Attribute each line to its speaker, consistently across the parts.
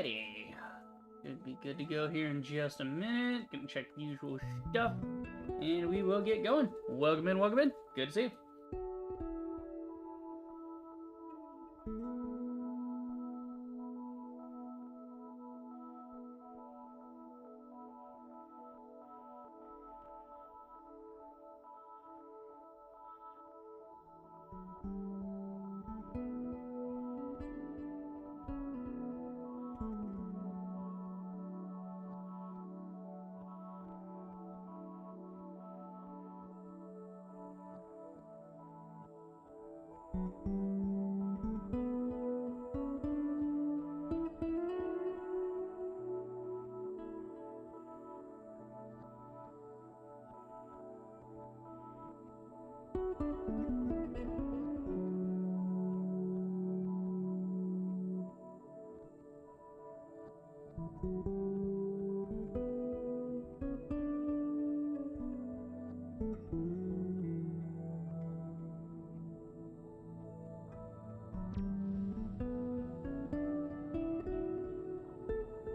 Speaker 1: Alrighty. Should be good to go here in just a minute. Gonna check the usual stuff. And we will get going. Welcome in, welcome in. Good to see you.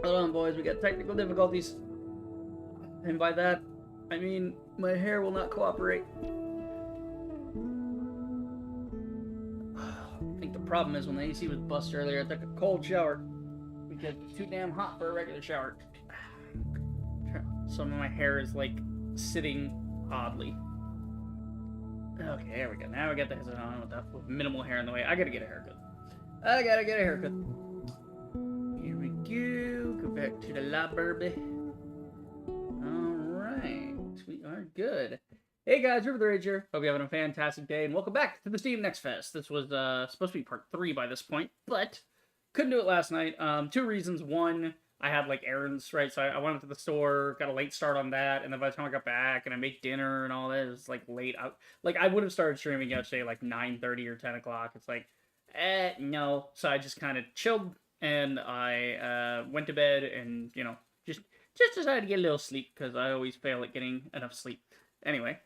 Speaker 1: Hold on, boys, we got technical difficulties. And by that, I mean my hair will not cooperate. I think the problem is when the AC was busted earlier, I took a cold shower because it's too damn hot for a regular shower. Some of my hair is like sitting oddly. Okay, there we go. Now we got the headset on with minimal hair in the way. I gotta get a haircut. I gotta get a haircut. Here we go. Go back to the library. Alright. We are good. Hey guys, River the Rage here. Hope you're having a fantastic day, and welcome back to the Steam Next Fest. This was supposed to be part 3 by this point, but couldn't do it last night. 2 reasons. One, I had like errands, right? So I went up to the store, got a late start on that, and then by the time I got back and I made dinner and all that, it was like late out. Like I would have started streaming yesterday like 9:30 or 10 o'clock. It's like, no. So I just kind of chilled and I went to bed and just decided to get a little sleep because I always fail at getting enough sleep. Anyway,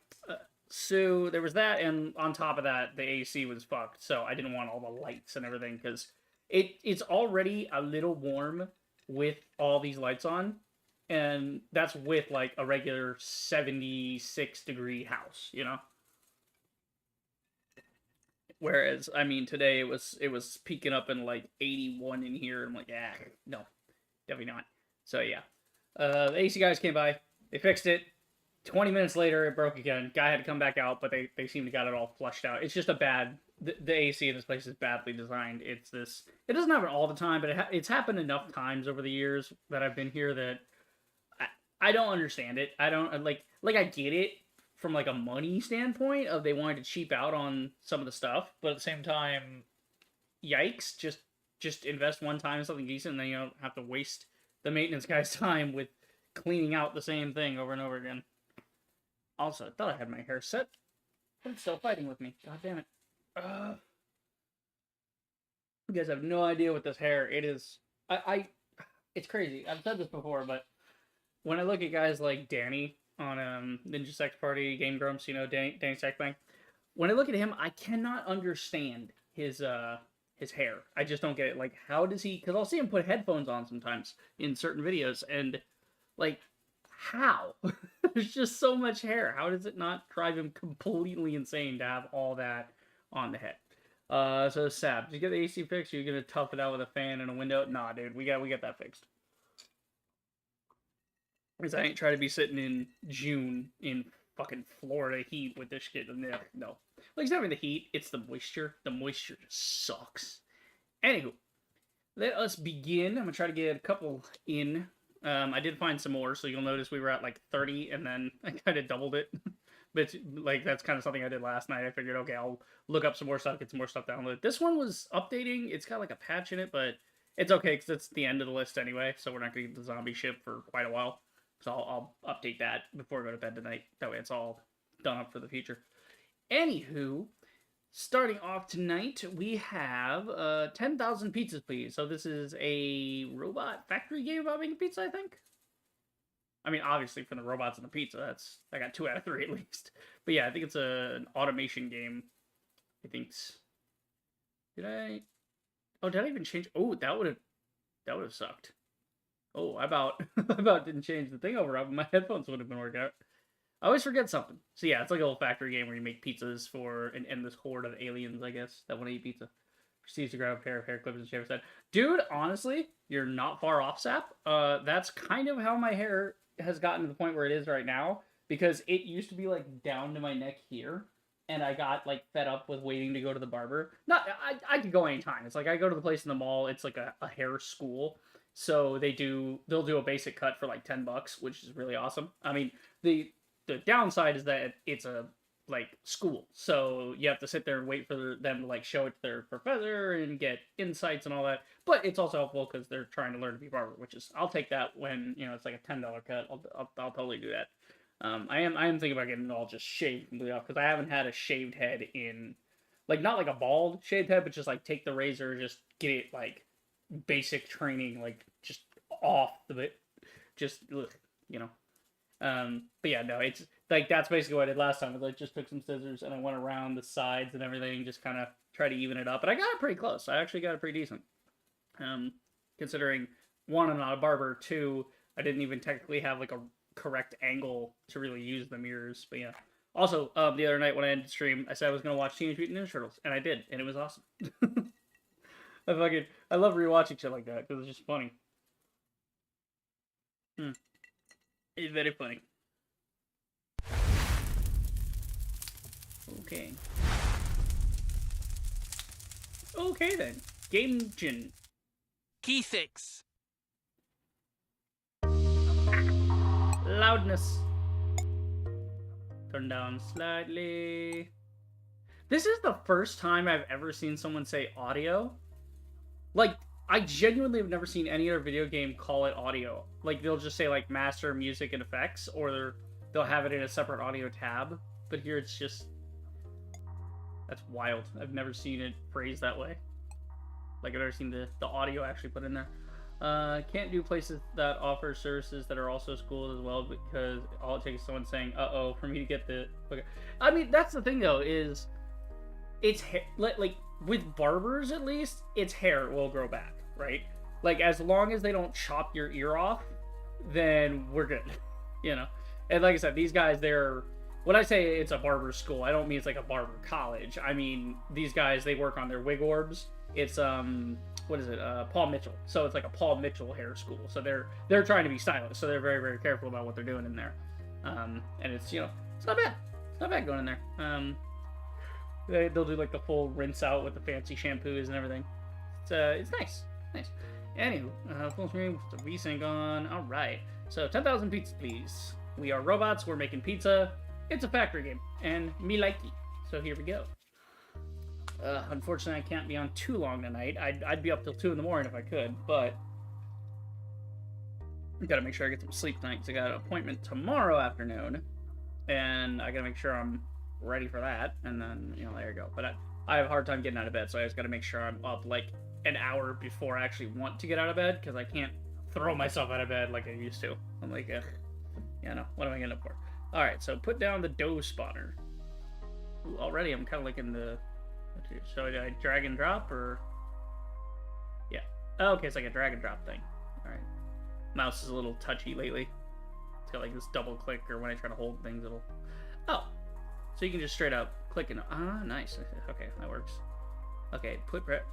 Speaker 1: so there was that, and on top of that, the AC was fucked. So I didn't want all the lights and everything because it's already a little warm with all these lights on, and that's with like a regular 76-degree house, Whereas, I mean, today it was peaking up in like 81 in here. I'm like, yeah, no, definitely not. So yeah, the AC guys came by, they fixed it. 20 minutes later, it broke again. Guy had to come back out, but they seemed to got it all flushed out. It's just a bad. The AC in this place is badly designed. It's this. It doesn't happen all the time, but it's happened enough times over the years that I've been here that I don't understand it. I don't like I get it from like a money standpoint of they wanted to cheap out on some of the stuff, but at the same time, yikes! Just invest one time in something decent, and then you don't have to waste the maintenance guy's time with cleaning out the same thing over and over again. Also, I thought I had my hair set, but it's still fighting with me. God damn it. You guys have no idea with this hair. It is... It's crazy. I've said this before, but when I look at guys like Danny on Ninja Sex Party, Game Grumps, Danny Sex Bang, when I look at him, I cannot understand his hair. I just don't get it. Like, how does he... Because I'll see him put headphones on sometimes in certain videos, and, like, how? There's just so much hair. How does it not drive him completely insane to have all that on the head? So Sab, did you get the AC fixed? Or are you gonna tough it out with a fan and a window? Nah, dude, we got that fixed. Because I ain't trying to be sitting in June in fucking Florida heat with this shit. No. Like, it's not even the heat, it's the moisture. The moisture just sucks. Anywho, let us begin. I'm gonna try to get a couple in. I did find some more, so you'll notice we were at like 30, and then I kind of doubled it. But like that's kind of something I did last night. I figured, okay, I'll look up some more stuff, get some more stuff downloaded. This one was updating. It's got like a patch in it, but it's okay because it's the end of the list anyway, so we're not going to get the zombie ship for quite a while. So I'll update that before I go to bed tonight. That way it's all done up for the future. Anywho, starting off tonight, we have 10,000 pizzas, please. So this is a robot factory game about making pizza, I think. I mean, obviously, from the robots and the pizza, I got 2 out of 3 at least. But yeah, I think it's an automation game. I think. Did I even change? Oh, that would That would have sucked. Oh, I about I about didn't change the thing over, but my headphones would have been working out. I always forget something. So yeah, it's like a little factory game where you make pizzas for an endless horde of aliens, I guess, that want to eat pizza. Proceeds to grab a pair of hair clippers and shave his head. Dude, honestly, you're not far off, Sap. That's kind of how my hair has gotten to the point where it is right now, because it used to be like down to my neck here, and I got like fed up with waiting to go to the barber. Not, I could go anytime. It's like I go to the place in the mall. It's like a hair school, so they'll do a basic cut for like $10, which is really awesome. I mean, the downside is that it's a like school, so you have to sit there and wait for them to like show it to their professor and get insights and all that. But it's also helpful because they're trying to learn to be a barber, which is, I'll take that when, you know, it's like a $10 cut. I'll totally do that. I am thinking about getting it all just shaved completely off, because I haven't had a shaved head in, like, not like a bald shaved head, but just like take the razor, just get it like basic training, like just off the bit, just ugh, you know. But yeah, no, it's like that's basically what I did last time. I like just took some scissors and I went around the sides and everything, just kind of try to even it up. And I got it pretty close. I actually got it pretty decent. Considering one, I'm not a barber. Two, I didn't even technically have like a correct angle to really use the mirrors. But yeah. Also, the other night when I ended the stream, I said I was gonna watch Teenage Mutant Ninja Turtles, and I did, and it was awesome. I love rewatching shit like that because it's just funny. It's very funny. Okay. Okay then. Game Jin.
Speaker 2: Key 6.
Speaker 1: Loudness. Turn down slightly. This is the first time I've ever seen someone say audio. Like, I genuinely have never seen any other video game call it audio. Like, they'll just say, like, master, music, and effects, or they'll have it in a separate audio tab. But here it's just... That's wild. I've never seen it phrased that way. Like, I've never seen the audio actually put in there. Can't do places that offer services that are also schools as well, because all it takes is someone saying, uh-oh, for me to get the... Okay. I mean, that's the thing, though, is... It's... Like, with barbers, at least, its hair will grow back, right? Like, as long as they don't chop your ear off, then we're good. You know? And like I said, these guys, they're... When I say it's a barber school, I don't mean it's like a barber college. I mean, these guys, they work on their wig orbs. It's, what is it? Paul Mitchell. So it's like a Paul Mitchell hair school. So they're trying to be stylish. So they're very, very careful about what they're doing in there. And it's, you know, it's not bad. It's not bad going in there. They'll do like the full rinse out with the fancy shampoos and everything. It's nice. Nice. Anywho, full screen with the VSync on. All right. So 10,000 pizzas, please. We are robots. We're making pizza. It's a factory game, and me likey. So here we go. Unfortunately, I can't be on too long tonight. I'd be up till 2 in the morning if I could, but I gotta make sure I get some sleep tonight, because I got an appointment tomorrow afternoon, and I gotta make sure I'm ready for that, and then, you know, there you go. But I have a hard time getting out of bed, so I just gotta make sure I'm up like an hour before I actually want to get out of bed, because I can't throw myself out of bed like I used to. I'm like, you know, what am I getting up for? Alright, so put down the dough spawner. Ooh, already I'm kind of like in the... So I drag and drop, or... Yeah. Oh, okay, it's like a drag and drop thing. Alright. Mouse is a little touchy lately. It's got like this double click, or when I try to hold things, it'll... Oh! So you can just straight up click and... Ah, nice. Okay, that works. Okay,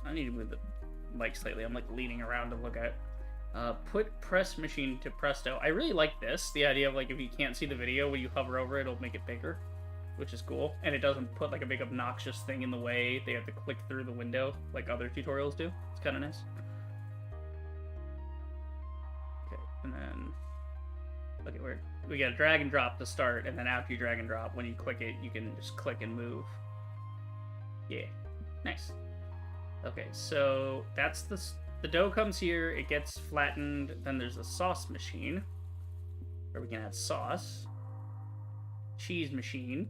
Speaker 1: I need to move the mic slightly. I'm like leaning around to look at... Put press machine to presto. I really like this. The idea of like if you can't see the video, when you hover over it, it'll make it bigger, which is cool. And it doesn't put like a big obnoxious thing in the way. They have to click through the window like other tutorials do. It's kind of nice. Okay, and then okay, we got drag and drop to start, and then after you drag and drop, when you click it, you can just click and move. Yeah, nice. Okay, so that's the dough comes here, it gets flattened, then there's a sauce machine, where we can add sauce. Cheese machine.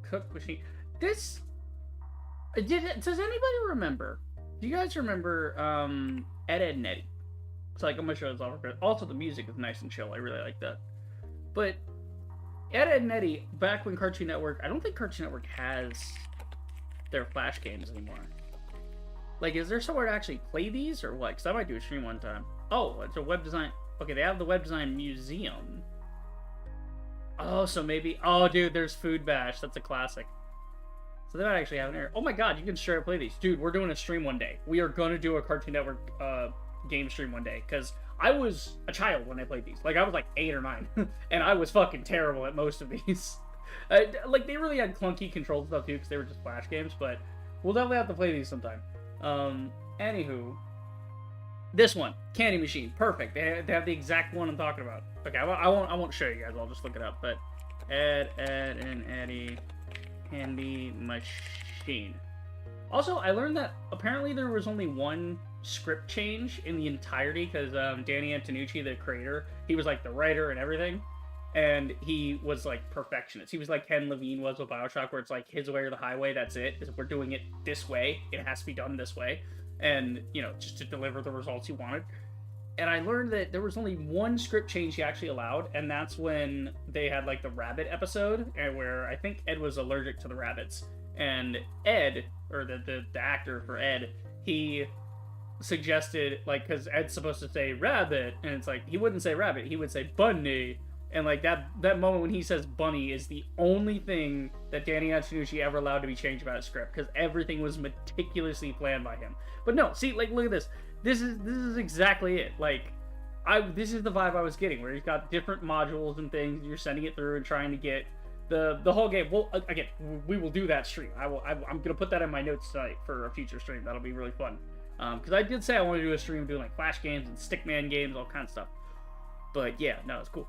Speaker 1: Cook machine. This... does anybody remember? Do you guys remember, Ed, Edd n Eddy? It's like, I'm gonna show this off. Also, the music is nice and chill, I really like that. But, Ed, Edd n Eddy, back when Cartoon Network... I don't think Cartoon Network has their Flash games anymore. Like, is there somewhere to actually play these or what? Because I might do a stream one time. Oh, it's a web design. Okay, they have the web design museum. Oh, so maybe. Oh, dude, there's Food Bash. That's a classic. So they might actually have an error. Oh my god, you can straight up play these. Dude, we're doing a stream one day. We are going to do a Cartoon Network game stream one day. Because I was a child when I played these. Like, I was like 8 or 9. And I was fucking terrible at most of these. Like, they really had clunky control stuff too, because they were just Flash games. But we'll definitely have to play these sometime. Anywho. This one. Candy Machine. Perfect. They have the exact one I'm talking about. Okay, I won't show you guys. I'll just look it up. But Ed, and Eddie... Candy Machine. Also, I learned that apparently there was only one script change in the entirety because Danny Antonucci, the creator, he was like the writer and everything, and he was like perfectionist. He was like Ken Levine was with Bioshock, where it's like his way or the highway. That's it. We're doing it this way. It has to be done this way, and you know, just to deliver the results he wanted. And I learned that there was only one script change he actually allowed, and that's when they had like the rabbit episode, and where I think Ed was allergic to the rabbits, and Ed, or the actor for Ed, he suggested, like, because Ed's supposed to say rabbit, and it's like he wouldn't say rabbit, he would say bunny, and like that moment when he says bunny is the only thing that Danny Antonucci ever allowed to be changed about his script, because everything was meticulously planned by him. But no, see, like, look at this. This is exactly it. Like, this is the vibe I was getting, where you've got different modules and things, you're sending it through and trying to get the whole game. Well, again, we will do that stream. I'm gonna put that in my notes tonight for a future stream. That'll be really fun. Because I did say I want to do a stream doing like Flash games and Stickman games, all kinds of stuff. But yeah, no, it's cool.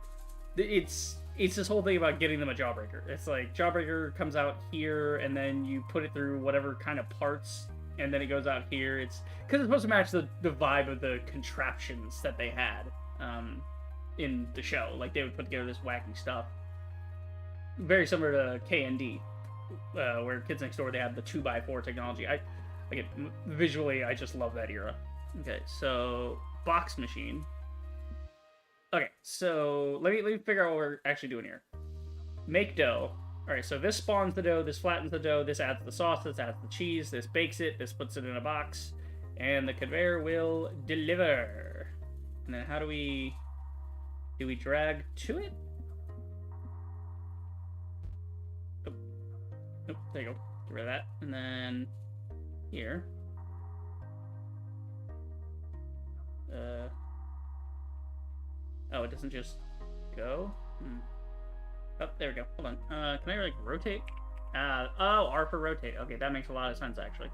Speaker 1: It's this whole thing about getting them a Jawbreaker. It's like Jawbreaker comes out here, and then you put it through whatever kind of parts, and then it goes out here. It's because it's supposed to match the vibe of the contraptions that they had in the show. Like, they would put together this wacky stuff. Very similar to KND, where Kids Next Door, they had the 2x4 technology. Visually, I just love that era. Okay, so Box Machine. Okay, so let me figure out what we're actually doing here. Make dough. Alright, so this spawns the dough, this flattens the dough, this adds the sauce, this adds the cheese, this bakes it, this puts it in a box, and the conveyor will deliver. And then how do we drag to it? Nope, there you go. Get rid of that. And then here. Oh, it doesn't just go? Oh, there we go. Hold on. Can I, like, rotate? Oh, R for rotate. Okay, that makes a lot of sense, actually.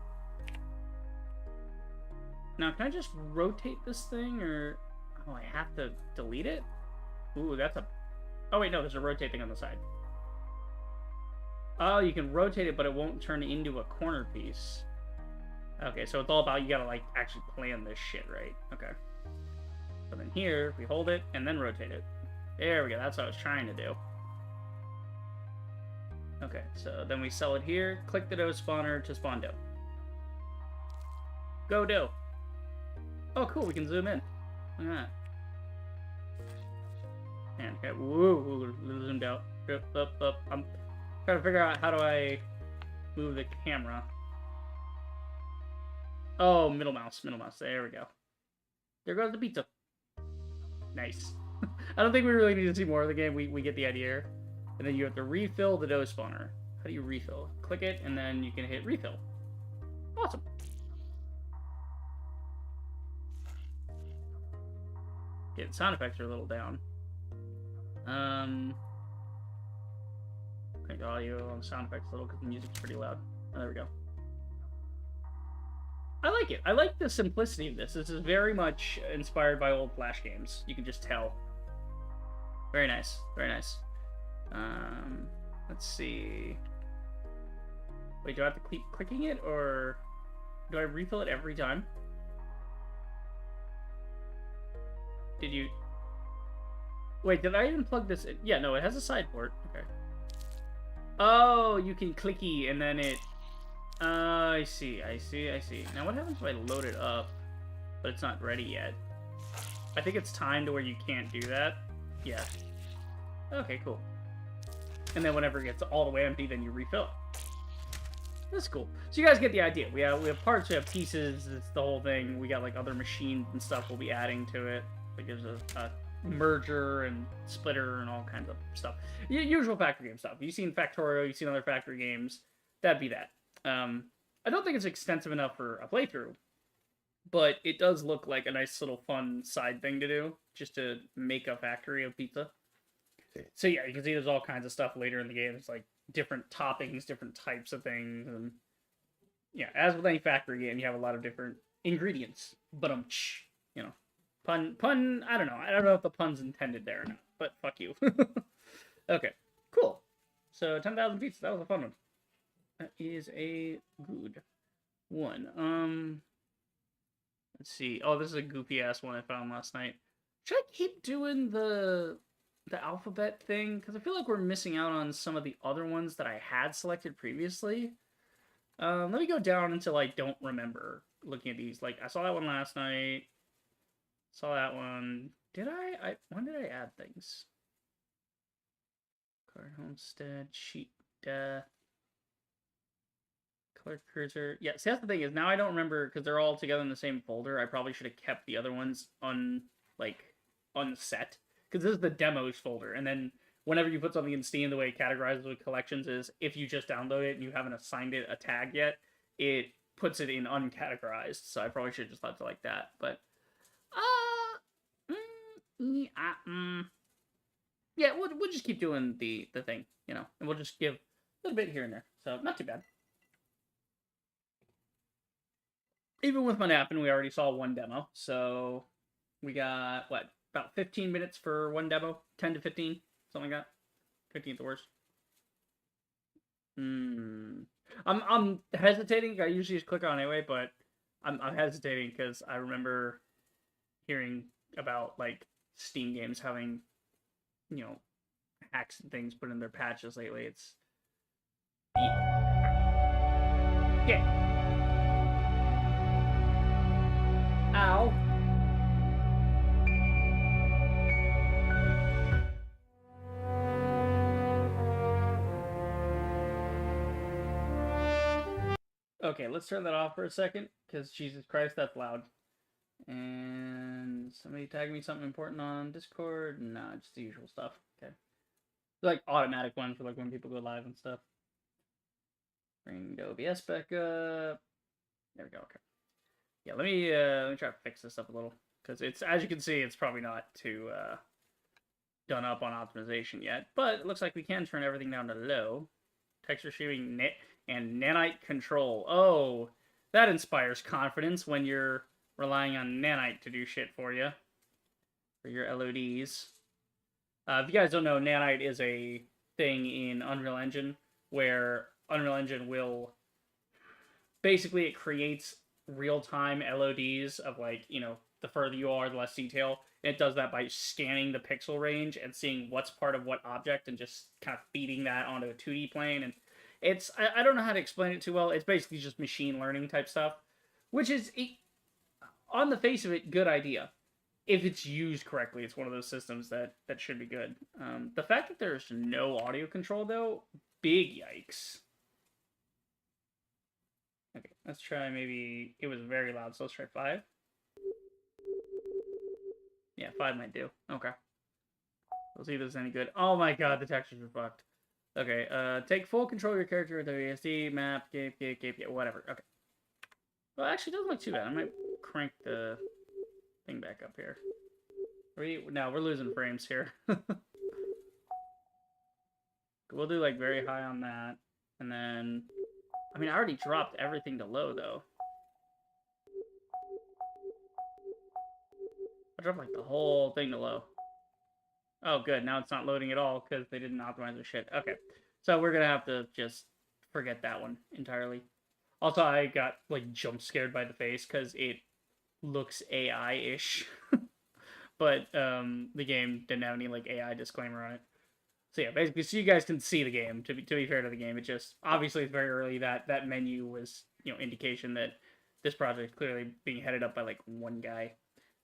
Speaker 1: Now, can I just rotate this thing, or... Oh, I have to delete it? Ooh, that's a... Oh, wait, no, there's a rotate thing on the side. Oh, you can rotate it, but it won't turn into a corner piece. Okay, so it's all about you gotta, like, actually plan this shit, right? Okay. So then here, we hold it, and then rotate it. There we go, that's what I was trying to do. Okay, so then we sell it here, click the dough spawner to spawn dough. Go dough. Oh, cool, we can zoom in. Look at that. And, okay, woo, zoomed out. Up. I'm trying to figure out how do I move the camera. Oh, middle mouse. There we go. There goes the pizza. Nice. I don't think we really need to see more of the game. We get the idea here. And then you have to refill the dough spawner. How do you refill? Click it, and then you can hit refill. Awesome. Yeah, the sound effects are a little down. Make the audio on the sound effects a little because the music's pretty loud. Oh, there we go. I like it. I like the simplicity of this. This is very much inspired by old Flash games. You can just tell. Very nice. Very nice. Let's see. Wait, do I have to keep clicking it, or do I refill it every time? Did you... Wait, did I even plug this in? Yeah, no, it has a side port. Okay. Oh, you can clicky, and then it... I see. Now what happens if I load it up, but it's not ready yet? I think it's timed to where you can't do that. Yeah. Okay, cool. And then whenever it gets all the way empty, then you refill it. That's cool. So you guys get the idea. We have parts, we have pieces. It's the whole thing. We got like other machines and stuff we'll be adding to it. Like there's a merger and splitter and all kinds of stuff. Usual factory game stuff. You've seen Factorio. You've seen other factory games. That'd be that. I don't think it's extensive enough for a playthrough, but it does look like a nice little fun side thing to do, just to make a factory of pizza. So yeah, you can see there's all kinds of stuff later in the game. It's like different toppings, different types of things, and yeah, as with any factory game, you have a lot of different ingredients. But you know, pun. I don't know. I don't know if the pun's intended there or not. But fuck you. Okay, cool. So 10,000 pizza. That was a fun one. That is a good one. Let's see. Oh, this is a goofy ass one I found last night. Should I keep doing the alphabet thing? Because I feel like we're missing out on some of the other ones that I had selected previously. Let me go down until I don't remember looking at these. Like, I saw that one last night. Saw that one. Did I when did I add things? Card Homestead, Sheet Death, Color Cruiser. Yeah, see, that's the thing is now I don't remember because they're all together in the same folder. I probably should have kept the other ones unset. Because this is the demos folder, and then whenever you put something in Steam, the way it categorizes with collections is if you just download it and you haven't assigned it a tag yet, it puts it in uncategorized. So I probably should have just left it like that. But yeah, we'll just keep doing the thing, and we'll just give a little bit here and there. So not too bad. Even with my napping, we already saw one demo, so we got what? About 15 minutes for one demo, 10 to 15, something like that. 15 at the worst. I'm hesitating. I usually just click on anyway, but I'm hesitating because I remember hearing about like Steam games having, hacks and things put in their patches lately. It's yeah. Ow. Okay, let's turn that off for a second, because Jesus Christ, that's loud. And somebody tag me something important on Discord? Nah, just the usual stuff. Okay. Like automatic one for like when people go live and stuff. Bring the OBS back up. There we go, okay. Yeah, let me try to fix this up a little. Because it's, as you can see, it's probably not too done up on optimization yet. But it looks like we can turn everything down to low. Texture streaming and nanite control. Oh, that inspires confidence when you're relying on nanite to do shit for you. For your LODs. If you guys don't know, nanite is a thing in Unreal Engine where Unreal Engine will... Basically, it creates real-time LODs of, like, the further you are, the less detail. And it does that by scanning the pixel range and seeing what's part of what object and just kind of feeding that onto a 2D plane. And it's, I don't know how to explain it too well. It's basically just machine learning type stuff, which is, on the face of it, good idea. If it's used correctly, it's one of those systems that should be good. The fact that there's no audio control, though, big yikes. Okay, let's try maybe... It was very loud, so let's try 5. Yeah, 5 might do. Okay. We'll see if this is any good. Oh my god, the textures are fucked. Okay, take full control of your character with WSD, map, gape, yeah, whatever. Okay. Well, actually, it doesn't look too bad. I might crank the thing back up here. No, we're losing frames here. We'll do, like, very high on that. And then... I mean, I already dropped everything to low, though. I dropped, like, the whole thing to low. Oh, good. Now it's not loading at all, because they didn't optimize their shit. Okay. So we're gonna have to just forget that one entirely. Also, I got, like, jump scared by the face, because it looks AI-ish. But, the game didn't have any, like, AI disclaimer on it. So yeah, basically, so you guys can see the game. To be fair to the game, it just obviously it's very early. That menu was indication that this project is clearly being headed up by like one guy.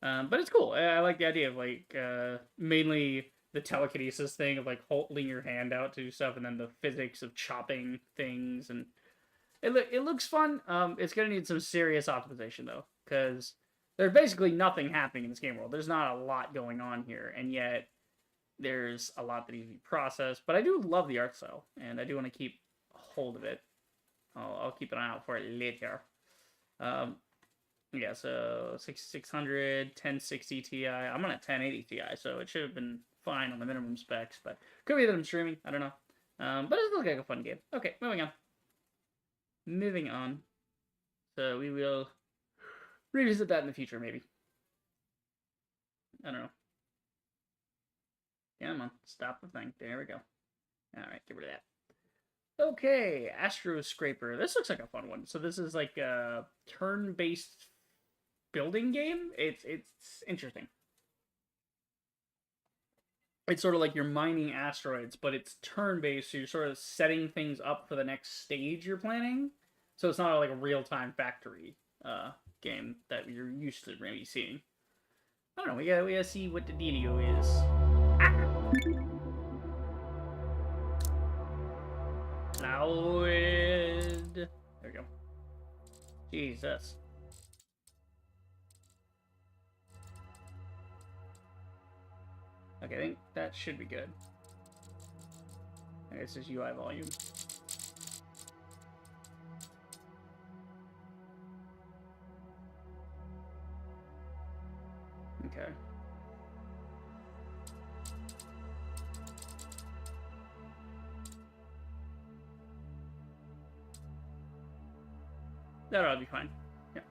Speaker 1: But it's cool. I like the idea of like mainly the telekinesis thing of like holding your hand out to do stuff, and then the physics of chopping things, and It looks fun. It's gonna need some serious optimization though, because there's basically nothing happening in this game world. There's not a lot going on here, and yet there's a lot that needs to be processed. But I do love the art style, and I do want to keep hold of it. I'll keep an eye out for it later. Yeah, so 6600, 1060 Ti. I'm on a 1080 Ti, so it should have been fine on the minimum specs, but could be that I'm streaming. I don't know. But it looks like a fun game. Okay, moving on. Moving on. So we will revisit that in the future, maybe. I don't know. Come on, stop the thing. There we go. Alright, get rid of that. Okay, Astro Scraper. This looks like a fun one. So this is like a turn-based building game. It's interesting. It's sort of like you're mining asteroids, but it's turn-based, so you're sort of setting things up for the next stage you're planning. So it's not like a real-time factory game that you're used to maybe seeing. I don't know. We gotta see what the dealio is. Loud. There we go. Jesus. Okay, I think that should be good. I guess it's UI volume. Okay. That ought to be fine. Yeah.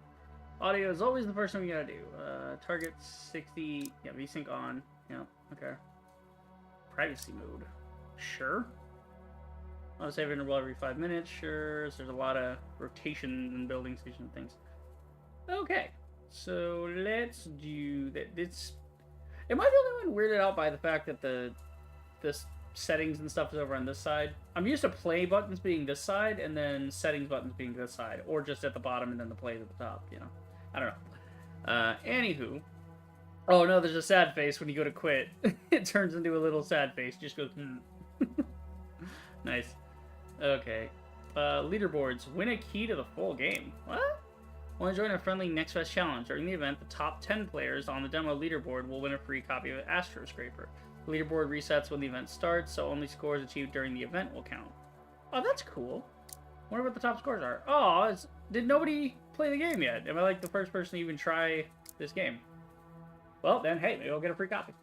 Speaker 1: Audio is always the first thing we gotta do. Target 60. Yeah, VSync on. Yeah, okay. Privacy mode. Sure. Auto save interval every 5 minutes. Sure. So there's a lot of rotation and building station things. Okay. So let's do that. Am I the only one weirded out by the fact that this settings and stuff is over on this side? I'm used to play buttons being this side and then settings buttons being this side, or just at the bottom and then the play at the top, you know? I don't know. Anywho. Oh no, there's a sad face when you go to quit. It turns into a little sad face. Just goes, Nice. Okay. Leaderboards. Win a key to the full game. What? Want to join a friendly Next Fest challenge? During the event, the top 10 players on the demo leaderboard will win a free copy of Astro Scraper. The leaderboard resets when the event starts, so only scores achieved during the event will count. Oh, that's cool. Wonder what the top scores are. Oh, did nobody play the game yet? Am I like the first person to even try this game? Well, then, hey, maybe I'll get a free copy.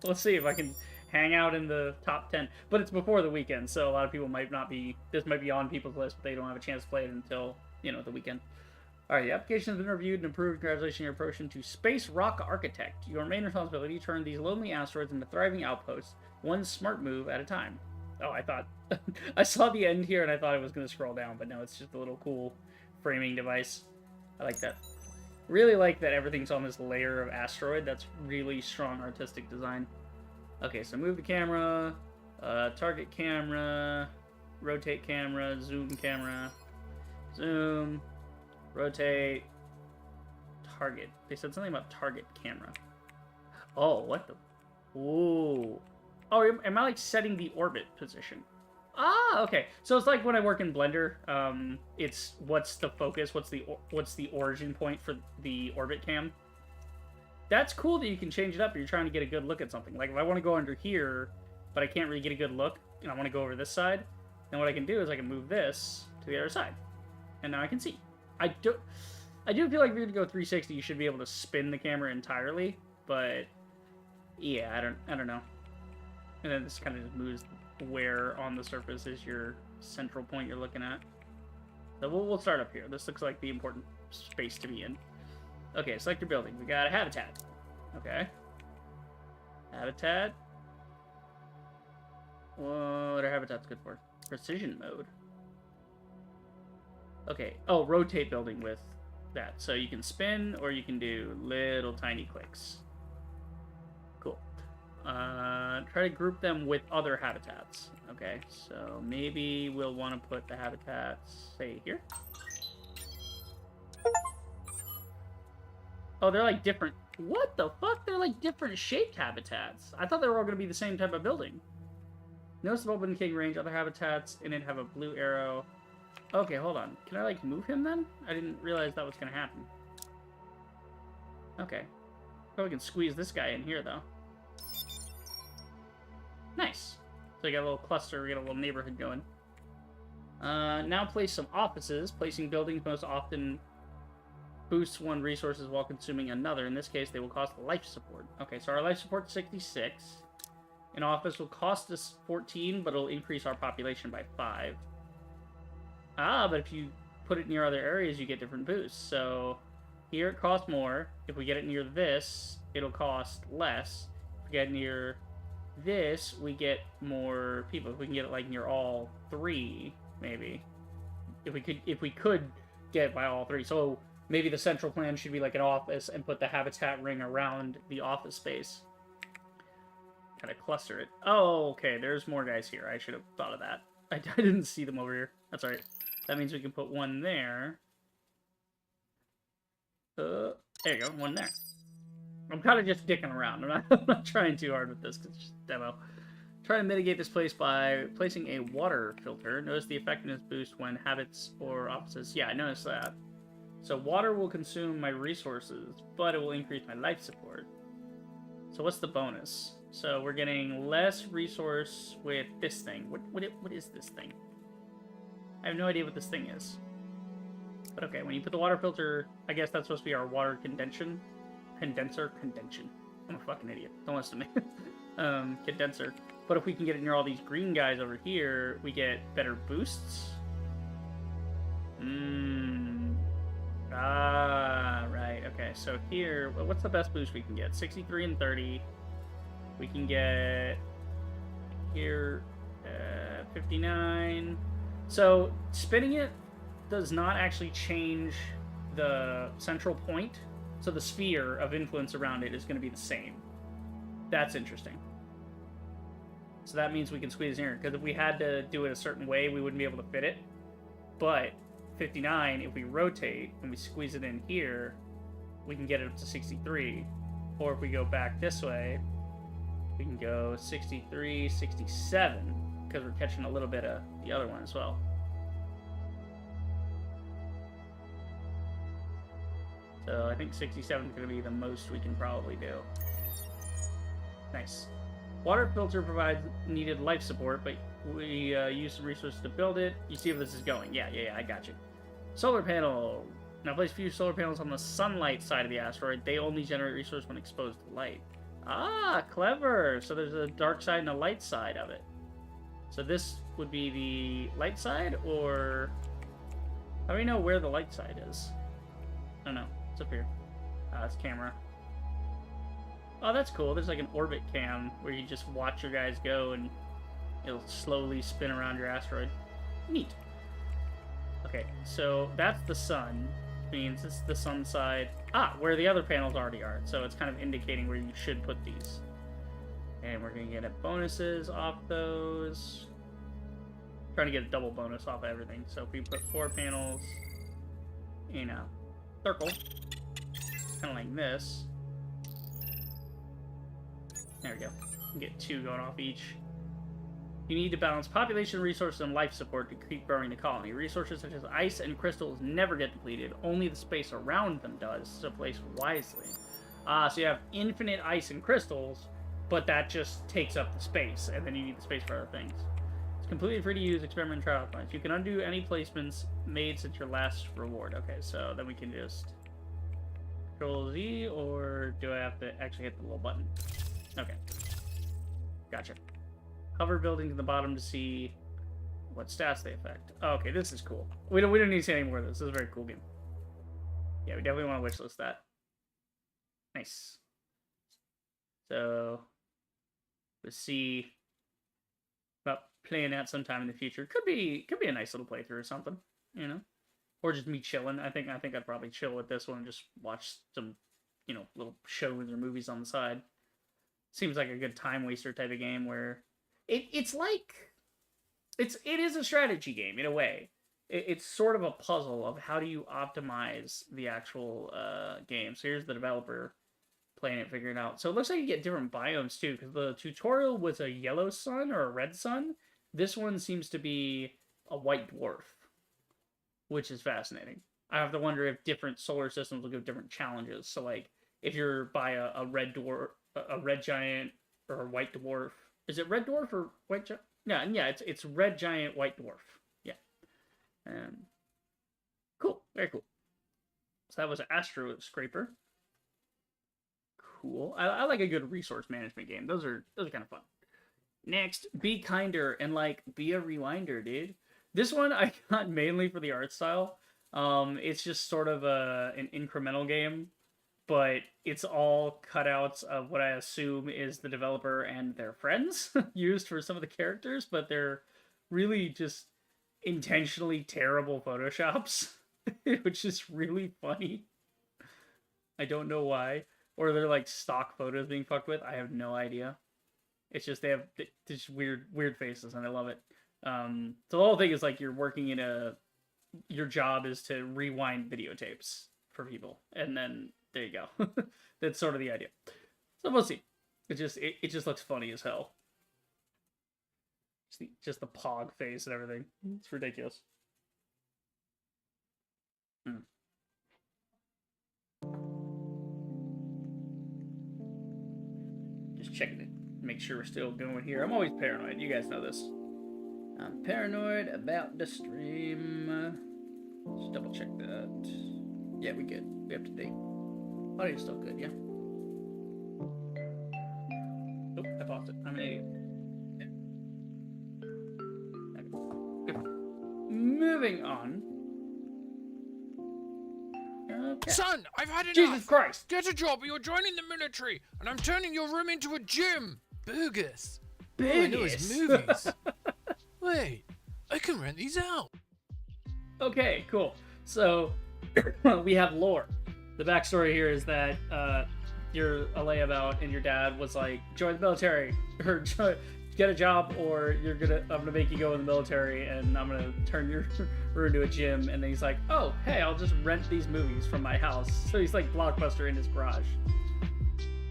Speaker 1: Let's see if I can hang out in the top 10. But it's before the weekend, so a lot of people might not be... This might be on people's list, but they don't have a chance to play it until, you know, the weekend. Alright, the application has been reviewed and approved. Congratulations on your promotion to Space Rock Architect. Your main responsibility is to turn these lonely asteroids into thriving outposts, one smart move at a time. Oh, I thought... I saw the end here and I thought it was going to scroll down, but no, it's just a little cool framing device. I like that. Really like that everything's on this layer of asteroid. That's really strong artistic design. Okay, so move the camera, target camera, rotate camera, zoom, rotate, target. They said something about target camera. Oh, what the... Ooh. Oh, am I like setting the orbit position? Ah, okay. So it's like when I work in Blender. It's what's the focus, what's the origin point for the orbit cam. That's cool that you can change it up if you're trying to get a good look at something. Like if I want to go under here, but I can't really get a good look, and I want to go over this side, then what I can do is I can move this to the other side, and now I can see. I do feel like if you're gonna go 360, you should be able to spin the camera entirely, but yeah, I don't know. And then this kind of just moves where on the surface is your central point you're looking at. So we'll start up here. This looks like the important space to be in. Okay, select your building. We got a habitat. Okay. Habitat. What are habitats good for? Precision mode. Okay. Oh, rotate building with that. So you can spin or you can do little tiny clicks. Cool. Try to group them with other habitats. Okay, so maybe we'll want to put the habitats, say, here. Oh, they're like different... What the fuck? They're like different shaped habitats. I thought they were all going to be the same type of building. Notice the Open King range. Other habitats in it have a blue arrow. Okay, hold on. Can I, like, move him then? I didn't realize that was gonna happen. Okay. Probably can squeeze this guy in here, though. Nice. So we got a little cluster, we got a little neighborhood going. Now place some offices. Placing buildings most often boosts one resources while consuming another. In this case, they will cost life support. Okay, so our life support is 66. An office will cost us 14, but it'll increase our population by 5. Ah, but if you put it near other areas, you get different boosts. So here it costs more. If we get it near this, it'll cost less. If we get near this, we get more people. If we can get it like near all 3, maybe. If we could get it by all 3. So maybe the central plan should be like an office and put the habitat ring around the office space. Kind of cluster it. Oh, okay. There's more guys here. I should have thought of that. I didn't see them over here. That's alright. That means we can put one there. There you go. One there. I'm kind of just dicking around. I'm not trying too hard with this because it's just a demo. Try to mitigate this place by placing a water filter. Notice the effectiveness boost when habits or offices. Yeah, I noticed that. So water will consume my resources, but it will increase my life support. So what's the bonus? So we're getting less resource with this thing. What is this thing? I have no idea what this thing is. But okay, when you put the water filter, I guess that's supposed to be our water condenser. I'm a fucking idiot. Don't listen to me. Condenser. But if we can get it near all these green guys over here, we get better boosts. Ah, right. Okay, so here, what's the best boost we can get? 63 and 30. We can get here 59. So spinning it does not actually change the central point. So the sphere of influence around it is going to be the same. That's interesting. So that means we can squeeze in here. Because if we had to do it a certain way, we wouldn't be able to fit it. But 59, if we rotate and we squeeze it in here, we can get it up to 63. Or if we go back this way, we can go 63, 67. Because we're catching a little bit of the other one as well. So I think 67 is going to be the most we can probably do. Nice. Water filter provides needed life support, but we use some resources to build it. You see where this is going. Yeah, I got you. Solar panel. Now place few solar panels on the sunlight side of the asteroid. They only generate resource when exposed to light. Ah, clever. So there's a dark side and a light side of it. So this would be the light side, or how do we know where the light side is? I don't know. It's up here. It's camera. Oh, that's cool. There's like an orbit cam where you just watch your guys go and it'll slowly spin around your asteroid. Neat. Okay, so that's the sun. Means it's the sun side. Ah, where the other panels already are. So it's kind of indicating where you should put these. And we're going to get bonuses off those. Trying to get a double bonus off of everything. So if we put 4 panels in a circle, kind of like this. There we go. We get 2 going off each. You need to balance population, resources, and life support to keep growing the colony. Resources such as ice and crystals never get depleted. Only the space around them does, so place wisely. So you have infinite ice and crystals, but that just takes up the space, and then you need the space for other things. It's completely free to use, experiment, and trial points. You can undo any placements made since your last reward. Okay, so then we can just Control Z, or do I have to actually hit the little button? Okay. Gotcha. Hover buildings at the bottom to see what stats they affect. Oh, okay, this is cool. We don't need to see any more of this. This is a very cool game. Yeah, we definitely want to wishlist that. Nice. So we'll see about playing that sometime in the future. Could be a nice little playthrough or something, you know, or just me chilling. I think I'd probably chill with this one and just watch some, you know, little shows or movies on the side. Seems like a good time waster type of game where it is a strategy game in a way. It's sort of a puzzle of how do you optimize the actual game. So here's the developer playing it, figuring it out. So it looks like you get different biomes too, because the tutorial was a yellow sun or a red sun. This one seems to be a white dwarf. which is fascinating. I have to wonder if different solar systems will give different challenges. So like if you're by a red dwarf, a red giant, or a white dwarf. Is it red dwarf or white giant? Yeah, it's red giant, white dwarf. Yeah. Cool, very cool. So that was an Astro Scraper. Cool. I like a good resource management game. Those are kind of fun. Next, Be Kinder and like be a rewinder, dude. This one I got mainly for the art style. It's just sort of an incremental game, but it's all cutouts of what I assume is the developer and their friends used for some of the characters, but they're really just intentionally terrible photoshops, which is really funny. I don't know why. Or they're like stock photos being fucked with. I have no idea. It's just they have just weird faces, and I love it. So the whole thing is like you're working in your job is to rewind videotapes for people, and then there you go. That's sort of the idea. So we'll see. It just looks funny as hell. Just the pog face and everything. It's ridiculous. Just checking it. Make sure we're still going here. I'm always paranoid. You guys know this. I'm paranoid about the stream. Just double check that. Yeah, we good. We up to date. Audio's still good, yeah? Oh, I paused it. I'm an idiot. Yeah. Okay. Moving on. Okay.
Speaker 2: Son, I've had enough.
Speaker 1: Jesus Christ!
Speaker 2: Get a job or you're joining the military, and I'm turning your room into a gym. Bogus. All I know is movies. Wait, I can rent these out.
Speaker 1: Okay, cool. So, we have lore. The backstory here is that you're a layabout and your dad was like, join the military, or get a job, or I'm gonna make you go in the military and I'm gonna turn your room into a gym. And then he's like, oh, hey, I'll just rent these movies from my house. So he's like Blockbuster in his garage.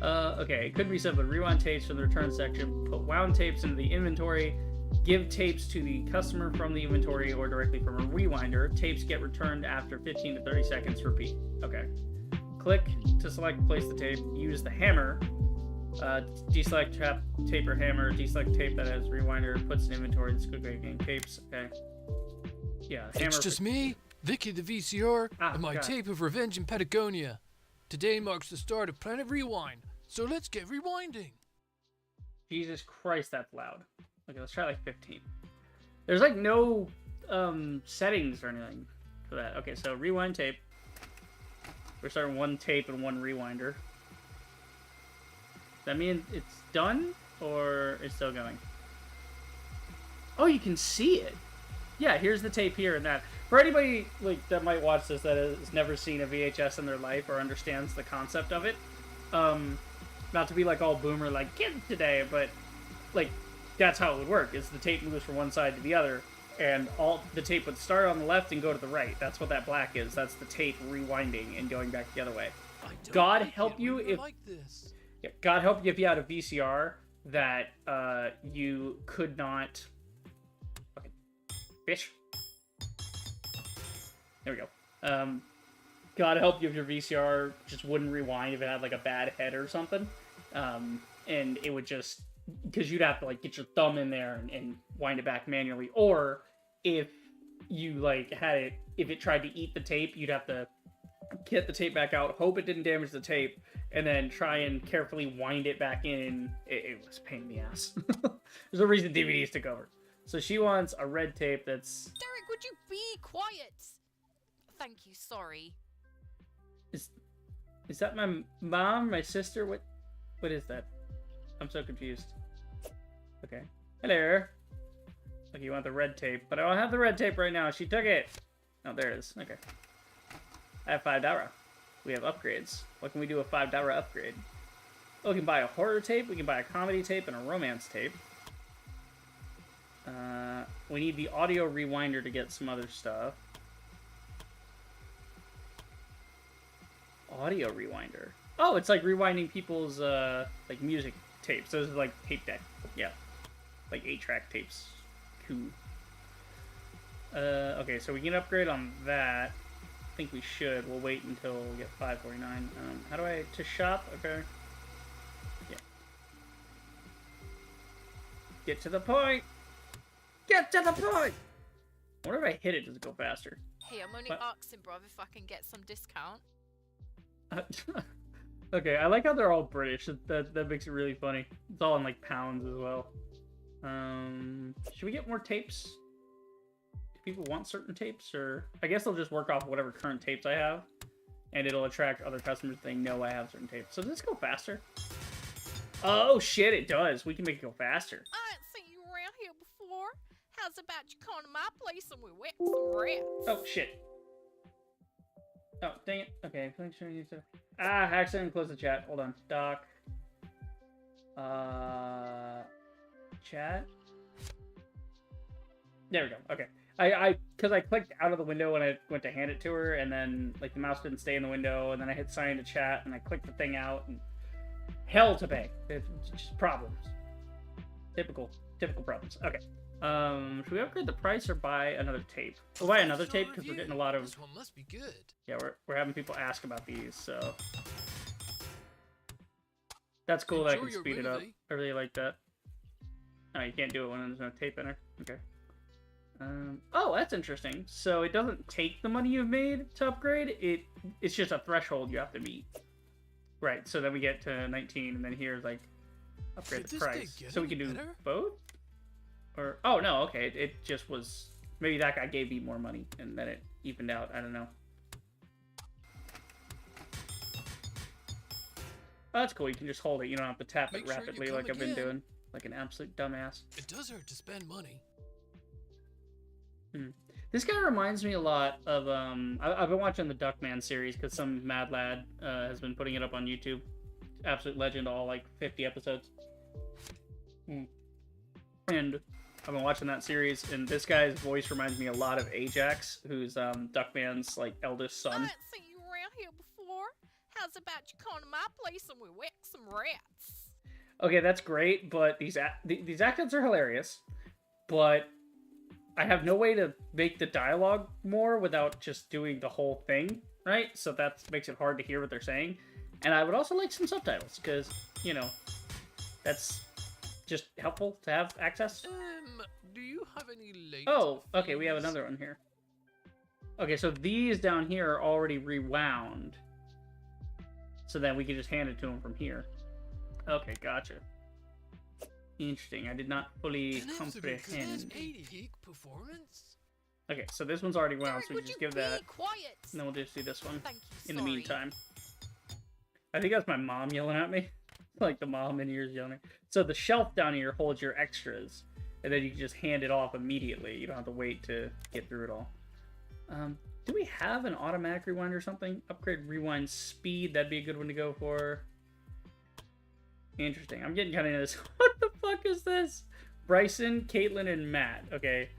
Speaker 1: Okay, it could be simple. Rewind tapes from the return section, put wound tapes into the inventory, give tapes to the customer from the inventory or directly from a rewinder. Tapes get returned after 15 to 30 seconds. Repeat. Okay. Click to select, place the tape. Use the hammer. Deselect tape or hammer. Deselect tape that has rewinder. Puts in inventory. Just click again. Tapes. Okay. Yeah. Hammer.
Speaker 2: It's just me, Vicky the VCR, and my tape of Revenge in Patagonia. Today marks the start of Planet Rewind, so let's get rewinding.
Speaker 1: Jesus Christ, that's loud. Okay, let's try like 15. There's like no settings or anything for that. Okay, so rewind tape. We're starting one tape and one rewinder. Does that mean it's done or it's still going? Oh, you can see it. Yeah, here's the tape here and that. For anybody like that might watch this that has never seen a VHS in their life or understands the concept of it, not to be like all boomer like kids today, but like that's how it would work. Is the tape moves from one side to the other, and all the tape would start on the left and go to the right. That's what that black is. That's the tape rewinding and going back the other way. God help you if yeah, God help you if you had a VCR that you could not. Fucking fish. There we go. God help you if your VCR just wouldn't rewind if it had like a bad head or something, and it would just. Because you'd have to like get your thumb in there and wind it back manually, or if you like had it, if it tried to eat the tape, you'd have to get the tape back out, hope it didn't damage the tape, and then try and carefully wind it back in. It was a pain in the ass. There's a reason DVDs took over. So she wants a red tape that's.
Speaker 3: Derek, would you be quiet? Thank you. Sorry.
Speaker 1: Is that my mom? My sister? What is that? I'm so confused. Okay. Hello. Okay, you want the red tape, but I don't have the red tape right now. She took it. Oh, there it is. Okay. I have $5. We have upgrades. What can we do with $5 upgrade? Oh, we can buy a horror tape, we can buy a comedy tape, and a romance tape. We need the audio rewinder to get some other stuff. Audio rewinder. Oh, it's like rewinding people's, like, music tapes. Those are like tape deck. Yeah. Like 8-track tapes. Cool. Okay, so we can upgrade on that. I think we should. We'll wait until we get 549. How do I... To shop? Okay. Yeah. Get to the point! Get to the point! I wonder if I hit it, does it go faster?
Speaker 3: Hey, I'm only
Speaker 1: What?
Speaker 3: asking, bruv, if I can get some discount.
Speaker 1: Okay, I like how they're all British. That makes it really funny. It's all in, like, pounds as well. Should we get more tapes? Do people want certain tapes? Or... I guess they'll just work off whatever current tapes I have. And it'll attract other customers if they know I have certain tapes. So does this go faster? Oh, shit, it does. We can make it go faster.
Speaker 3: I ain't seen you around here before. How's about you come to my place and we whack some rats?
Speaker 1: Oh, shit. Oh, dang it. Okay, make sure you to... Ah, I accidentally closed the chat. Hold on. Doc. Chat? There we go. Okay. Because I clicked out of the window when I went to hand it to her, and then, like, the mouse didn't stay in the window, and then I hit sign to chat, and I clicked the thing out, and... Hell to pay. It's just problems. Typical problems. Okay. Should we upgrade the price or buy another tape? We'll buy another tape because we're getting a lot of...
Speaker 2: This one must be good.
Speaker 1: Yeah, we're having people ask about these, so... That's cool that I can speed it up. I really like that. Oh, you can't do it when there's no tape in it. Okay. Oh, that's interesting. So it doesn't take the money you've made to upgrade. It's just a threshold you have to meet. Right, so then we get to 19, and then here's, like, upgrade the price. So we can do both? Or, oh, no, okay, it just was... Maybe that guy gave me more money, and then it evened out. I don't know. Oh, that's cool. You can just hold it. You don't have to tap it rapidly like I've been doing. Like an absolute dumbass.
Speaker 2: It does hurt to spend money.
Speaker 1: This guy reminds me a lot of, I've been watching the Duckman series because some mad lad has been putting it up on YouTube. Absolute legend, all like 50 episodes. And I've been watching that series, and this guy's voice reminds me a lot of Ajax, who's Duckman's like eldest son.
Speaker 3: I ain't seen you around here before. How's about you come to my place and we whack some rats?
Speaker 1: Okay, that's great, but these accents are hilarious, but I have no way to make the dialogue more without just doing the whole thing, right? So that makes it hard to hear what they're saying. And I would also like some subtitles, because, you know, that's just helpful to have access.
Speaker 2: Do you have any late
Speaker 1: Oh, okay, we have another one here. Okay, so these down here are already rewound. So then we can just hand it to them from here. Okay, gotcha. Interesting. I did not fully comprehend. Okay, so this one's already wound, so we just give that.
Speaker 3: Quiet?
Speaker 1: And then we'll just do this one
Speaker 3: Thank you,
Speaker 1: in the
Speaker 3: sorry.
Speaker 1: meantime. I think that's my mom yelling at me. Like the mom in ears yelling. So the shelf down here holds your extras, and then you can just hand it off immediately. You don't have to wait to get through it all. Do we have an automatic rewind or something? Upgrade rewind speed. That'd be a good one to go for. Interesting. I'm getting kind of into this. What the fuck is this? Bryson, Caitlin, and Matt. Okay.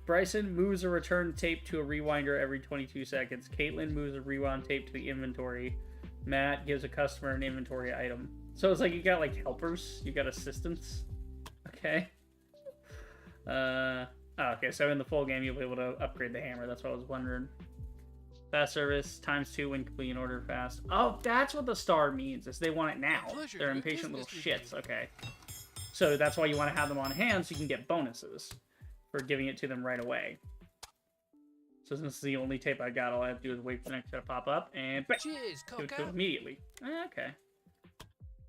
Speaker 1: Bryson moves a return tape to a rewinder every 22 seconds. Caitlin moves a rewound tape to the inventory. Matt gives a customer an inventory item. So it's like you got like helpers. You got assistants. Okay. Okay, so in the full game you'll be able to upgrade the hammer. That's what I was wondering. Fast service, ×2 when completing order fast. Oh, that's what the star means, is they want it now. They're impatient little shits, okay. So that's why you want to have them on hand so you can get bonuses for giving it to them right away. So since this is the only tape I got, all I have to do is wait for the next to pop up and bam,
Speaker 2: Cheers,
Speaker 1: give it to them immediately. Okay.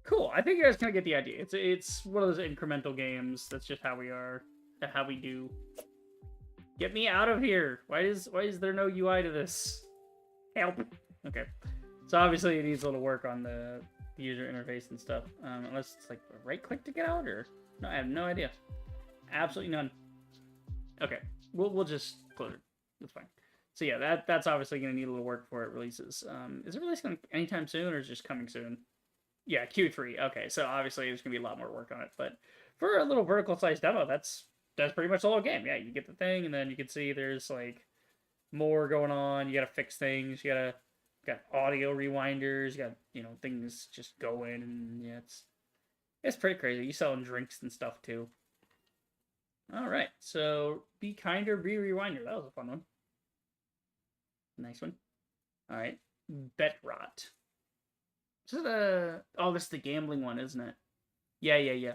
Speaker 1: Cool, I think you guys kind of get the idea. It's one of those incremental games. That's just how we are, how we do. Get me out of here! Why is there no UI to this? Help! Okay. So obviously it needs a little work on the user interface and stuff. Unless it's like right click to get out, or no, I have no idea. Absolutely none. Okay, we'll just close it. That's fine. So yeah, that's obviously going to need a little work before it releases. Is it releasing anytime soon, or is it just coming soon? Yeah, Q3. Okay, so obviously there's going to be a lot more work on it. But for a little vertical-sized demo, that's pretty much the whole game. Yeah, you get the thing, and then you can see there's like more going on. You got to fix things. You got audio rewinders. You got things just going, and yeah, it's pretty crazy. You selling drinks and stuff too. All right, so Be Kinder, Be Rewinder. That was a fun one. Nice one. All right, Bet Rot. Is it a... Oh, this is the gambling one, isn't it? Yeah.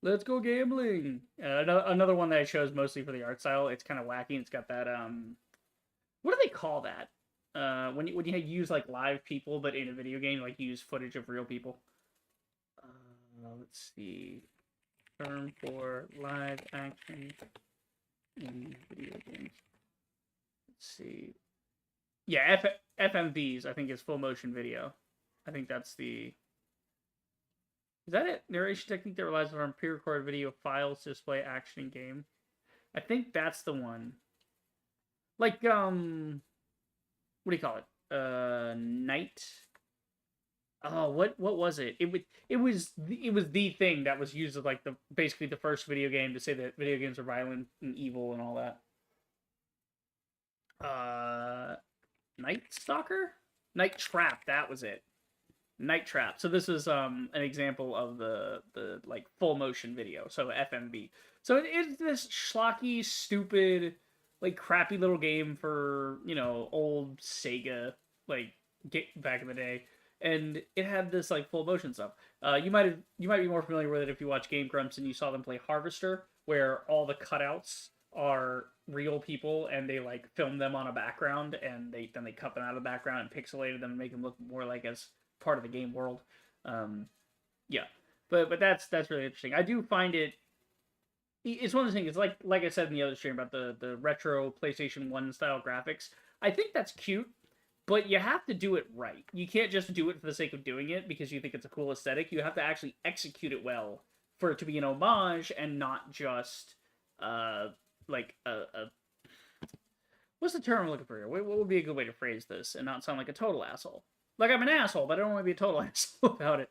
Speaker 1: Let's go gambling. Another one that I chose mostly for the art style. It's kind of wacky. It's got that what do they call that? When you use like live people, but in a video game, like you use footage of real people. Let's see. Term for live action in video games. Let's see. Yeah, FMVs. I think is full motion video. I think that's the... Is that it? Narration technique that relies on pre-recorded video files to display action in game. I think that's the one. Like, what do you call it? Night. Oh, what was it? It was the thing that was used as like basically the first video game to say that video games are violent and evil and all that. Night Stalker? Night Trap, that was it. Night Trap. So this is an example of the like full motion video, so FMV. So it's this schlocky, stupid, like crappy little game for, you know, old Sega, like back in the day, and it had this like full motion stuff. You might be more familiar with it if you watch Game Grumps and you saw them play Harvester, where all the cutouts are real people and they like film them on a background and they cut them out of the background and pixelated them and make them look more like as part of the game world. Yeah, but that's really interesting. I do find it's one of those things. It's like I said in the other stream about the retro PlayStation 1 style graphics. I think that's cute, but you have to do it right. You can't just do it for the sake of doing it because you think it's a cool aesthetic. You have to actually execute it well for it to be an homage and not just like a what's the term I'm looking for here? What would be a good way to phrase this and not sound like a total asshole? Like, I'm an asshole, but I don't want to be a total asshole about it.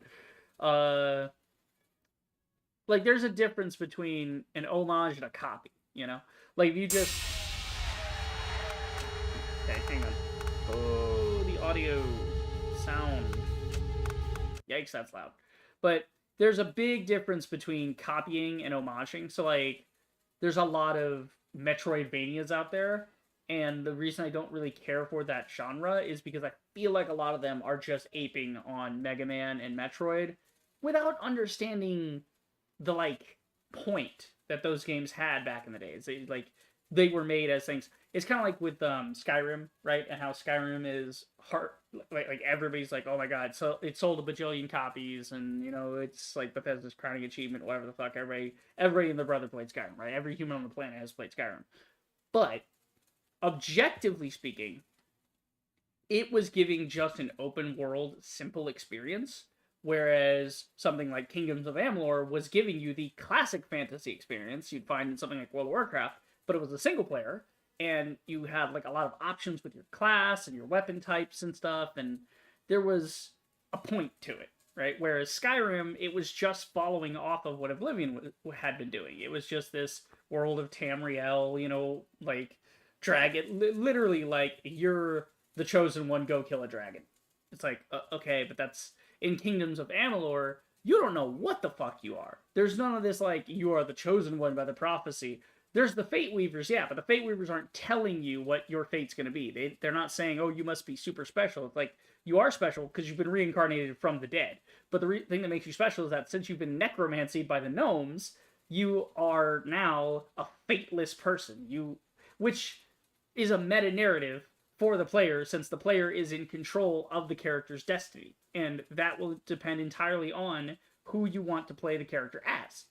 Speaker 1: Like, there's a difference between an homage and a copy, you know? Like, if you just... Okay, hang on. Oh, the audio sound. Yikes, that's loud. But there's a big difference between copying and homaging. So, like, there's a lot of Metroidvanias out there, and the reason I don't really care for that genre is because I feel like a lot of them are just aping on Mega Man and Metroid without understanding the, like, point that those games had back in the days. They were made as things. It's kind of like with Skyrim, right? And how Skyrim is hard. Like everybody's like, oh my god, so it sold a bajillion copies, and, you know, it's like Bethesda's crowning achievement, whatever the fuck. Everybody and their brother played Skyrim, right? Every human on the planet has played Skyrim. But objectively speaking, it was giving just an open world, simple experience, whereas something like Kingdoms of Amalur was giving you the classic fantasy experience you'd find in something like World of Warcraft, but it was a single player, and you had like a lot of options with your class and your weapon types and stuff, and there was a point to it, right? Whereas Skyrim, it was just following off of what Oblivion had been doing. It was just this world of Tamriel, you know, like dragon, literally like you're the chosen one, go kill a dragon. It's like, okay, but that's in Kingdoms of Amalur, you don't know what the fuck you are. There's none of this like you are the chosen one by the prophecy. There's the Fate Weavers, yeah, but the Fate Weavers aren't telling you what your fate's going to be. They're not saying, oh, you must be super special. It's like, you are special because you've been reincarnated from the dead. But the thing that makes you special is that since you've been necromancied by the gnomes, you are now a fateless person. Which is a meta-narrative for the player, since the player is in control of the character's destiny. And that will depend entirely on who you want to play the character as.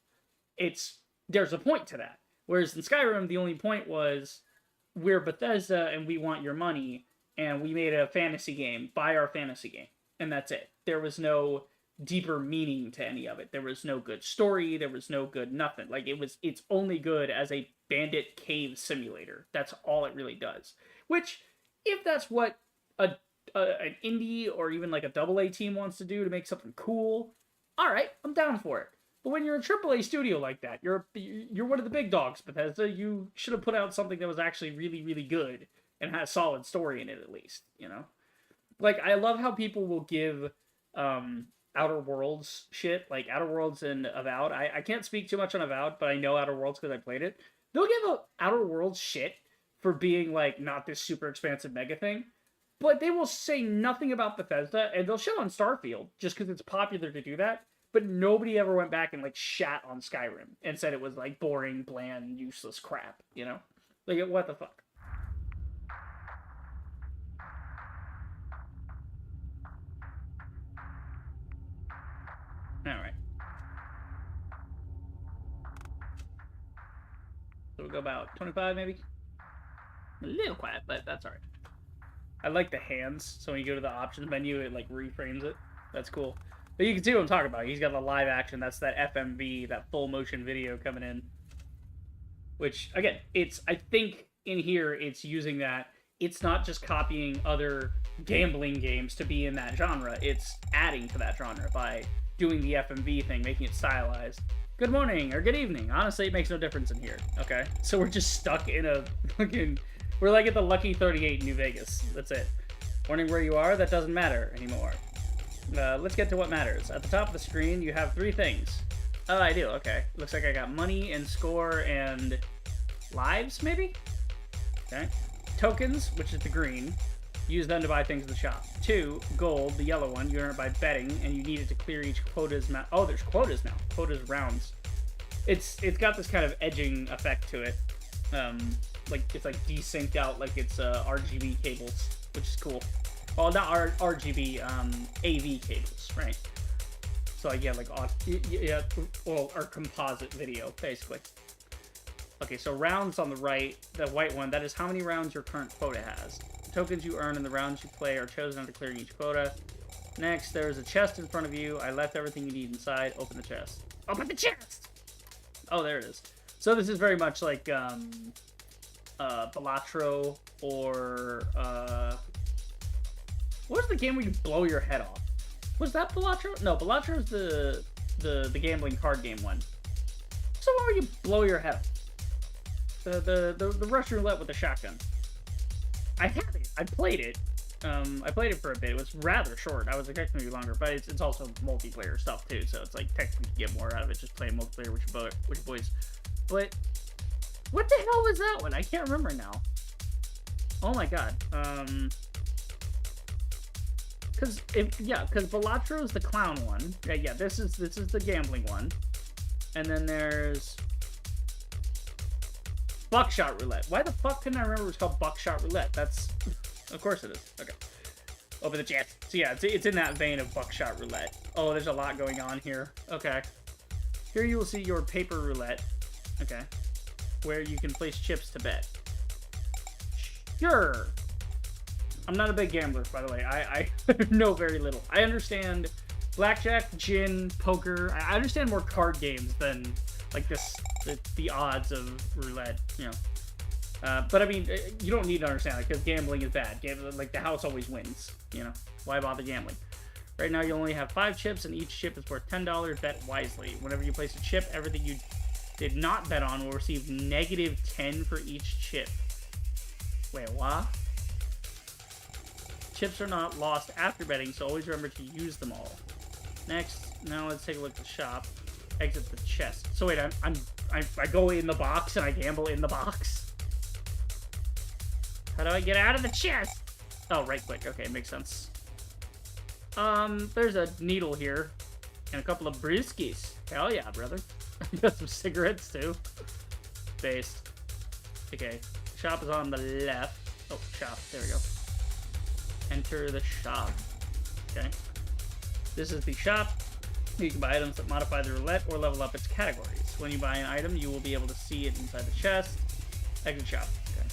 Speaker 1: There's a point to that. Whereas in Skyrim, the only point was, we're Bethesda and we want your money, and we made a fantasy game, buy our fantasy game. And that's it. There was no deeper meaning to any of it. There was no good story, there was no good nothing. Like, it's only good as a bandit cave simulator. That's all it really does. Which, if that's what an indie or even like a AA team wants to do to make something cool, alright, I'm down for it. But when you're a AAA studio like that, you're one of the big dogs, Bethesda. You should have put out something that was actually really, really good and had a solid story in it, at least, you know? Like, I love how people will give, I Outer Worlds shit, like Outer Worlds and Avowed. I can't speak too much on Avowed, but I know Outer Worlds because I played it. They'll give a Outer Worlds shit for being like not this super expansive mega thing, but they will say nothing about Bethesda, and they'll shit on Starfield just because it's popular to do that. But nobody ever went back and like shat on Skyrim and said it was like boring, bland, useless crap. You know, like what the fuck. All right. So we'll go about 25 maybe. A little quiet, but that's all right. I like the hands, so when you go to the options menu, it like reframes it. That's cool. But you can see what I'm talking about. He's got the live action. That's that FMV, that full motion video coming in. Which, again, it's, I think in here, it's using that. It's not just copying other gambling games to be in that genre. It's adding to that genre by doing the FMV thing, making it stylized. Good morning, or good evening. Honestly, it makes no difference in here, okay? So we're just stuck in a fucking... We're like at the Lucky 38 in New Vegas. That's it. Wondering where you are? That doesn't matter anymore. Let's get to what matters. At the top of the screen, you have 3 things. Oh, I do. Okay. Looks like I got money and score and lives, maybe? Okay. Tokens, which is the green. Use them to buy things in the shop. 2, gold, the yellow one. You earn it by betting, and you need it to clear each quota's... Oh, there's quotas now. Quotas rounds. It's got this kind of edging effect to it. Like, it's like desynced out like it's RGB cables, which is cool. Well, not RGB, AV cables, right? So like, yeah, like, yeah, well, or composite video, basically. Okay, so rounds on the right, the white one, that is how many rounds your current quota has. The tokens you earn in the rounds you play are chosen after clearing each quota. Next, there's a chest in front of you. I left everything you need inside. Open the chest. Open the chest! Oh, there it is. So this is very much like, Balatro, or, what was the game where you blow your head off? Was that Balatro? No, Balatro is the gambling card game one. What's the one where you blow your head off? The Russian roulette with the shotgun. I had it. I played it. I played it for a bit. It was rather short. I was expecting it to be longer, but it's also multiplayer stuff too, so it's like technically you get more out of it just playing multiplayer with your boys. But what the hell was that one? I can't remember now. Oh my god. Because Balatro is the clown one. Yeah, this is the gambling one. And then there's Buckshot Roulette. Why the fuck couldn't I remember it was called Buckshot Roulette? That's... Of course it is. Okay. Open the chat. So yeah, it's in that vein of Buckshot Roulette. Oh, there's a lot going on here. Okay. Here you will see your paper roulette. Okay. Where you can place chips to bet. Sure. I'm not a big gambler, by the way. I know very little. I understand blackjack, gin, poker. I understand more card games than like the odds of roulette, you know. But I mean, you don't need to understand it because gambling is bad. Like the house always wins, you know. Why bother gambling? Right now you only have 5 chips and each chip is worth $10. Bet wisely. Whenever you place a chip, everything you did not bet on will receive -10 for each chip. Wait, what? Chips are not lost after betting, so always remember to use them all. Next, now let's take a look at the shop. Exit the chest. So wait, I go in the box and I gamble in the box. How do I get out of the chest? Oh, right click. Okay, makes sense. There's a needle here and a couple of brewskis. Hell yeah, brother. Got some cigarettes too. Based. Okay, shop is on the left. Oh, shop. There we go. Enter the shop. Okay. This is the shop. You can buy items that modify the roulette or level up its categories. When you buy an item, you will be able to see it inside the chest. Exit shop. Okay.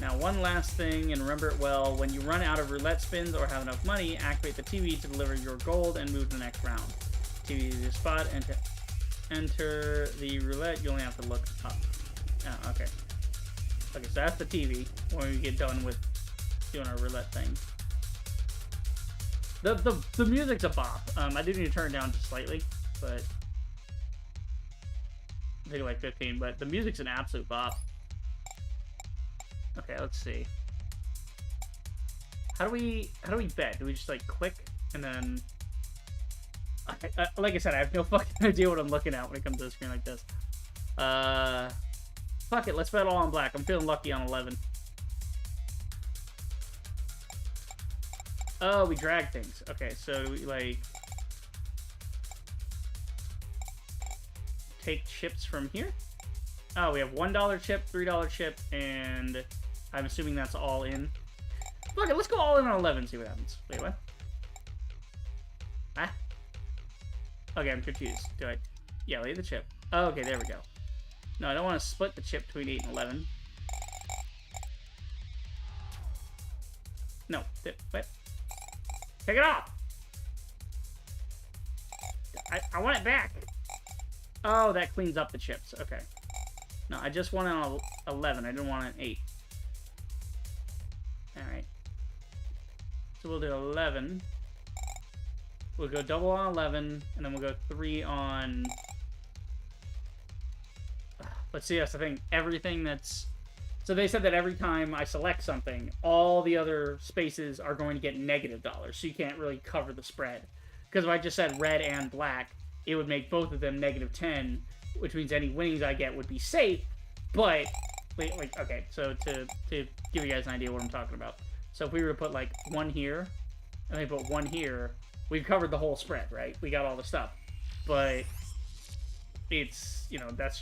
Speaker 1: Now, one last thing, and remember it well. When you run out of roulette spins or have enough money, activate the TV to deliver your gold and move to the next round. TV is your spot, and to enter the roulette, you only have to look up. Oh, okay. Okay, so that's the TV when we get done with doing our roulette thing. The music's a bop. I do need to turn it down just slightly, but I think like 15. But the music's an absolute bop. Okay, let's see. How do we bet? Do we just like click and then like I said, I have no fucking idea what I'm looking at when it comes to a screen like this. Fuck it, let's bet all on black. I'm feeling lucky on 11. Oh, we drag things. Okay, so we, like... take chips from here? Oh, we have $1 chip, $3 chip, and I'm assuming that's all in. Fuck it, let's go all in on 11 and see what happens. Wait, what? Huh? Okay, I'm confused. Do I... Yeah, lay the chip. Oh, okay, there we go. No, I don't want to split the chip between 8 and 11. No. What? Take it off! I want it back! Oh, that cleans up the chips. Okay. No, I just want it on 11. I didn't want it on 8. Alright. So we'll do 11. We'll go double on 11, and then we'll go 3 on... Let's see, that's the thing. Everything that's... So they said that every time I select something, all the other spaces are going to get negative dollars, so you can't really cover the spread. Because if I just said red and black, it would make both of them negative 10, which means any winnings I get would be safe, but... Like, okay, so to give you guys an idea what I'm talking about. So if we were to put, like, 1 here, and then put 1 here, we've covered the whole spread, right? We got all the stuff. But it's, you know, that's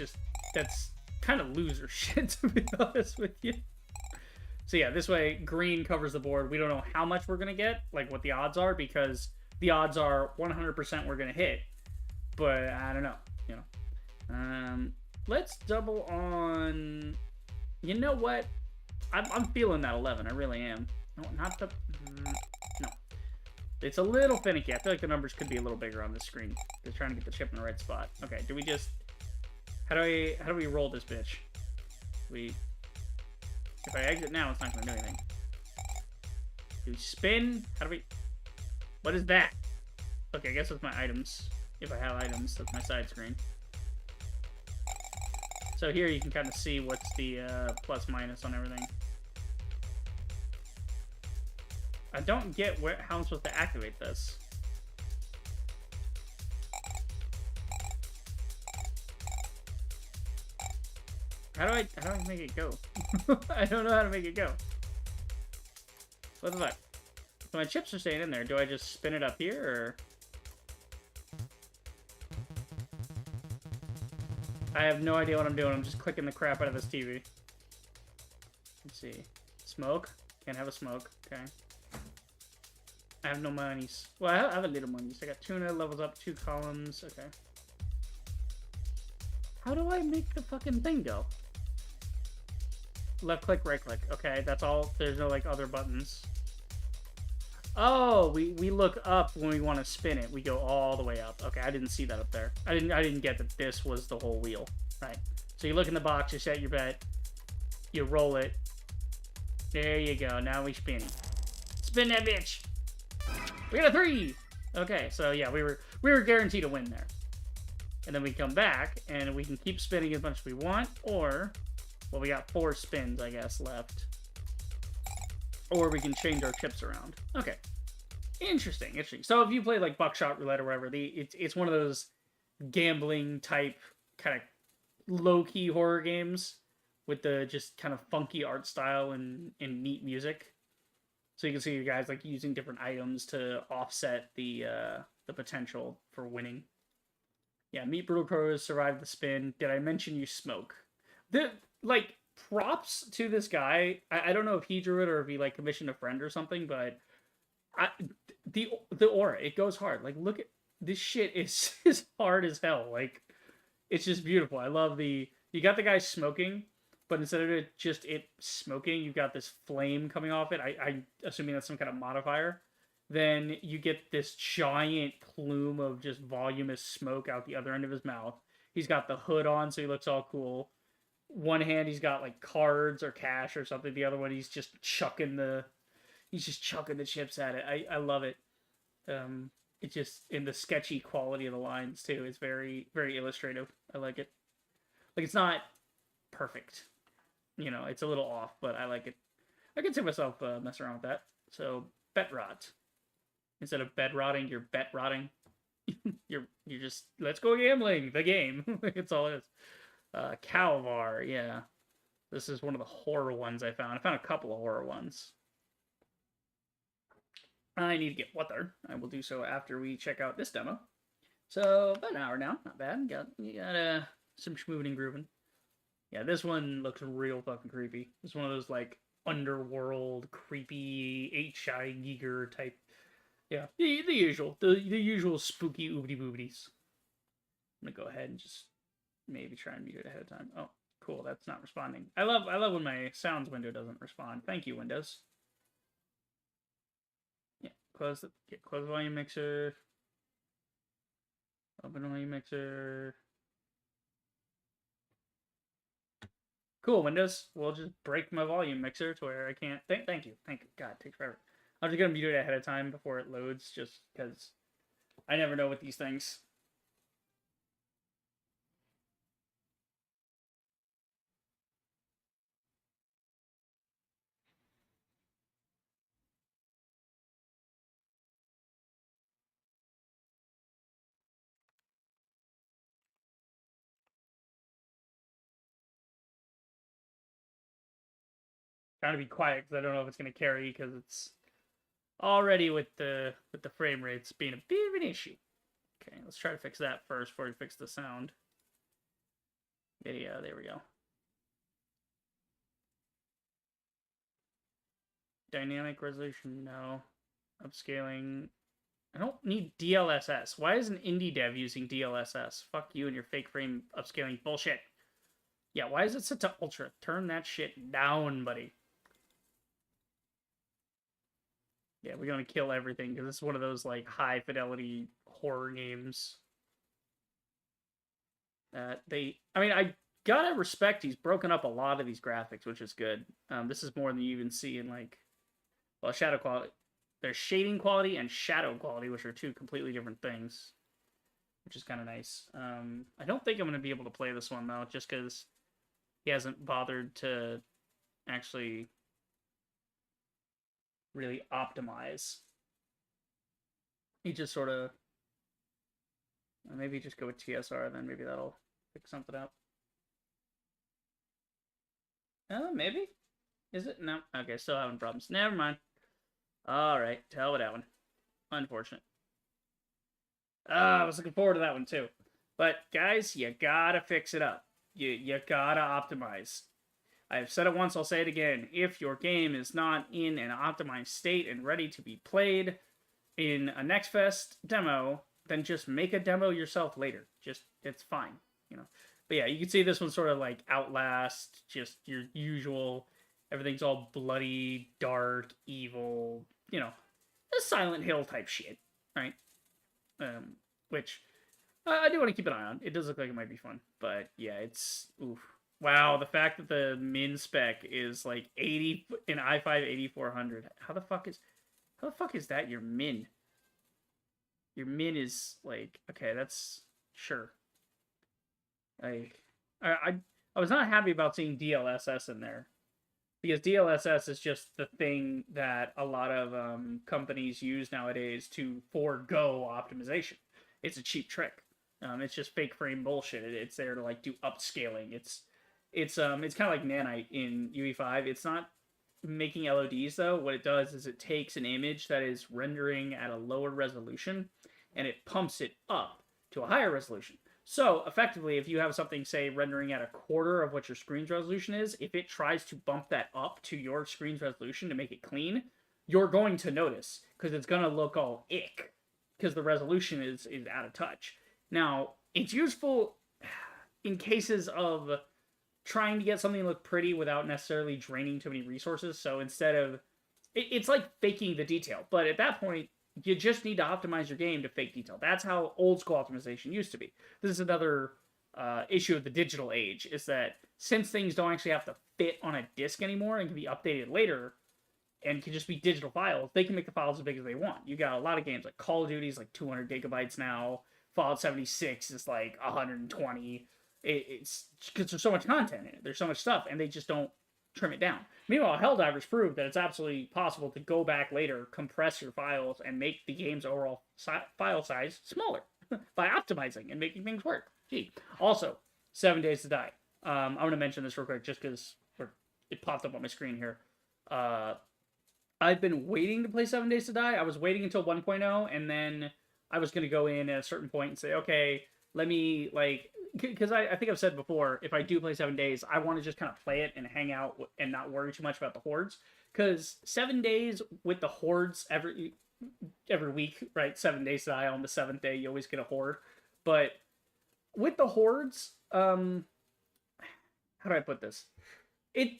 Speaker 1: kind of loser shit, to be honest with you. So yeah, this way, green covers the board. We don't know how much we're going to get, like what the odds are, because the odds are 100% we're going to hit. But I don't know, you know. Let's double on... You know what? I'm feeling that 11. I really am. No, not the... No. It's a little finicky. I feel like the numbers could be a little bigger on this screen. They're trying to get the chip in the right spot. Okay, do we just... How do we roll this bitch? If I exit now, it's not going to do anything. Do we spin? How do we... What is that? Okay, I guess that's my items. If I have items, that's my side screen. So here you can kind of see what's the plus minus on everything. I don't get how I'm supposed to activate this. How do I make it go? I don't know how to make it go. What the fuck? So my chips are staying in there. Do I just spin it up here, or...? I have no idea what I'm doing. I'm just clicking the crap out of this TV. Let's see. Smoke? Can't have a smoke. Okay. I have no monies. Well, I have a little monies. I got tuna, levels up, 2 columns. Okay. How do I make the fucking thing go? Left click, right click. Okay, that's all. There's no, like, other buttons. Oh, we look up when we want to spin it. We go all the way up. Okay, I didn't see that up there. I didn't get that this was the whole wheel. Right. So you look in the box, you set your bet, you roll it. There you go. Now we spin. Spin that bitch. We got a 3. Okay, so yeah, we were guaranteed to win there. And then we come back and we can keep spinning as much as we want, or well, we got 4 spins, I guess, left. Or we can change our chips around. Okay. Interesting. So if you play like Buckshot Roulette or whatever, it's one of those gambling type kind of low-key horror games with the just kind of funky art style and neat music. So you can see you guys like using different items to offset the potential for winning. Yeah, Meat Brutal Crows survived the spin. Did I mention you smoke? Props to this guy. I don't know if he drew it or if he like commissioned a friend or something, but the aura, it goes hard. Like, look at this shit is hard as hell. Like, it's just beautiful. I love you got the guy smoking, but instead of it smoking, you've got this flame coming off it. I'm assuming that's some kind of modifier. Then you get this giant plume of just voluminous smoke out the other end of his mouth. He's got the hood on, so he looks all cool. One hand he's got like cards or cash or something. The other one he's just chucking the chips at it. I love it. It's just in the sketchy quality of the lines too. It's very, very illustrative. I like it. Like, it's not perfect, you know, it's a little off, but I like it. I can see myself messing around with that. So bet rot instead of bed rotting, you're bet rotting. you're just let's go gambling. The game. It's all it is. Calvar, yeah. This is one of the horror ones I found. I found a couple of horror ones. I need to get water. I will do so after we check out this demo. So about an hour now, not bad. Got some schmooving and grooving. Yeah, this one looks real fucking creepy. It's one of those like underworld creepy H.I. Giger type. Yeah, the usual spooky oobity boobities. I'm gonna go ahead and just maybe try and mute it ahead of time. Oh, cool, that's not responding. I love when my sounds window doesn't respond. Thank you, Windows. Yeah, close the volume mixer. Open volume mixer. Cool, Windows. We'll just break my volume mixer to where I can't. Thank you. God, it takes forever. I'm just gonna mute it ahead of time before it loads, just because I never know with these things. Trying to be quiet because I don't know if it's gonna carry because it's already with the frame rates being a bit of an issue. Okay, let's try to fix that first before we fix the sound. Video, there we go. Dynamic resolution, no. Upscaling. I don't need DLSS. Why is an indie dev using DLSS? Fuck you and your fake frame upscaling bullshit. Yeah, why is it set to ultra? Turn that shit down, buddy. Yeah, we're gonna kill everything because this is one of those like high fidelity horror games. I gotta respect he's broken up a lot of these graphics, which is good. This is more than you even see in like, well, shadow quality. There's shading quality and shadow quality, which are two completely different things, which is kind of nice. I don't think I'm gonna be able to play this one though, just because he hasn't bothered to actually really optimize. He just sort of maybe just go with TSR, then maybe that'll pick something up. Maybe? Is it? No. Okay, still having problems. Never mind. Alright, to hell with that one. Unfortunate. I was looking forward to that one too. But guys, you gotta fix it up. You gotta optimize. I've said it once, I'll say it again. If your game is not in an optimized state and ready to be played in a Next Fest demo, then just make a demo yourself later. It's fine, you know. But yeah, you can see this one's sort of like Outlast, just your usual, everything's all bloody, dark, evil, you know, a Silent Hill type shit, right? Which I do want to keep an eye on. It does look like it might be fun, but yeah, it's oof. Wow, the fact that the min spec is like 80 in i5 8400. How the fuck is that your min? Your min is like, okay, that's sure. I was not happy about seeing DLSS in there, because DLSS is just the thing that a lot of companies use nowadays to forego optimization. It's a cheap trick. It's just fake frame bullshit. It's there to like do upscaling. It's kind of like Nanite in UE5. It's not making LODs though. What it does is it takes an image that is rendering at a lower resolution and it pumps it up to a higher resolution. So effectively, if you have something, say, rendering at a quarter of what your screen's resolution is, if it tries to bump that up to your screen's resolution to make it clean, you're going to notice, because it's going to look all ick, because the resolution is out of touch. Now, it's useful in cases of trying to get something to look pretty without necessarily draining too many resources. So instead of, it's like faking the detail, but at that point, you just need to optimize your game to fake detail. That's how old school optimization used to be. This is another issue of the digital age, is that since things don't actually have to fit on a disc anymore and can be updated later and can just be digital files, they can make the files as big as they want. You got a lot of games like Call of Duty is like 200 gigabytes now. Fallout 76 is like 120. It's because there's so much content in it. There's so much stuff, and they just don't trim it down. Meanwhile, Helldivers proved that it's absolutely possible to go back later, compress your files, and make the game's overall file size smaller. by optimizing and making things work. Gee. Also, 7 Days to Die. I'm going to mention this real quick just because it popped up on my screen here. I've been waiting to play 7 Days to Die. I was waiting until 1.0, and then I was going to go in at a certain point and say, okay, let me, like, because I think I've said before, if I do play 7 Days, I want to just kind of play it and hang out and not worry too much about the hordes. Because 7 days with the hordes every week, right? 7 Days to Die on the 7th day, you always get a horde. But with the hordes, how do I put this?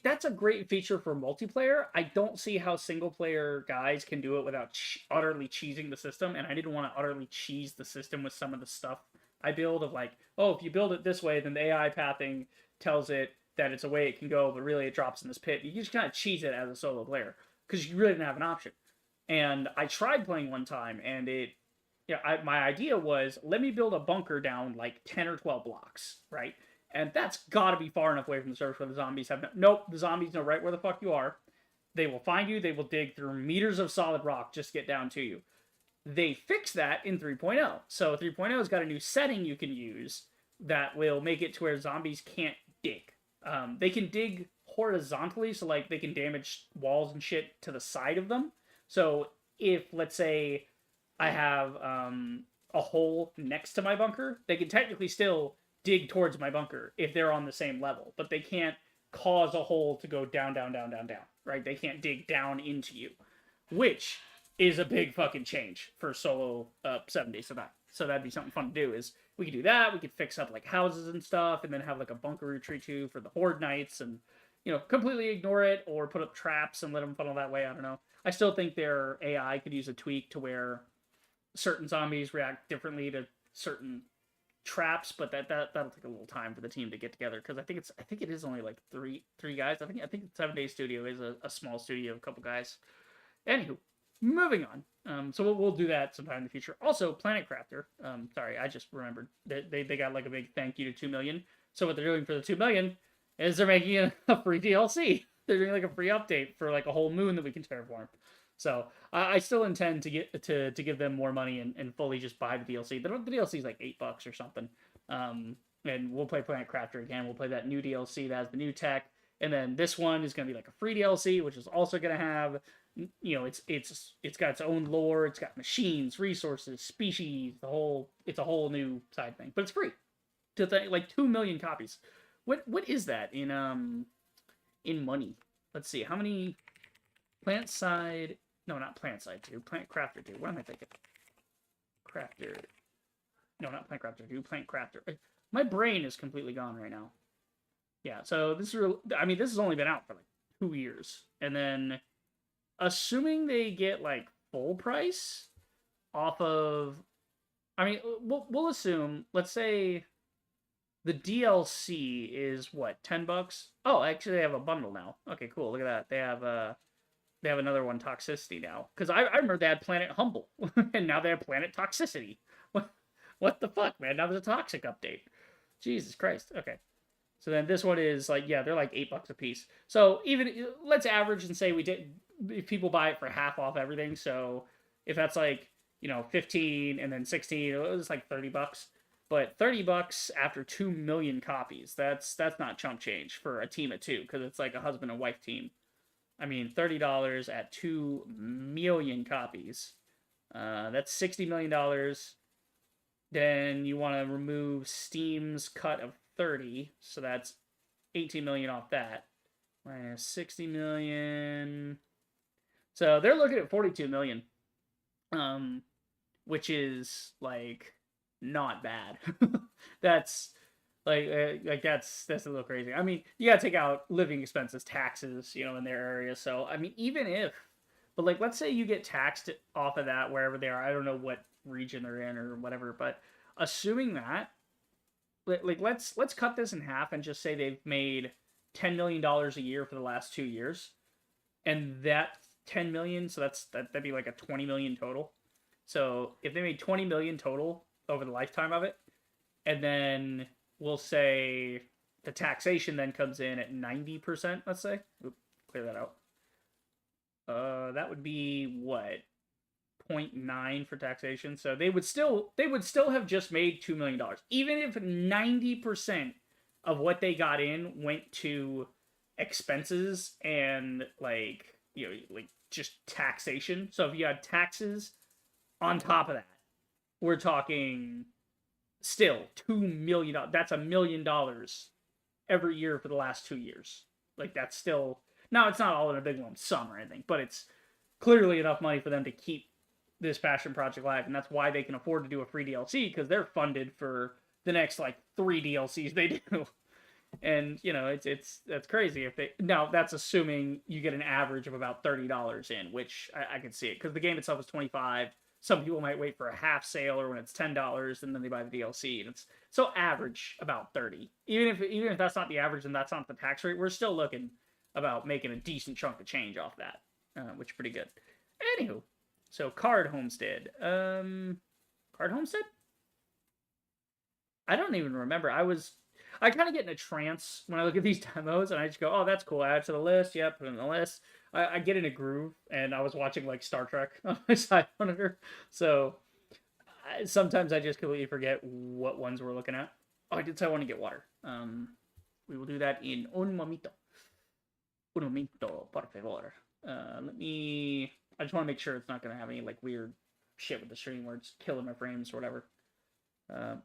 Speaker 1: That's a great feature for multiplayer. I don't see how single player guys can do it without utterly cheesing the system, and I didn't want to utterly cheese the system with some of the stuff I build of like, oh, if you build it this way, then the AI pathing tells it that it's a way it can go, but really it drops in this pit. You just kind of cheese it as a solo player because you really didn't have an option. And I tried playing one time, and my idea was, let me build a bunker down like 10 or 12 blocks, right? And that's got to be far enough away from the surface where the zombies have nope, the zombies know right where the fuck you are. They will find you. They will dig through meters of solid rock just to get down to you. They fixed that in 3.0. So 3.0 has got a new setting you can use that will make it to where zombies can't dig. They can dig horizontally, so like they can damage walls and shit to the side of them. So if, let's say, I have a hole next to my bunker, they can technically still dig towards my bunker if they're on the same level, but they can't cause a hole to go down, down, down, down, down, right? They can't dig down into you, which is a big fucking change for solo 7 Days to Die. So that'd be something fun to do, is we could do that, we could fix up like houses and stuff, and then have like a bunker retreat too for the horde nights, and completely ignore it, or put up traps and let them funnel that way. I don't know. I still think their AI could use a tweak to where certain zombies react differently to certain traps, but that'll take a little time for the team to get together, because I think it is only like three guys. I think 7 Day Studio is a small studio, a couple guys. Anywho, moving on. So we'll do that sometime in the future. Also, Planet Crafter. Sorry, I just remembered that they got like a big thank you to 2 million. So what they're doing for the 2 million is they're making a free DLC. They're doing like a free update for like a whole moon that we can terraform. So I still intend to get to give them more money and fully just buy the DLC. The DLC is like $8 or something. And we'll play Planet Crafter again. We'll play that new DLC that has the new tech, and then this one is going to be like a free DLC, which is also going to have, it's got its own lore. It's got machines, resources, species. It's a whole new side thing, but it's free. Like 2 million copies. What is that in money? Let's see how many. Plant side. No, not Plant Side 2. Plant Crafter 2. What am I thinking? Crafter. No, not Plant Crafter 2. Plant Crafter. My brain is completely gone right now. Yeah, so this has only been out for like 2 years. And then, assuming they get like full price off of... we'll assume, let's say the DLC is what, $10? Oh, actually they have a bundle now. Okay, cool. Look at that. They have another one, Toxicity, now. Because I remember they had Planet Humble, and now they have Planet Toxicity. What the fuck, man? Now there's a Toxic update. Jesus Christ. Okay. So then this one is like, yeah, they're like $8 a piece. So even, let's average and say if people buy it for half off everything. So if that's like, 15 and then 16, it was like $30. But $30 after 2 million copies, that's not chump change for a team of 2, because it's like a husband and wife team. $30 at 2 million copies. That's $60 million. Then you want to remove Steam's cut of 30, so that's 18 million off that. Minus 60 million. So they're looking at 42 million. Which is like not bad. That's that's a little crazy. You gotta take out living expenses, taxes, in their area. So even if, but like, let's say you get taxed off of that wherever they are. I don't know what region they're in or whatever, but assuming that, like, let's cut this in half and just say they've made $10 million a year for the last 2 years, and that 10 million, so that'd be like a 20 million total. So if they made 20 million total over the lifetime of it, and then we'll say the taxation then comes in at 90%, let's say. Oop, clear that out. That would be what? 0.9 for taxation, so they would still have just made $2 million, even if 90% of what they got in went to expenses and like just taxation. So if you had taxes on top of that, we're talking still $2 million. That's $1 million every year for the last 2 years. Like that's still, now it's not all in a big lump sum or anything, but it's clearly enough money for them to keep this passion project live, and that's why they can afford to do a free DLC, because they're funded for the next like 3 DLCs they do. And that's crazy. If they, now that's assuming you get an average of about $30 in, which I can see it, because the game itself is $25. Some people might wait for a half sale or when it's $10 and then they buy the DLC, and it's so average about 30. Even if that's not the average and that's not the tax rate, we're still looking about making a decent chunk of change off that, which is pretty good. Anywho, so Card Homestead. Card Homestead? I don't even remember. I kind of get in a trance when I look at these demos, and I just go, oh, that's cool. Add it to the list. Yep, put it in the list. I get in a groove, and I was watching, like, Star Trek on my side monitor. So sometimes I just completely forget what ones we're looking at. Oh, I did say I want to get water. We will do that in un momento. Un momento, por favor. I just want to make sure it's not going to have any, like, weird shit with the stream where it's killing my frames or whatever.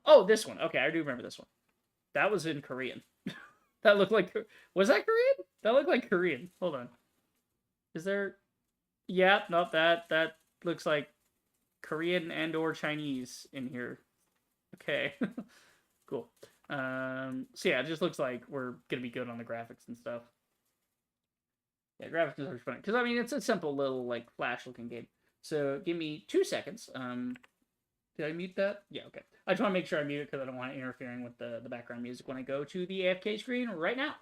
Speaker 1: Oh, this one. Okay, I do remember this one. That was in Korean. That looked like... Was that Korean? That looked like Korean. Hold on. Is there... Yeah, nope, that looks like Korean and or Chinese in here. Okay. Cool. So yeah, it just looks like we're going to be good on the graphics and stuff. Yeah, graphics is always funny. Because, I mean, it's a simple little, like, Flash-looking game. So, give me 2 seconds. Did I mute that? Yeah, okay. I just want to make sure I mute it because I don't want it interfering with the background music when I go to the AFK screen right now.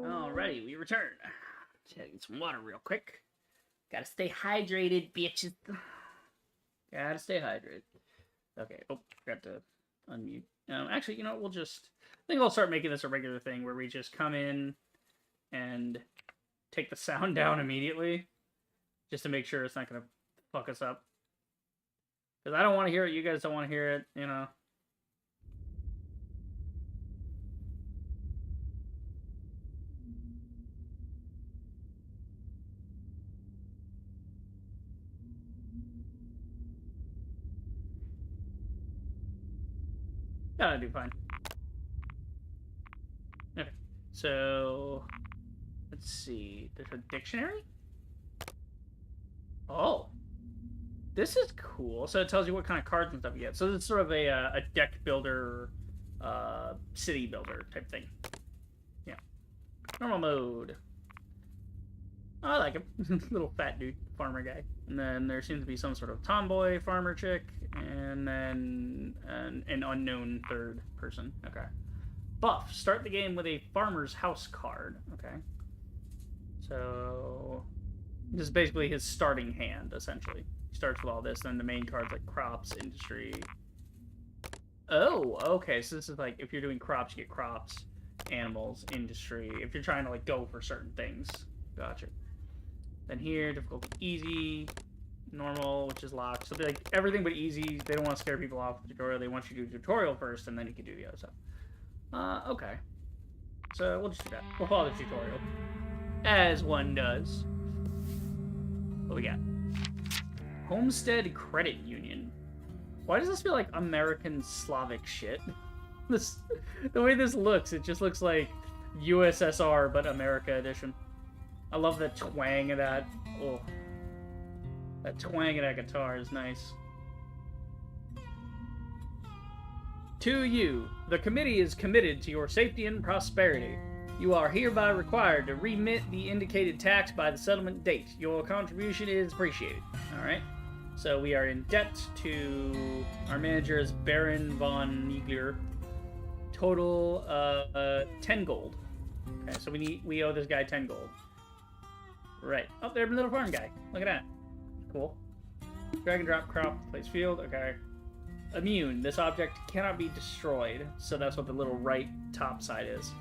Speaker 1: Alrighty, we return. Get some water real quick. Gotta stay hydrated, bitches. Gotta stay hydrated. Okay, oh, forgot to unmute. Actually, you know what, I think I'll start making this a regular thing where we just come in and take the sound down immediately, just to make sure it's not gonna fuck us up. Because I don't want to hear it, you guys don't want to hear it, you know. Gotta do fine. Okay, so let's see. There's a dictionary? Oh. This is cool. So it tells you what kind of cards and stuff you get. So it's sort of a deck builder, city builder type thing. Yeah. Normal mode. Oh, I like him. Little fat dude, farmer guy. And then there seems to be some sort of tomboy farmer chick, and then an unknown third person. Okay. Buff. Start the game with a farmer's house card. Okay. So this is basically his starting hand, essentially. He starts with all this, then the main cards like crops, industry. Oh, okay. So this is like, if you're doing crops, you get crops, animals, industry. If you're trying to like go for certain things. Gotcha. Then here, difficulty easy, normal, which is locked. So like everything but easy. They don't want to scare people off with the tutorial. They want you to do the tutorial first, and then you can do the other stuff. Okay. So we'll just do that. We'll follow the tutorial, as one does. What we got? Homestead Credit Union. Why does this feel like American Slavic shit? This, the way this looks, it just looks like USSR, but America edition. I love the twang of that. Oh, that twang of that guitar is nice. To you, the committee is committed to your safety and prosperity. You are hereby required to remit the indicated tax by the settlement date. Your contribution is appreciated. Alright? So we are in debt to our manager is Baron von Niegler. Total 10 gold. Okay, so we owe this guy 10 gold. Right. Oh, there's a little farm guy. Look at that. Cool. Drag and drop crop, place field. Okay. Immune. This object cannot be destroyed. So that's what the little right top side is.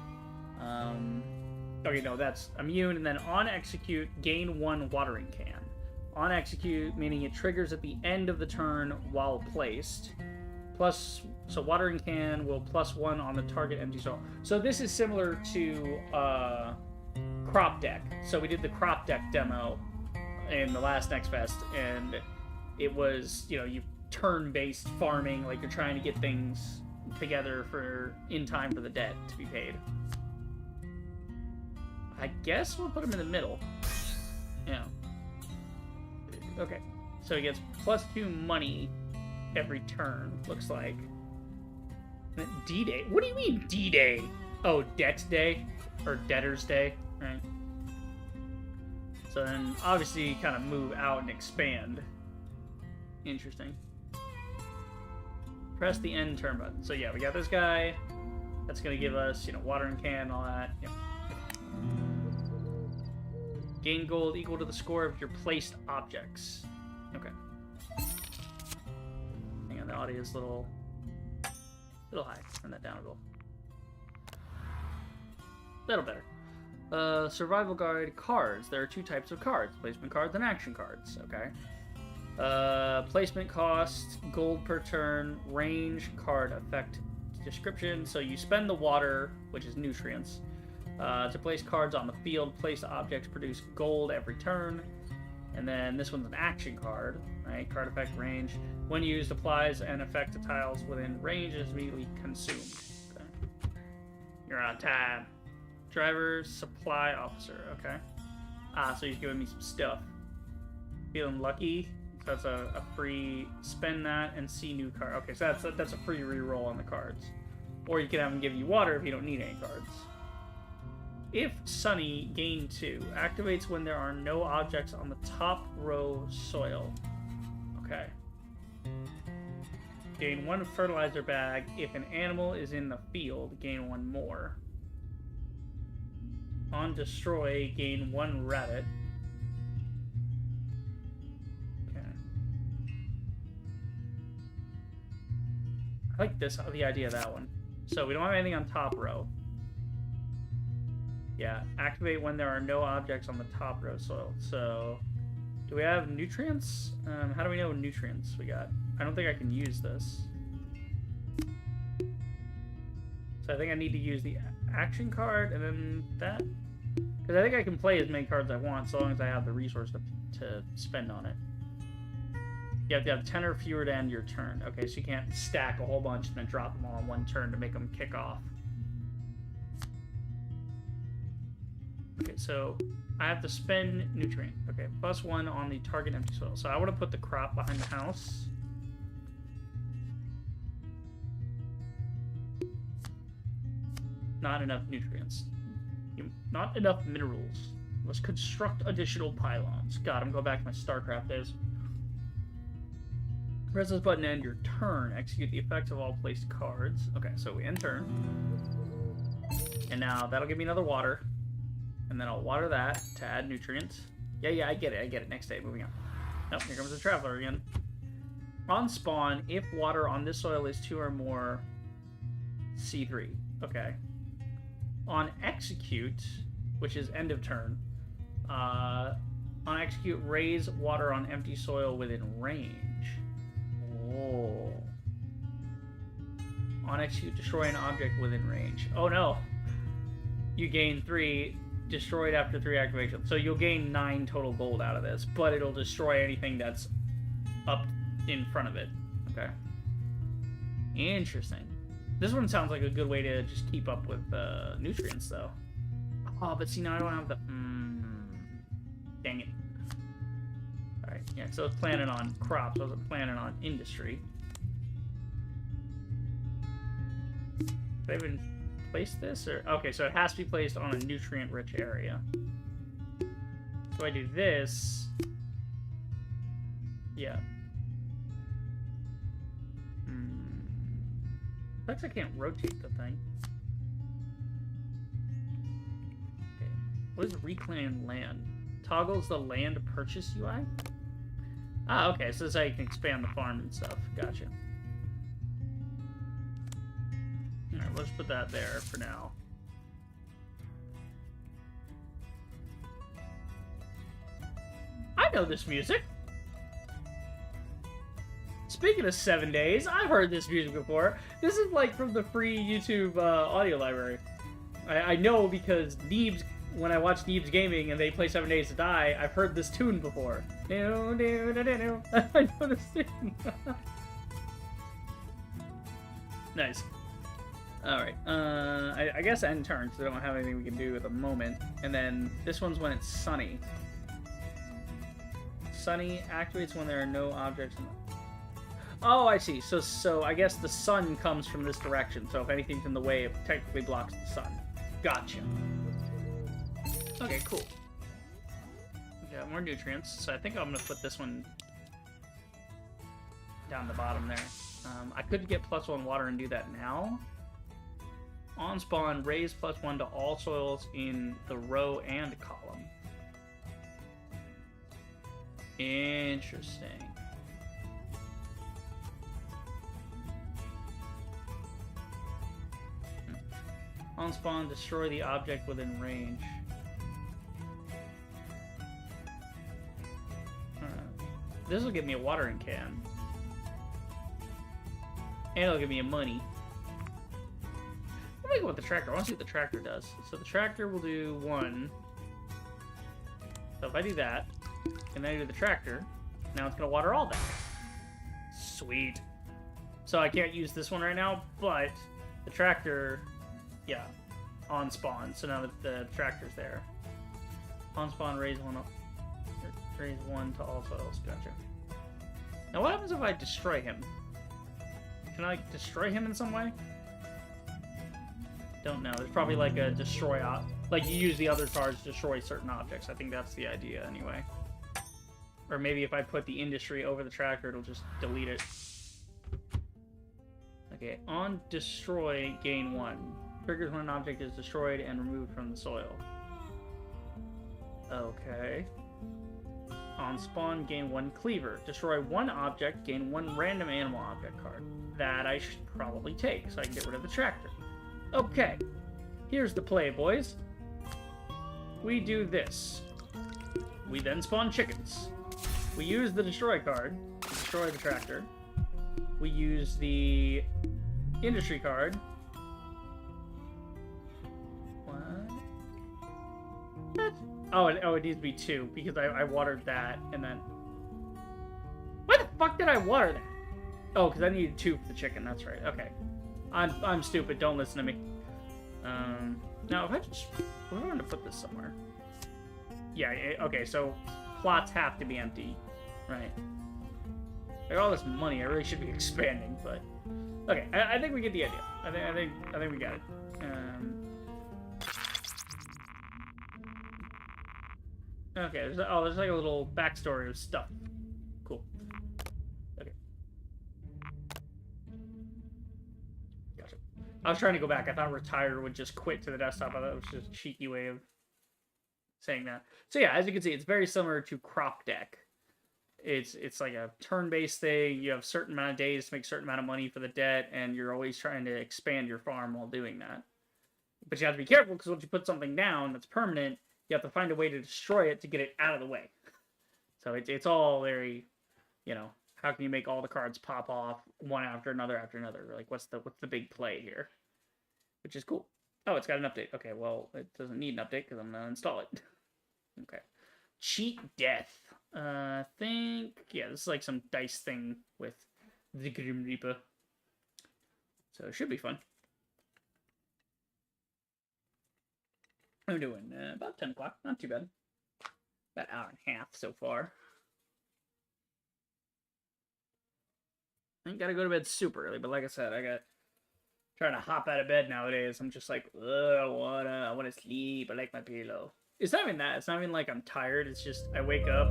Speaker 1: Okay, no, that's immune. And then on execute, gain 1 watering can. On execute, meaning it triggers at the end of the turn while placed. Plus, so watering can will +1 on the target empty soil. So this is similar to crop deck. So we did the crop deck demo in the last Next Fest, and it was, you know, you turn-based farming, like you're trying to get things together for in time for the debt to be paid. I guess we'll put him in the middle. Yeah. Okay. So he gets +2 money every turn, looks like. D-Day? What do you mean D-Day? Oh, Debt Day? Or Debtor's Day, right? So then, obviously, you kind of move out and expand. Interesting. Press the end turn button. So yeah, we got this guy. That's going to give us, you know, watering can and all that. Yep. Gain gold equal to the score of your placed objects. Okay. Hang on, the audio is a little high. Turn that down a little better. Survival guide cards. There are 2 types of cards: placement cards and action cards. Okay. Placement cost, gold per turn, range, card effect description. So you spend the water, which is nutrients, to place cards on the field. Placed objects produce gold every turn. And then this one's an action card, right? Card effect range. When used, applies an effect to tiles within range and is immediately consumed. Okay. You're on time. Driver, supply officer. Okay. So he's giving me some stuff. Feeling lucky. So that's a free spend that and see new card. Okay, so that's a free reroll on the cards. Or you can have him give you water if you don't need any cards. If Sunny, gain 2. Activates when there are no objects on the top row soil. Okay. Gain 1 fertilizer bag. If an animal is in the field, gain 1 more. On destroy, gain 1 rabbit. Okay. I like this, the idea of that one. So we don't have anything on top row. Yeah, activate when there are no objects on the top row soil. So, do we have nutrients? How do we know what nutrients we got? I don't think I can use this. So I think I need to use the action card and then that. Because I think I can play as many cards as I want so long as I have the resource to spend on it. You have to have 10 or fewer to end your turn. Okay, so you can't stack a whole bunch and then drop them all in one turn to make them kick off. Okay, so I have to spend nutrient. Okay, +1 on the target empty soil. So I want to put the crop behind the house. Not enough nutrients. Not enough minerals. Let's construct additional pylons. God, I'm going back to my StarCraft days. Press this button to end your turn. Execute the effects of all placed cards. Okay, so we end turn. And now that'll give me another water. And then I'll water that to add nutrients. Yeah, I get it. Next day, moving on. Oh, here comes the traveler again. On spawn, if water on this soil is 2 or more, C3. Okay. On execute, which is end of turn, on execute, raise water on empty soil within range. Oh. On execute, destroy an object within range. Oh no. You gain 3. destroyed after 3 activations. So you'll gain 9 total gold out of this, but it'll destroy anything that's up in front of it. Okay. Interesting. This one sounds like a good way to just keep up with nutrients, though. Oh, but see, now I don't have the... Dang it. Alright, yeah, so I was planning on crops. I wasn't planning on industry. Did I even place this? Or okay, so it has to be placed on a nutrient-rich area. So I do this... Yeah. Looks like I can't rotate the thing. Okay. What is reclaim land? Toggles the land purchase UI? Ah, okay, so this is how you can expand the farm and stuff. Gotcha. Alright, we'll just put that there for now. I know this music! Speaking of 7 days, I've heard this music before. This is like from the free YouTube audio library. I know because Neebs, when I watch Neebs Gaming and they play 7 Days to Die, I've heard this tune before. I know this tune. Nice. Alright, I guess end turn, because I don't have anything we can do at the moment. And then this one's when it's sunny. Sunny activates when there are no objects in the... Oh, I see. So I guess the sun comes from this direction. So if anything's in the way, it technically blocks the sun. Gotcha. Okay, cool. We got more nutrients. So I think I'm going to put this one down the bottom there. I could get +1 water and do that now. On spawn, raise +1 to all soils in the row and column. Interesting. On spawn, destroy the object within range. This will give me a watering can. And it'll give me a money. Let me go with the tractor. I want to see what the tractor does. So the tractor will do 1. So if I do that, and then I do the tractor, now it's going to water all that. Sweet. So I can't use this one right now, but the tractor... Yeah, on spawn. So now that the tractor's there. On spawn, raise 1 to all soils. Gotcha. Now what happens if I destroy him? Can I destroy him in some way? Don't know. There's probably like a destroy like you use the other cards to destroy certain objects. I think that's the idea anyway. Or maybe if I put the industry over the tractor, it'll just delete it. Okay, on destroy, gain 1. Triggers when an object is destroyed and removed from the soil. Okay. On spawn, gain 1 cleaver. Destroy 1 object, gain 1 random animal object card. That I should probably take, so I can get rid of the tractor. Okay. Here's the play, boys. We do this. We then spawn chickens. We use the destroy card to destroy the tractor. We use the industry card. Oh, it needs to be 2, because I watered that, and then... Why the fuck did I water that? Oh, because I needed 2 for the chicken, that's right, okay. I'm stupid, don't listen to me. Now, if I just... We're going to put this somewhere. Yeah, okay, so plots have to be empty, right. I got all this money, I really should be expanding, but... Okay, I think we get the idea. I think we got it. Okay, there's like a little backstory of stuff. Cool. Okay. Gotcha. I was trying to go back. I thought retire would just quit to the desktop. I thought it was just a cheeky way of saying that. So yeah, as you can see, it's very similar to Crop Deck. It's like a turn-based thing. You have a certain amount of days to make a certain amount of money for the debt, and you're always trying to expand your farm while doing that. But you have to be careful, because once you put something down that's permanent, you have to find a way to destroy it to get it out of the way. So it's all very, you know, how can you make all the cards pop off one after another after another? Like, what's the big play here? Which is cool. Oh, it's got an update. Okay, well, it doesn't need an update because I'm gonna install it. Okay. Cheat death. I think yeah, this is like some dice thing with the Grim Reaper. So it should be fun. I'm doing about 10 o'clock. Not too bad. About an hour and a half so far. I ain't gotta go to bed super early, but like I said, I got trying to hop out of bed nowadays. I'm just like, I wanna sleep. I like my pillow. It's not even that. It's not even like I'm tired. It's just I wake up.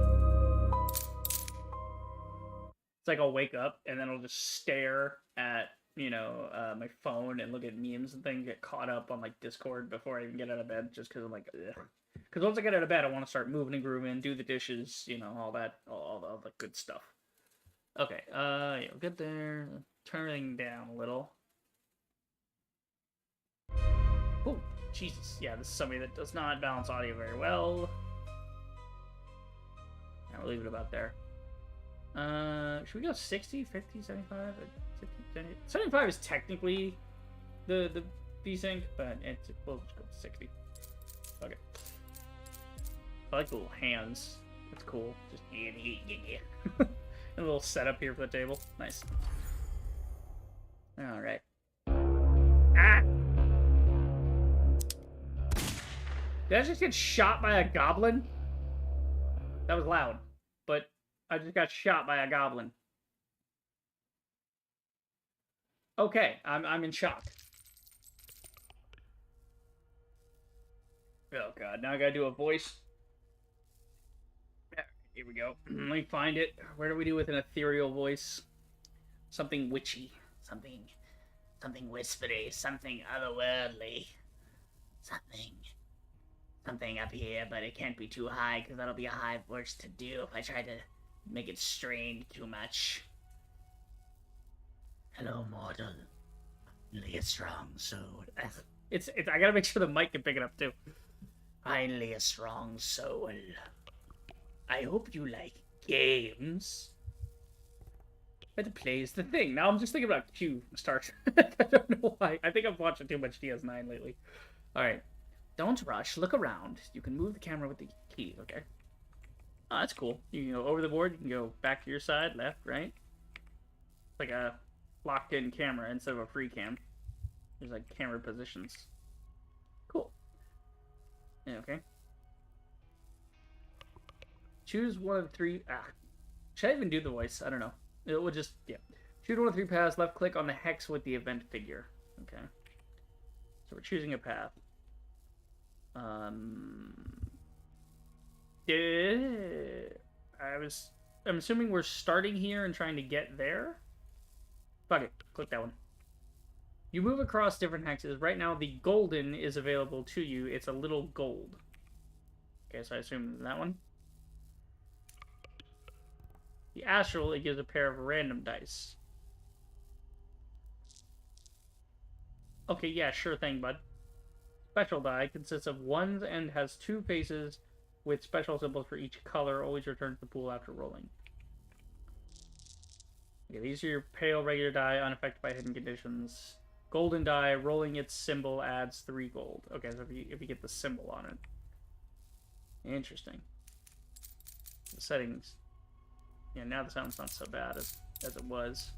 Speaker 1: It's like I'll wake up and then I'll just stare at my phone and look at memes and things. Get caught up on like Discord before I even get out of bed, just because I'm like, ugh. Because once I get out of bed, I want to start moving and grooving, do the dishes, all that, all the good stuff. Okay, yeah, we'll get there. Turning down a little. Oh, Jesus. Yeah, this is somebody that does not balance audio very well. I'll leave it about there. Should we go 60, 50, 75? 50, 70? 75 is technically the VSync, but we'll just go 60. Okay. I like the little hands. That's cool. Just and a little setup here for the table. Nice. Alright. Ah! Did I just get shot by a goblin? That was loud. But I just got shot by a goblin. Okay, I'm in shock. Oh god, now I gotta do a voice. Here we go. Let me find it. Where do we do with an ethereal voice? Something witchy. Something whispery. Something otherworldly. Something up here, but it can't be too high, because that'll be a high voice to do if I try to make it strained too much. Hello, mortal. Only a strong soul. It's I gotta make sure the mic can pick it up, too. Finally a strong soul. I hope you like games. Better play is the thing. Now I'm just thinking about Q Star Trek. I don't know why. I think I'm watching too much DS9 lately. Alright. Don't rush. Look around. You can move the camera with the key. Okay. Oh, that's cool. You can go over the board. You can go back to your side, left, right. It's like a locked-in camera instead of a free cam. There's like camera positions. Cool. Yeah, okay. Choose one of three. Should I even do the voice? I don't know. It will just, yeah. Choose one of three paths. Left click on the hex with the event figure. Okay. So we're choosing a path. I'm assuming we're starting here and trying to get there. Fuck it. Click that one. You move across different hexes. Right now, the golden is available to you. It's a little gold. Okay, so I assume that one. The astral, it gives a pair of random dice. Okay, yeah, sure thing, bud. Special die consists of ones and has two faces with special symbols for each color. Always return to the pool after rolling. Okay, these are your pale regular die, unaffected by hidden conditions. Golden die, rolling its symbol adds 3 gold. Okay, so if you get the symbol on it. Interesting. The settings. Yeah, now the sound's not so bad as it was.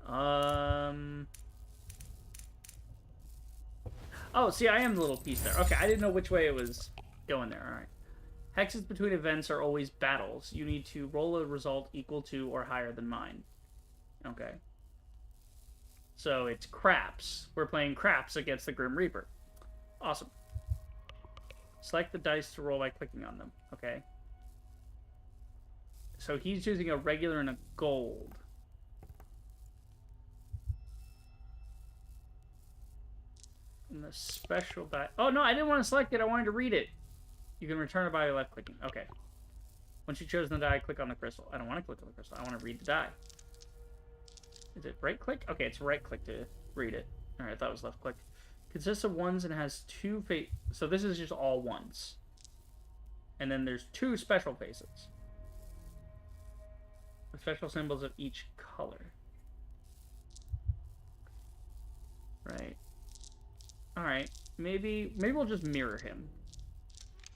Speaker 1: Oh, see, I am the little piece there. Okay, I didn't know which way it was going there. Alright. Hexes between events are always battles. You need to roll a result equal to or higher than mine. Okay. So it's craps. We're playing craps against the Grim Reaper. Awesome. Select the dice to roll by clicking on them. Okay. So he's using a regular and a gold. And the special die... Oh, no, I didn't want to select it. I wanted to read it. You can return it by left clicking. Okay. Once you've chosen the die, click on the crystal. I don't want to click on the crystal. I want to read the die. Is it right click? Okay, it's right click to read it. Alright, I thought it was left click. Consists of ones and has 2 face... So this is just all ones. And then there's 2 special faces. The special symbols of each color. Right. Alright. Maybe we'll just mirror him.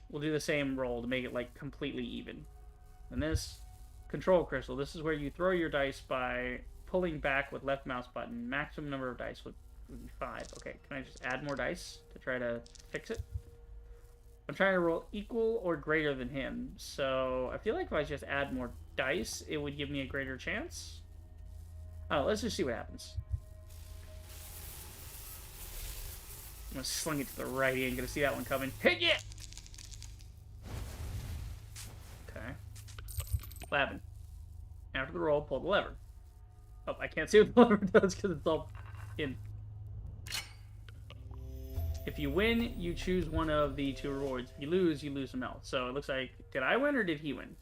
Speaker 1: We'll do the same roll to make it, like, completely even. And this, control crystal. This is where you throw your dice by pulling back with left mouse button. Maximum number of dice would be 5. Okay, can I just add more dice to try to fix it? I'm trying to roll equal or greater than him, so I feel like if I just add more dice, it would give me a greater chance. Oh, let's just see what happens. I'm gonna sling it to the right. He ain't gonna see that one coming. Hit ya! Okay. What happened? After the roll, pull the lever. Oh, I can't see what the lever does because it's all in. If you win, you choose one of the 2 rewards. If you lose some else. So it looks like, did I win or did he win?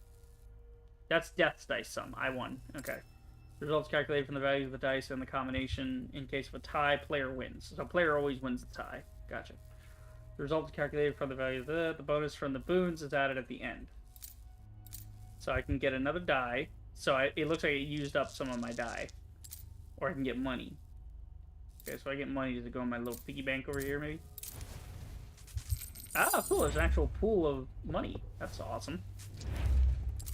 Speaker 1: That's Death's dice sum. I won. Okay. The results calculated from the values of the dice and the combination. In case of a tie, player wins. So player always wins the tie. Gotcha. The results calculated from the value of the bonus from the boons is added at the end. So I can get another die. So it looks like it used up some of my die. Or I can get money. Okay, so I get money. Does it go in my little piggy bank over here, maybe? Ah, cool. There's an actual pool of money. That's awesome.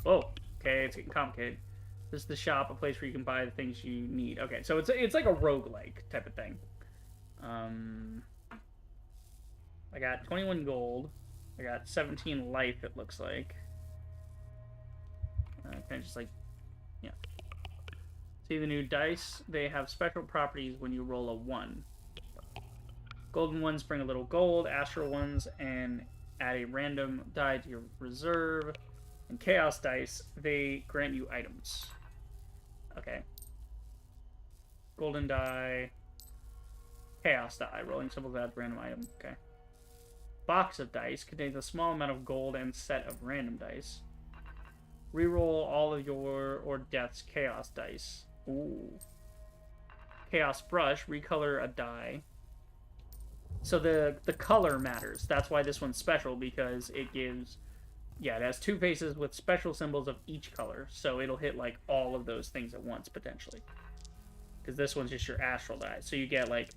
Speaker 1: Whoa. Okay, it's getting complicated. This is the shop, a place where you can buy the things you need. Okay, so it's like a roguelike type of thing. I got 21 gold. I got 17 life, it looks like. Kind of just like, yeah. See the new dice? They have special properties when you roll a 1. Golden ones bring a little gold, astral ones, and add a random die to your reserve. And chaos dice, they grant you items. Okay. Golden die. Chaos die. Rolling symbols adds random item. Okay. Box of dice contains a small amount of gold and set of random dice. Reroll all of your or Death's chaos dice. Ooh. Chaos brush. Recolor a die. So the color matters. That's why this one's special, because it gives... Yeah, it has 2 faces with special symbols of each color. So it'll hit, like, all of those things at once, potentially. Because this one's just your astral die. So you get, like,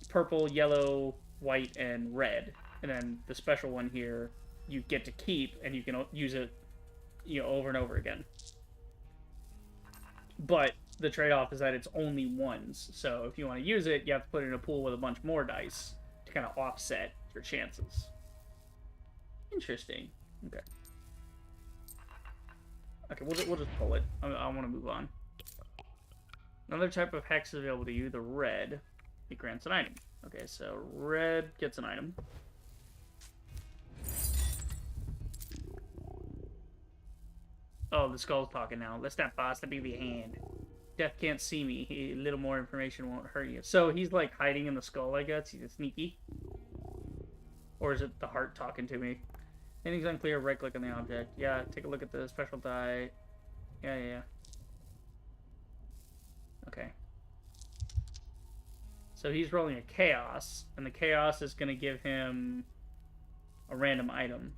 Speaker 1: purple, yellow, white, and red. And then the special one here, you get to keep, and you can use it, you know, over and over again. But the trade-off is that it's only ones. So if you want to use it, you have to put it in a pool with a bunch more dice to kind of offset your chances. Interesting. Okay. Okay, we'll just pull it. I want to move on. Another type of hex is available to you, the red. It grants an item. Okay, so red gets an item. Oh, the skull's talking now. Let's not boss the BB hand. Death can't see me. A little more information won't hurt you. So he's like hiding in the skull, I guess. He's sneaky. Or is it the heart talking to me? Anything's unclear, right click on the object. Yeah, take a look at the special die. Yeah. Okay. So he's rolling a chaos, and the chaos is going to give him a random item.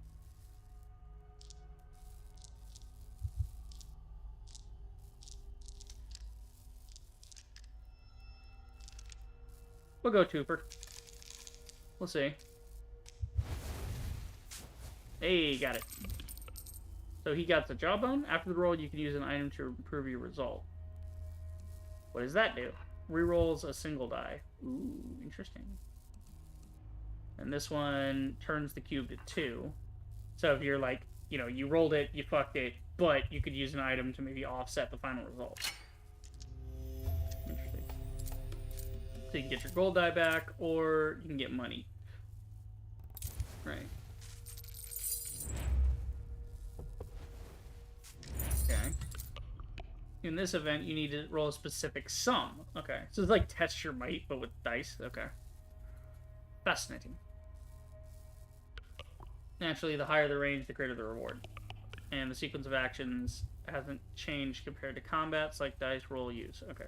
Speaker 1: We'll go twofer. We'll see. Hey, got it. So he got the jawbone. After the roll, you can use an item to improve your result. What does that do? Rerolls a single die. Ooh, interesting. And this one turns the cube to 2. So if you're like, you know, you rolled it, you fucked it, but you could use an item to maybe offset the final result. Interesting. So you can get your gold die back, or you can get money. Right. Okay. In this event, you need to roll a specific sum. Okay. So it's like test your might, but with dice. Okay. Fascinating. Naturally, the higher the range, the greater the reward. And the sequence of actions hasn't changed compared to combats like dice roll use. Okay.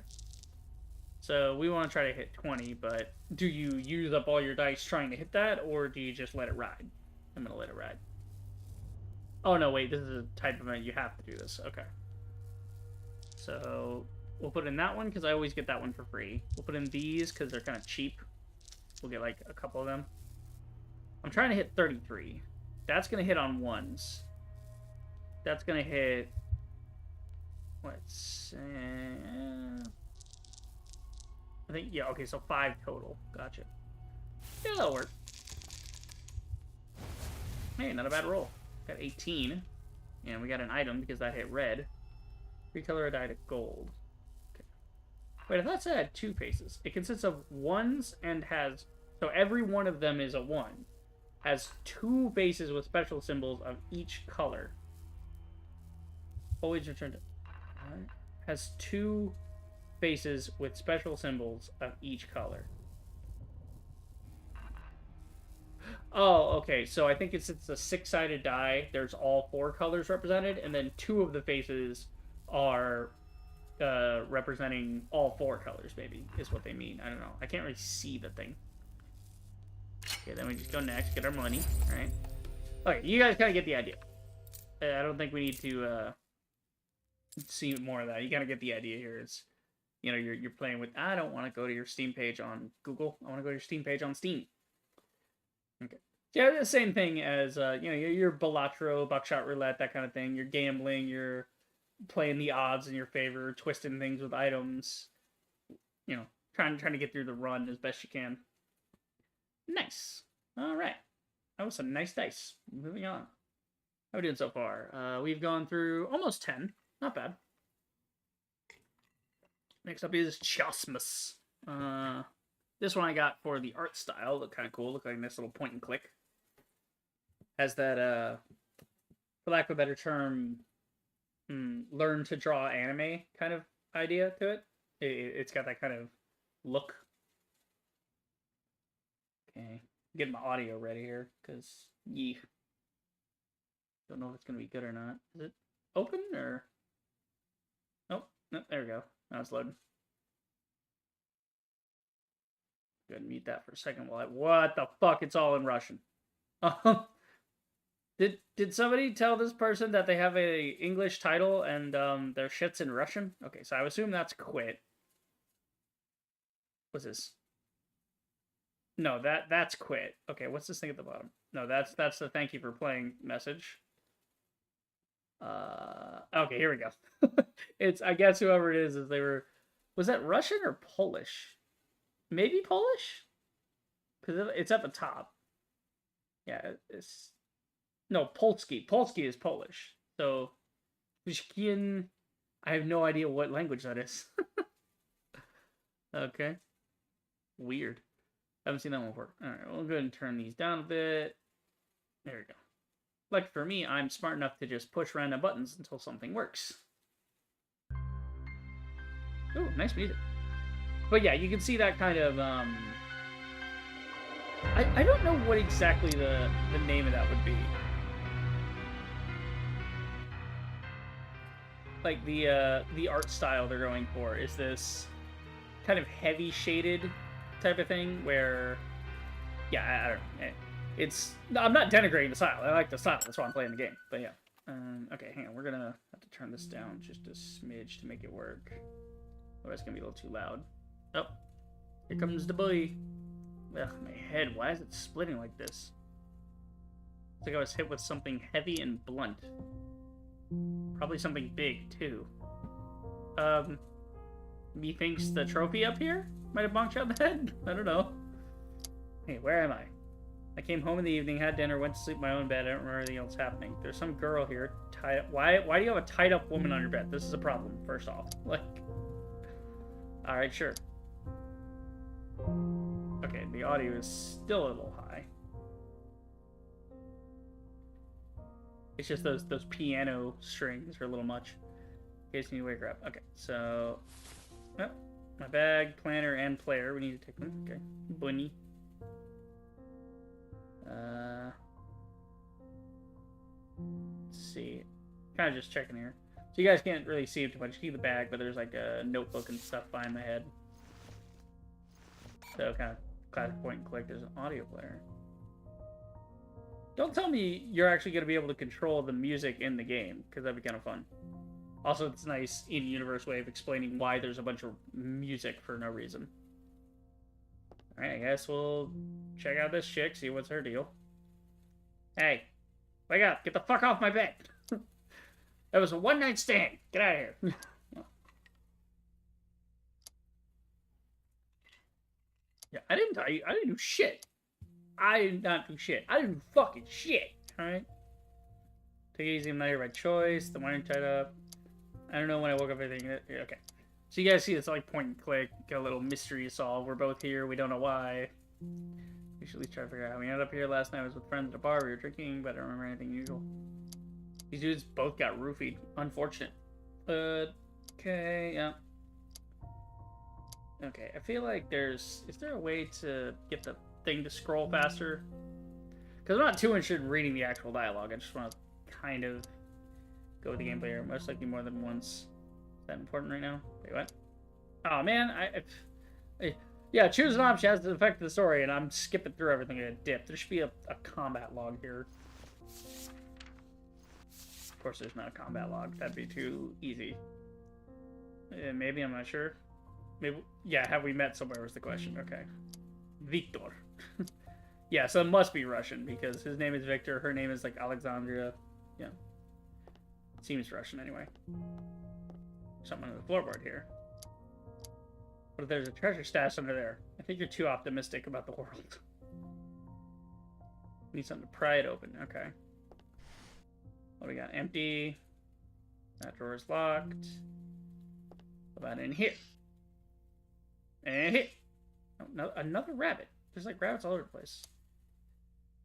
Speaker 1: So we want to try to hit 20, but do you use up all your dice trying to hit that, or do you just let it ride? I'm going to let it ride. Oh, no, wait. This is a type of event. You have to do this. Okay. So we'll put in that one because I always get that one for free. We'll put in these because they're kind of cheap. We'll get, like, a couple of them. I'm trying to hit 33. That's going to hit on ones. That's going to hit... What's... I think, yeah, okay, so 5 total. Gotcha. Yeah, that'll work. Hey, not a bad roll. Got 18. And we got an item because that hit red. 3 color dyed gold. Okay. Wait, I thought it had 2 faces. It consists of ones and has... So every one of them is a 1. Has 2 faces with special symbols of each color. Always return to... Has 2 faces with special symbols of each color. Oh, okay. So I think it's a 6-sided die. There's all 4 colors represented, and then 2 of the faces are representing all 4 colors. Maybe is what they mean. I don't know. I can't really see the thing. Okay, then we just go next, get our money. All right. Okay, you guys kind of get the idea. I don't think we need to see more of that. You kind of get the idea here. It's, you know, you're playing with. I don't want to go to your Steam page on Google. I want to go to your Steam page on Steam. Okay. Yeah, the same thing as you know, your Balatro, buckshot roulette, that kind of thing. You're gambling. You're playing the odds in your favor, twisting things with items. You know, trying to get through the run as best you can. Nice. All right. That was some nice dice. Moving on. How are we doing so far? We've gone through almost 10. Not bad. Next up is Chosmas. This one I got for the art style. Looked kind of cool. Looked like a nice little point and click. Has that, for lack of a better term, learn to draw anime kind of idea to it. It's got that kind of look. Okay. Getting my audio ready here, because, don't know if it's going to be good or not. Is it open, or? Oh, no, there we go. Now it's loading. Go ahead and mute that for a second while what the fuck? It's all in Russian. Did somebody tell this person that they have a English title and their shit's in Russian? Okay, so I assume that's quit. What's this? No, that's quit. Okay, what's this thing at the bottom? No, that's the thank you for playing message. Okay, here we go. It's, I guess whoever it is they were, was that Russian or Polish? Maybe Polish? Because it's at the top. Yeah, it's, no, Polski. Polski is Polish. So, Pushkin, I have no idea what language that is. Okay. Weird. Haven't seen that one before. Alright, we'll go ahead and turn these down a bit. There we go. Like for me, I'm smart enough to just push random buttons until something works. Ooh, nice music. But yeah, you can see that kind of, I don't know what exactly the name of that would be. Like, the art style they're going for is this kind of heavy shaded type of thing where, yeah, I don't know. It's, I'm not denigrating the style. I like the style. That's why I'm playing the game. But yeah. Okay, hang on. We're gonna have to turn this down just a smidge to make it work. Otherwise, it's gonna be a little too loud. Oh, here comes the boy. Ugh, my head. Why is it splitting like this? It's like I was hit with something heavy and blunt. Probably something big, too. Methinks the trophy up here might have bonked you on the head? I don't know. Hey, where am I? I came home in the evening, had dinner, went to sleep in my own bed. I don't remember anything else happening. There's some girl here tied up. Why do you have a tied up woman on your bed? This is a problem, first off. Like, alright, sure. Okay, the audio is still a little high. It's just those piano strings are a little much. In case you need to wake her up. Okay, so, oh, my bag, planner, and player. We need to take them. Okay, bunny. Let's see. Kind of just checking here. So you guys can't really see it too much. You see the bag, but there's like a notebook and stuff behind my head. So kind of classic point and click. There's an audio player. Don't tell me you're actually going to be able to control the music in the game, because that'd be kind of fun. Also, it's a nice in-universe way of explaining why there's a bunch of music for no reason. Alright, I guess we'll check out this chick, see what's her deal. Hey, wake up! Get the fuck off my bed! That was a one-night stand! Get out of here! Yeah, I didn't do shit. I did not do shit. I didn't do fucking shit. Alright? Take it easy, I'm not here by choice. The wiring tied up. I don't know when I woke up everything. Okay. So you guys see it's like point and click. Got a little mystery to solve. We're both here. We don't know why. We should at least try to figure out how we ended up here. Last night I was with friends at a bar. We were drinking, but I don't remember anything usual. These dudes both got roofied. Unfortunate. Okay, yeah. Okay, I feel like is there a way to get the thing to scroll faster? Because I'm not too interested in reading the actual dialogue. I just want to kind of go with the gameplay here. Most likely more than once. Is that important right now? Wait, what? Oh, man, yeah, choose an option has to affect the story, and I'm skipping through everything at a dip. There should be a combat log here. Of course, there's not a combat log. That'd be too easy. Maybe, I'm not sure. Maybe, yeah, have we met somewhere was the question. Okay. Victor. Yeah, so it must be Russian, because his name is Victor, her name is, like, Alexandria. Yeah. Seems Russian, anyway. Something on the floorboard here. What if there's a treasure stash under there? I think you're too optimistic about the world. Need something to pry it open. Okay. What do we got? Empty. That door is locked. What about in here? And here. Oh, no, another rabbit. There's like rabbits all over the place.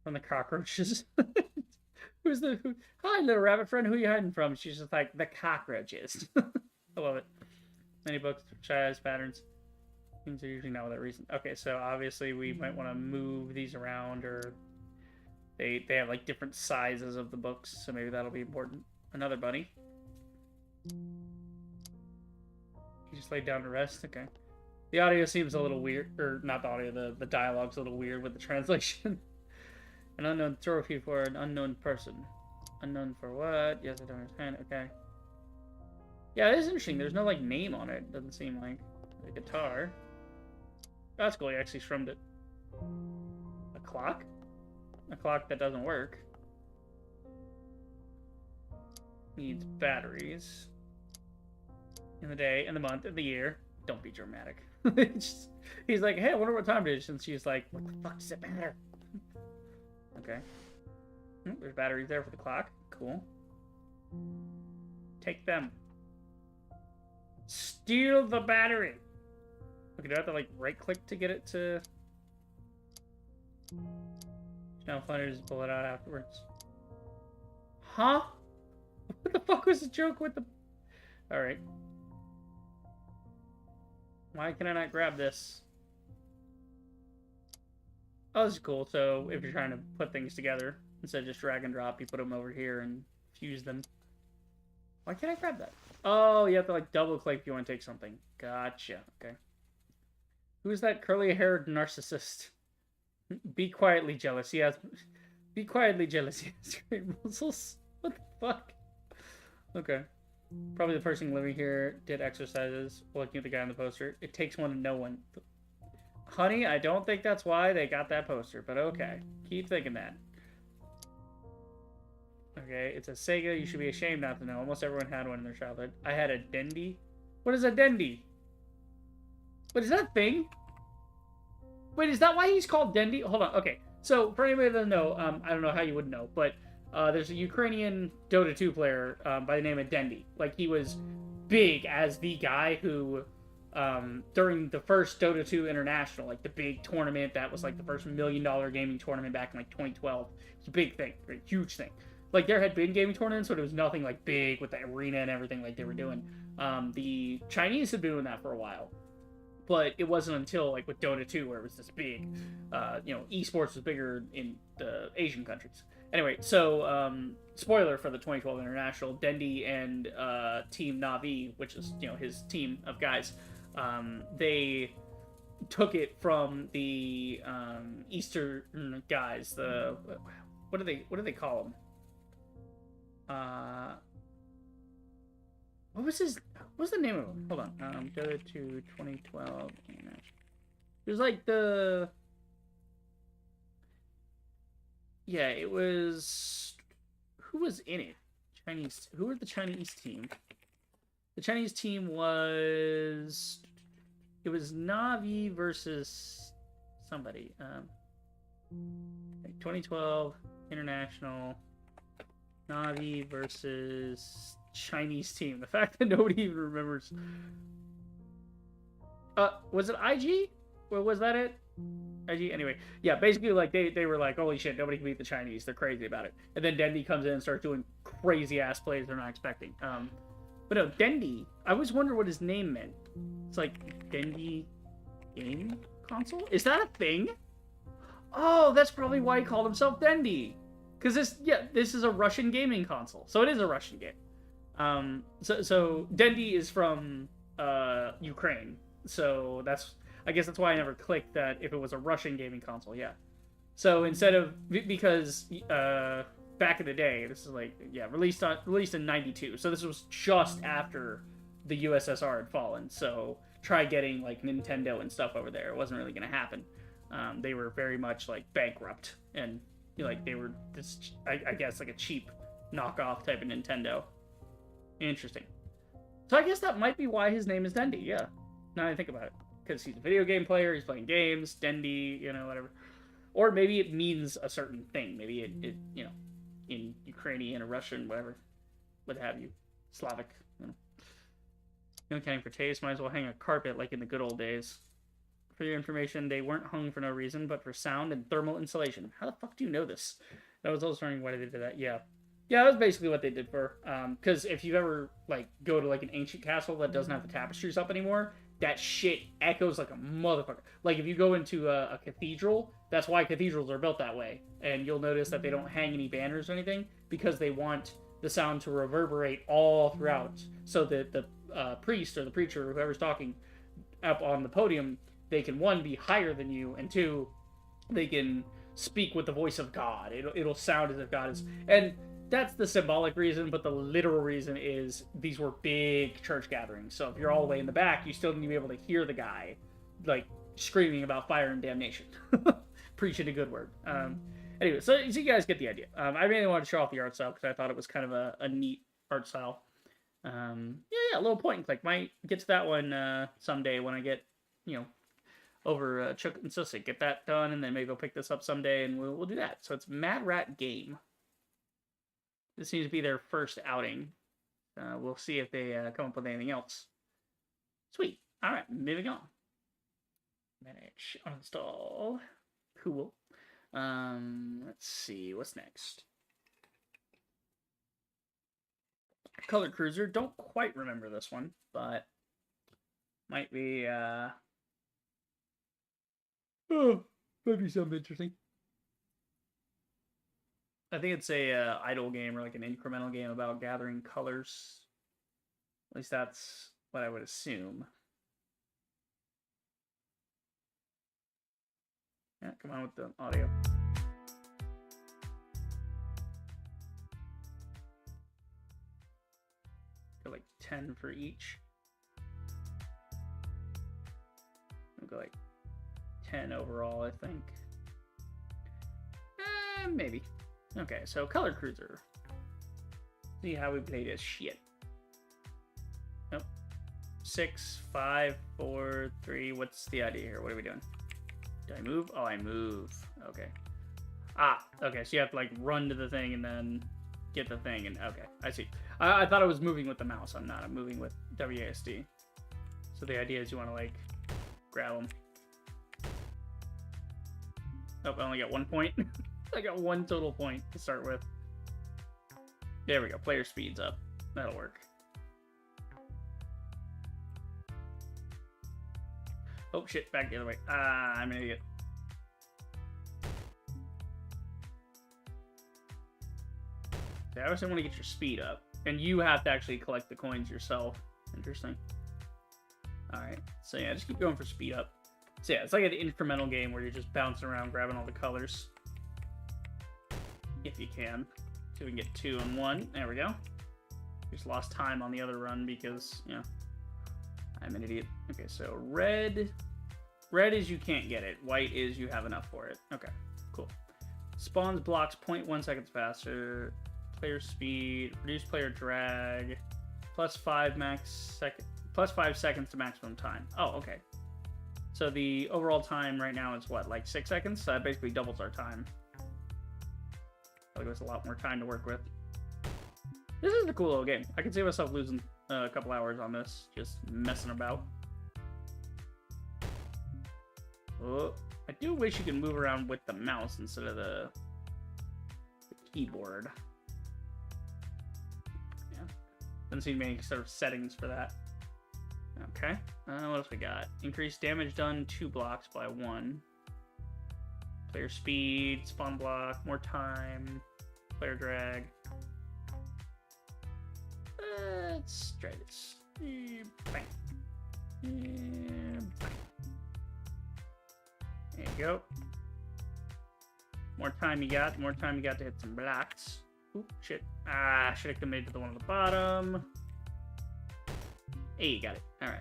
Speaker 1: From the cockroaches. Hi, little rabbit friend. Who are you hiding from? She's just like, the cockroaches. I love it. Many books, size patterns. Things are usually not without reason. Okay, so obviously we might want to move these around, or they have like different sizes of the books, so maybe that'll be important. Another bunny. He just laid down to rest. Okay. The audio seems a little weird, or not the audio. The dialogue's a little weird with the translation. An unknown trophy for an unknown person. Unknown for what? Yes, I don't understand. Okay. Yeah, it is interesting. There's no like name on it. Doesn't seem like a guitar. That's cool. He actually strummed it. A clock? A clock that doesn't work. Needs batteries. In the day, in the month, in the year. Don't be dramatic. He's like, hey, I wonder what time it is. And she's like, what the fuck does it matter? Okay. There's batteries there for the clock. Cool. Take them. Steal the battery. Okay, do I have to like right click to get it to? Now Flutter just pull it out afterwards. Huh? What the fuck was the joke with the? All right. Why can I not grab this? Oh, this is cool. So if you're trying to put things together, instead of just drag and drop, you put them over here and fuse them. Why can't I grab that? Oh, you have to like double click if you want to take something. Gotcha. Okay. Who's that curly-haired narcissist? Be quietly jealous. He has. Be quietly jealous. He has great muscles. What the fuck? Okay. Probably the person living here did exercises. Looking at the guy on the poster. It takes one to know one. Honey, I don't think that's why they got that poster, but okay. Keep thinking that. Okay, it's a Sega. You should be ashamed not to know. Almost everyone had one in their childhood. I had a Dendy. What is a Dendy? What is that a thing? Wait, is that why he's called Dendy? Hold on. Okay, so for anybody that doesn't know, I don't know how you would know, but there's a Ukrainian Dota 2 player by the name of Dendy. Like, he was big as the guy who, during the first Dota 2 International, like the big tournament that was like the first $1 million gaming tournament back in like 2012. It's a big thing, a huge thing. Like, there had been gaming tournaments, but it was nothing like big with the arena and everything like they were doing. The Chinese had been doing that for a while. But it wasn't until, like, with Dota 2 where it was this big, esports was bigger in the Asian countries. Anyway, so, spoiler for the 2012 International, Dendy and Team Na'Vi, which is, his team of guys, they took it from the Eastern guys, what do they call them? What was the name of him? Hold on. Dota 2 2012. There's like the... Yeah, it was... Who was in it? Chinese... Who were the Chinese team? The Chinese team was... It was Navi versus somebody. 2012 International Navi versus Chinese team. The fact that nobody even remembers. Was it IG? Or was that it? IG? Anyway, yeah, basically, like, they were like, holy shit, nobody can beat the Chinese. They're crazy about it. And then Dendi comes in and starts doing crazy-ass plays they're not expecting. But no, Dendi, I always wonder what his name meant. It's like, Dendi Game Console? Is that a thing? Oh, that's probably why he called himself Dendi. Because this is a Russian gaming console. So it is a Russian game. So Dendi is from Ukraine. So I guess that's why I never clicked that if it was a Russian gaming console, yeah. So instead of, because back in the day, this is like, yeah, released in 92. So this was just after the USSR had fallen. So try getting like Nintendo and stuff over there. It wasn't really going to happen. They were very much like bankrupt, and like they were this, I guess, like a cheap knockoff type of Nintendo. Interesting. So I guess that might be why his name is Dendi, yeah. Now that I think about it. Because he's a video game player, he's playing games, Dendi, whatever. Or maybe it means a certain thing. Maybe it in Ukrainian or Russian, whatever. What have you. Slavic, Accounting for taste, might as well hang a carpet like in the good old days. For your information, they weren't hung for no reason, but for sound and thermal insulation. How the fuck do you know this? I was also wondering why they did that. Yeah. Yeah, that was basically what they did for, because if you ever, like, go to, like, an ancient castle that doesn't have the tapestries up anymore, that shit echoes like a motherfucker. Like, if you go into a cathedral, that's why cathedrals are built that way. And you'll notice that they don't hang any banners or anything, because they want the sound to reverberate all throughout. So that the priest or the preacher, or whoever's talking up on the podium, they can, one, be higher than you, and two, they can speak with the voice of God. It'll sound as if God is... And that's the symbolic reason, but the literal reason is these were big church gatherings. So if you're all the way in the back, you still need to be able to hear the guy, like, screaming about fire and damnation. Preaching a good word. Anyway, so you guys get the idea. I really wanted to show off the art style because I thought it was kind of a neat art style. Yeah, a little point and click. Might get to that one someday when I get, over Chuck and Sussick. Get that done, and then maybe I'll pick this up someday, and we'll do that. So it's Mad Rat Game. This seems to be their first outing. We'll see if they come up with anything else. Sweet. All right, moving on. Manage, uninstall. Cool. Let's see, what's next? Color Cruiser. Don't quite remember this one, but might be might be something interesting. I think it's a idle game or like an incremental game about gathering colors. At least that's what I would assume. Yeah, come on with the audio. Go like 10 for each. We'll go like 10 overall, I think. Maybe. Okay, so Color Cruiser. See how we play this shit. Nope. 6, 5, 4, 3. What's the idea here? What are we doing? Do I move? Oh, I move. Okay. Okay, so you have to like run to the thing and then get the thing, and okay, I see. I thought I was moving with the mouse. I'm not. I'm moving with WASD. So the idea is you want to like grab them. Oh, I only got 1 point. I got 1 total point to start with. There we go. Player speed's up. That'll work. Oh shit, back the other way. I'm an idiot. Yeah, I obviously want to get your speed up. And you have to actually collect the coins yourself. Interesting. Alright, so yeah, just keep going for speed up. So yeah, it's like an incremental game where you're just bouncing around grabbing all the colors. If you can. So we can get 2 and 1. There we go. Just lost time on the other run because, I'm an idiot. Okay, so red, Red is you can't get it. White is you have enough for it. Okay, cool. Spawns blocks 0.1 seconds faster. Player speed, reduce player drag, plus 5 seconds to maximum time. Oh, okay. So the overall time right now is what, like 6 seconds? So that basically doubles our time. That gives us a lot more time to work with. This is a cool little game. I can see myself losing a couple hours on this, just messing about. Oh, I do wish you could move around with the mouse instead of the keyboard. Yeah, doesn't seem to be any sort of settings for that. Okay, what else we got? Increase damage done 2 blocks by 1. Player speed, spawn block, more time, player drag. Let's try this. Bang. Bang. There you go. More time you got, more time you got to hit some blocks. Oop, shit. Ah, should have committed to the one on the bottom. Hey, you got it. Alright.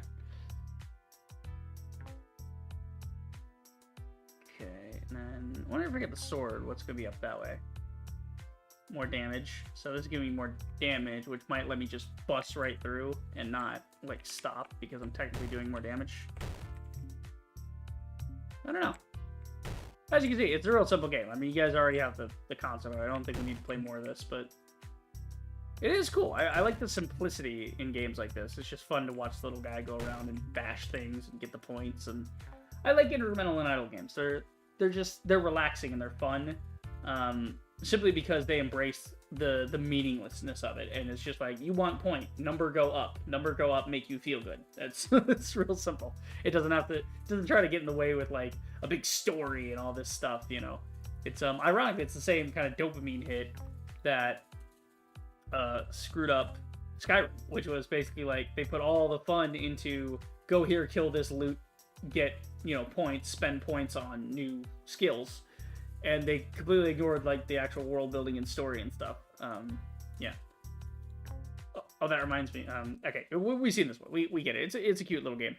Speaker 1: Okay, and then, whenever I forget the sword, what's going to be up that way? More damage. So this is giving me more damage, which might let me just bust right through and not, like, stop, because I'm technically doing more damage. I don't know. As you can see, it's a real simple game. I mean, you guys already have the concept. I don't think we need to play more of this, but it is cool. I like the simplicity in games like this. It's just fun to watch the little guy go around and bash things and get the points. And I like incremental and idle games. They're relaxing and they're fun. Simply because they embrace the meaninglessness of it, and it's just like, you want point, number go up, make you feel good. That's it's real simple. It doesn't try to get in the way with like a big story and all this stuff, you know. It's ironically it's the same kind of dopamine hit that screwed up Skyrim, which was basically like they put all the fun into go here, kill this loot, get, you know, points, spend points on new skills. And they completely ignored, like, the actual world building and story and stuff. Yeah. Oh, that reminds me. Okay, we've seen this one. We get it. It's a cute little game.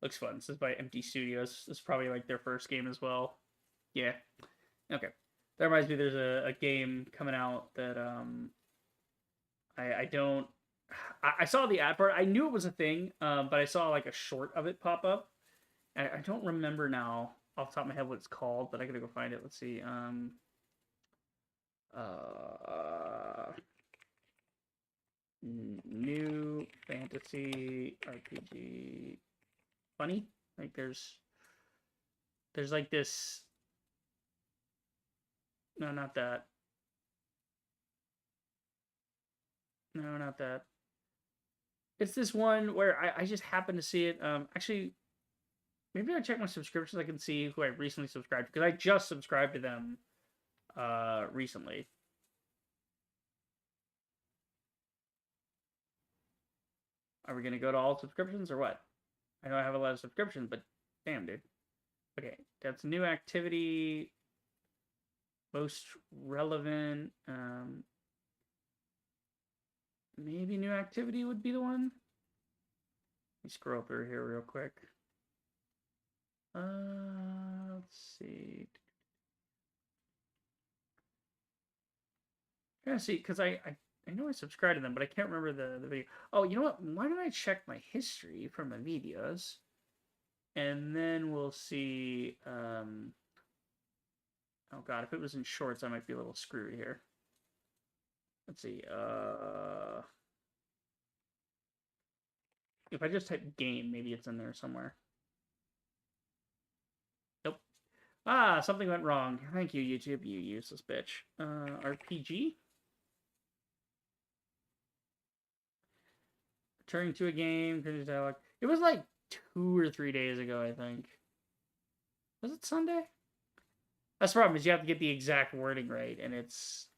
Speaker 1: Looks fun. This is by Empty Studios. This is probably, like, their first game as well. Yeah. Okay. That reminds me, there's a game coming out that, I saw the ad for it. I knew it was a thing, but I saw, like, a short of it pop up. I don't remember now off the top of my head what it's called, but I gotta go find it. Let's see. New fantasy RPG. Funny? Like there's like this. No, not that. No, not that. It's this one where I just happened to see it. Actually, maybe I check my subscriptions. I can see who I recently subscribed to, because I just subscribed to them recently. Are we gonna go to all subscriptions or what? I know I have a lot of subscriptions, but damn, dude. Okay, that's new activity. Most relevant. Maybe new activity would be the one. Let me scroll through here real quick. Let's see. Yeah, see, because I know I subscribed to them, but I can't remember the video. Oh, you know what? Why don't I check my history from my videos? And then we'll see. Oh god, if it was in shorts, I might be a little screwed here. Let's see. If I just type game, maybe it's in there somewhere. Nope. Ah, something went wrong. Thank you, YouTube, you useless bitch. RPG? Returning to a game, dialogue. It was like 2 or 3 days ago, I think. Was it Sunday? That's the problem, is you have to get the exact wording right, and it's...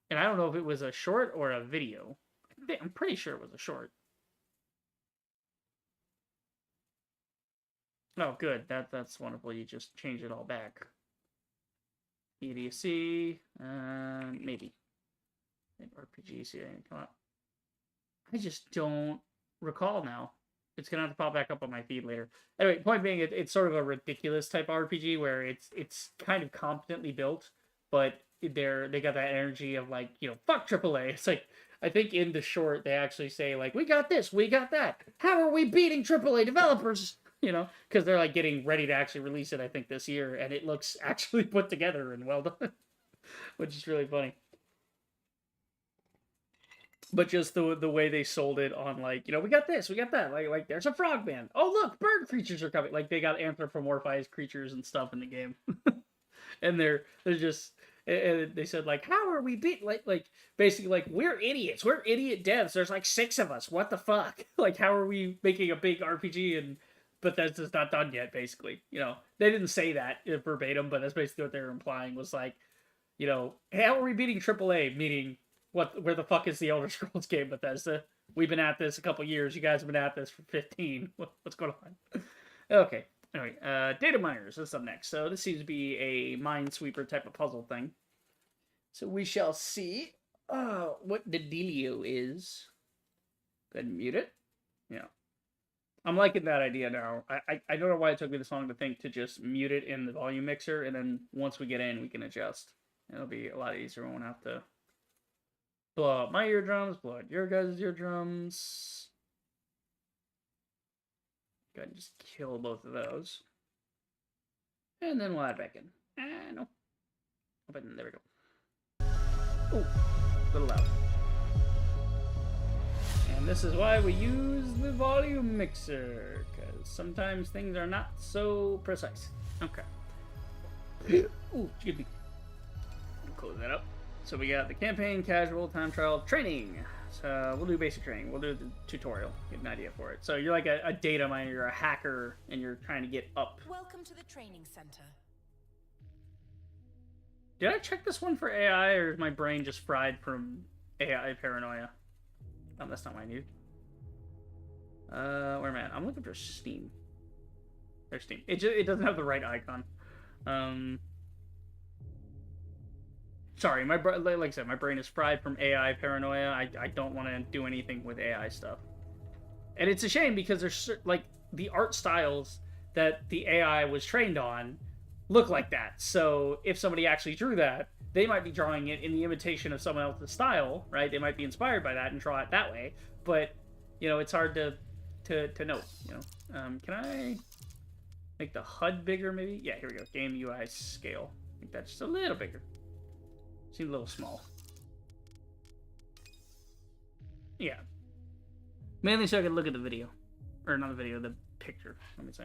Speaker 1: And I don't know if it was a short or a video. I'm pretty sure it was a short. Oh, good. That's wonderful. You just changed it all back. EDC, maybe. RPG, see anything come up. I just don't recall now. It's gonna have to pop back up on my feed later. Anyway, point being, it's sort of a ridiculous type of RPG where it's kind of competently built, but they got that energy of like, you know, fuck AAA. It's like, I think in the short they actually say like, we got this, we got that. How are we beating AAA developers? You know, because they're like getting ready to actually release it, I think, this year, and it looks actually put together and well done, which is really funny. But just the way they sold it on, like, you know, we got this, we got that, like there's a frog man. Oh look, bird creatures are coming. Like they got anthropomorphized creatures and stuff in the game, and they're just. And they said like, how are we beat like basically like we're idiots, we're idiot devs. There's like 6 of us. What the fuck? Like how are we making a big RPG and Bethesda's not done yet? Basically, you know, they didn't say that verbatim, but that's basically what they were implying was like, you know, how are we beating AAA? Meaning. Where the fuck is the Elder Scrolls game, Bethesda? We've been at this a couple years. You guys have been at this for 15. What's going on? Okay. Anyway, data miners. This is up next. So this seems to be a minesweeper type of puzzle thing. So we shall see what the dealio is. Go ahead and mute it. Yeah. I'm liking that idea now. I don't know why it took me this long to think to just mute it in the volume mixer, and then once we get in, we can adjust. It'll be a lot easier. We won't have to blow out my eardrums, blow out your guys' eardrums. Go ahead and just kill both of those. And then we'll add back in. No. But there we go. Oh, a little loud. And this is why we use the volume mixer, because sometimes things are not so precise. Okay. Ooh, excuse me. Close that up. So we got the campaign, casual, time trial, training. So we'll do basic training. We'll do the tutorial, get an idea for it. So you're like a data miner, you're a hacker, and you're trying to get up.
Speaker 4: Welcome to the training center.
Speaker 1: Did I check this one for AI, or is my brain just fried from AI paranoia? Oh, that's not what I need. Where am I at? I'm looking for Steam. There's Steam. It doesn't have the right icon. Sorry, like I said, my brain is fried from AI paranoia. I don't want to do anything with AI stuff. And it's a shame because there's, like, the art styles that the AI was trained on look like that. So if somebody actually drew that, they might be drawing it in the imitation of someone else's style, right? They might be inspired by that and draw it that way. But, you know, it's hard to know, you know. Can I make the HUD bigger, maybe? Yeah, here we go. Game UI scale. I think that's just a little bigger. Seems a little small. Yeah. Mainly so I can look at the video. Or not the video, the picture, let me say.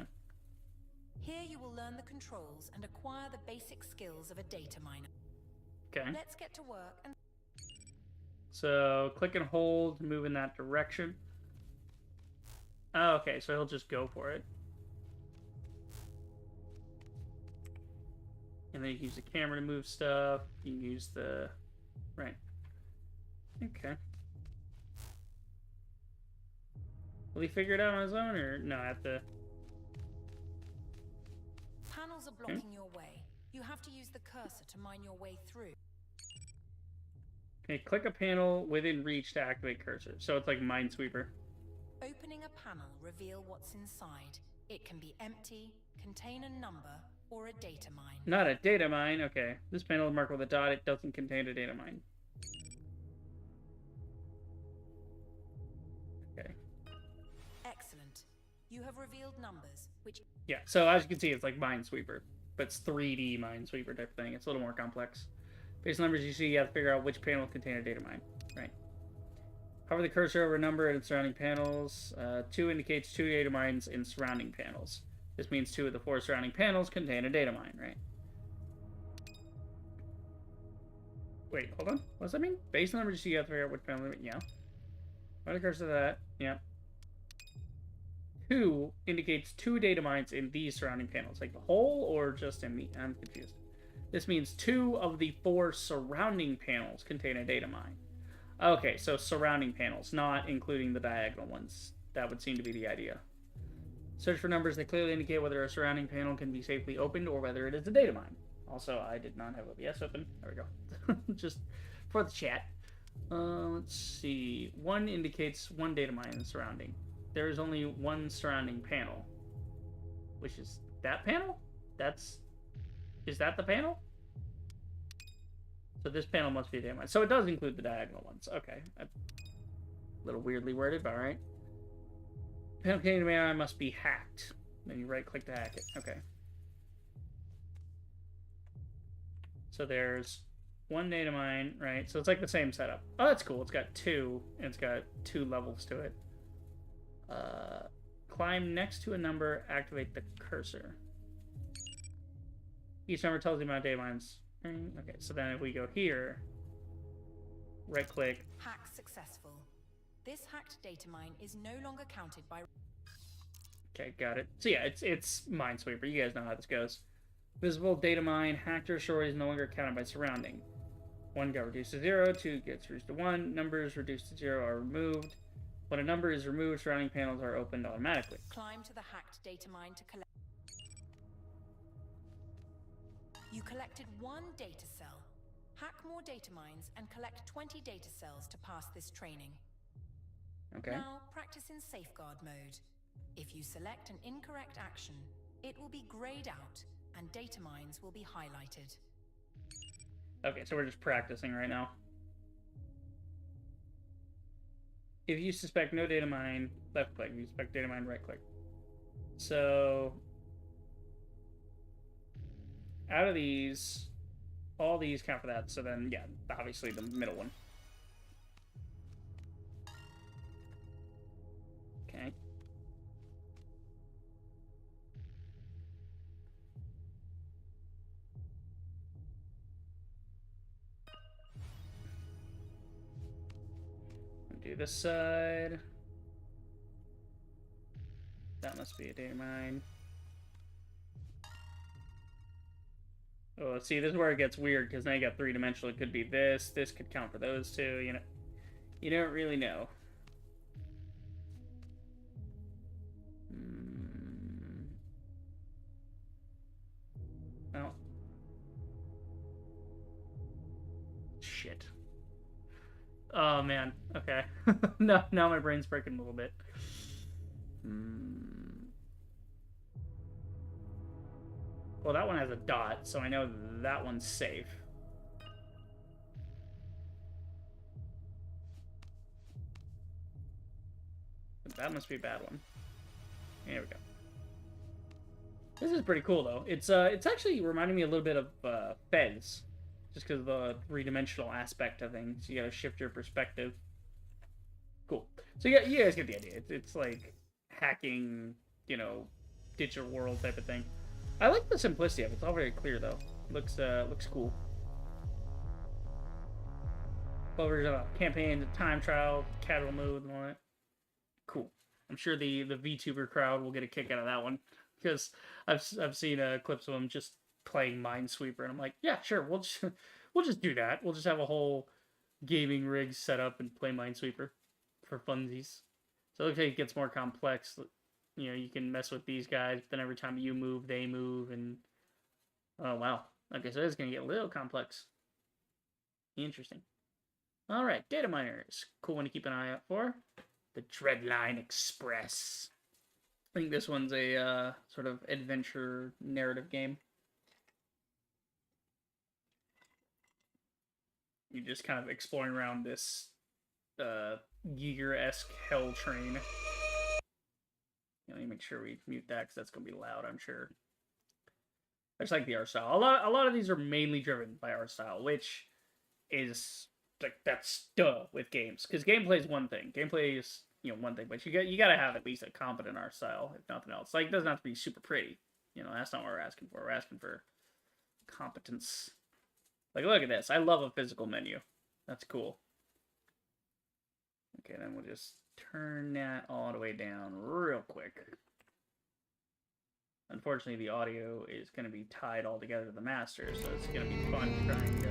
Speaker 4: Here you will learn the controls and acquire the basic skills of a data miner.
Speaker 1: Okay.
Speaker 4: Let's get to work and...
Speaker 1: So, click and hold to move in that direction. Oh, okay, so he'll just go for it. And then you can use the camera to move stuff. You can use the... Right. Okay. Will he figure it out on his own, or no, I have to...
Speaker 4: Panels are blocking your way. You have to use the cursor to mine your way through.
Speaker 1: Okay, click a panel within reach to activate cursor. So it's like Minesweeper.
Speaker 4: Opening a panel reveal what's inside. It can be empty, contain a number, or a data mine.
Speaker 1: Not a data mine, okay. This panel is marked with a dot. It doesn't contain a data mine. Okay.
Speaker 4: Excellent. You have revealed numbers, which...
Speaker 1: Yeah, so as you can see, it's like Minesweeper. But it's 3D Minesweeper type thing. It's a little more complex. Based on numbers you see, you have to figure out which panel contain a data mine. Right. Hover the cursor over a number in surrounding panels. 2 indicates 2 data mines in surrounding panels. This means 2 of the 4 surrounding panels contain a data mine, right? Wait, hold on. What does that mean? Based on numbers you see, you have to figure out which panel... Yeah. Hover the cursor to that. Yeah. 2 indicates 2 data mines in these surrounding panels. Like the whole or just in the... I'm confused. This means 2 of the 4 surrounding panels contain a data mine. Okay, so surrounding panels, not including the diagonal ones. That would seem to be the idea. Search for numbers that clearly indicate whether a surrounding panel can be safely opened or whether it is a data mine. Also, I did not have OBS open. There we go. Just for the chat. Let's see. 1 indicates 1 data mine in the surrounding. there is only one surrounding panel, which is that panel. Is that the panel? So this panel must be a data mine. So it does include the diagonal ones. Okay, a little weirdly worded, but all right. Panel containing the data mine must be hacked. Then you right-click to hack it. Okay. So there's one data mine, right? So it's like the same setup. Oh, that's cool. It's got two, and it's got 2 levels to it. Climb next to a number, activate the cursor. Each number tells the amount of data mines. Okay, so then if we go here, right-click.
Speaker 4: Hack successful. This hacked data mine is no longer counted by...
Speaker 1: Okay, got it. So yeah, it's Minesweeper. You guys know how this goes. Visible data mine, hacked or destroyed is no longer counted by surrounding. 1 got reduced to 0, 2 gets reduced to 1, numbers reduced to 0 are removed. When a number is removed, surrounding panels are opened automatically.
Speaker 4: Climb to the hacked data mine to collect... You collected 1 data cell. Hack more data mines and collect 20 data cells to pass this training.
Speaker 1: Okay.
Speaker 4: Now, practice in safeguard mode. If you select an incorrect action, it will be grayed out, and data mines will be highlighted.
Speaker 1: Okay, so we're just practicing right now. If you suspect no data mine, left click. If you suspect data mine, right click. So, out of these, all these count for that. So then, yeah, obviously the middle one. Okay. Do this side. That must be a data mine. Oh, see, this is where it gets weird, because now you got 3-dimensional. It could be this. This could count for those two, you know. You don't really know. Oh. Shit. Oh, man. Okay. No, now my brain's breaking a little bit. Well, that one has a dot, so I know that one's safe. But that must be a bad one. Here we go. This is pretty cool, though. It's actually reminding me a little bit of Fez. Just because of the 3-dimensional aspect of things. You gotta shift your perspective. Cool. So yeah, you guys get the idea. It's like hacking, you know, digital world type of thing. I like the simplicity of it. It's all very clear, though. Looks cool. Over campaign, time trial, casual mode, and all that. Cool. I'm sure the VTuber crowd will get a kick out of that one, because I've seen clips of them just playing Minesweeper, and I'm like, yeah, sure, we'll just do that. We'll just have a whole gaming rig set up and play Minesweeper for funsies. So it looks like it gets more complex. You know, you can mess with these guys, but then every time you move, they move, and oh wow. Okay, so it's gonna get a little complex. Interesting. Alright, data miners. Cool one to keep an eye out for. The Dreadline Express. I think this one's a sort of adventure narrative game. You're just kind of exploring around this Giger-esque hell train. Let me make sure we mute that, because that's going to be loud, I'm sure. I just like the art style. A lot of these are mainly driven by art style, which is, like, that's duh with games. Because gameplay is one thing. Gameplay is, you know, one thing, but you got to have at least a competent art style, if nothing else. Like, it doesn't have to be super pretty. You know, that's not what we're asking for. We're asking for competence. Like, look at this. I love a physical menu. That's cool. Okay, then we'll just turn that all the way down real quick. Unfortunately, the audio is going to be tied all together to the master, so it's going to be fun trying to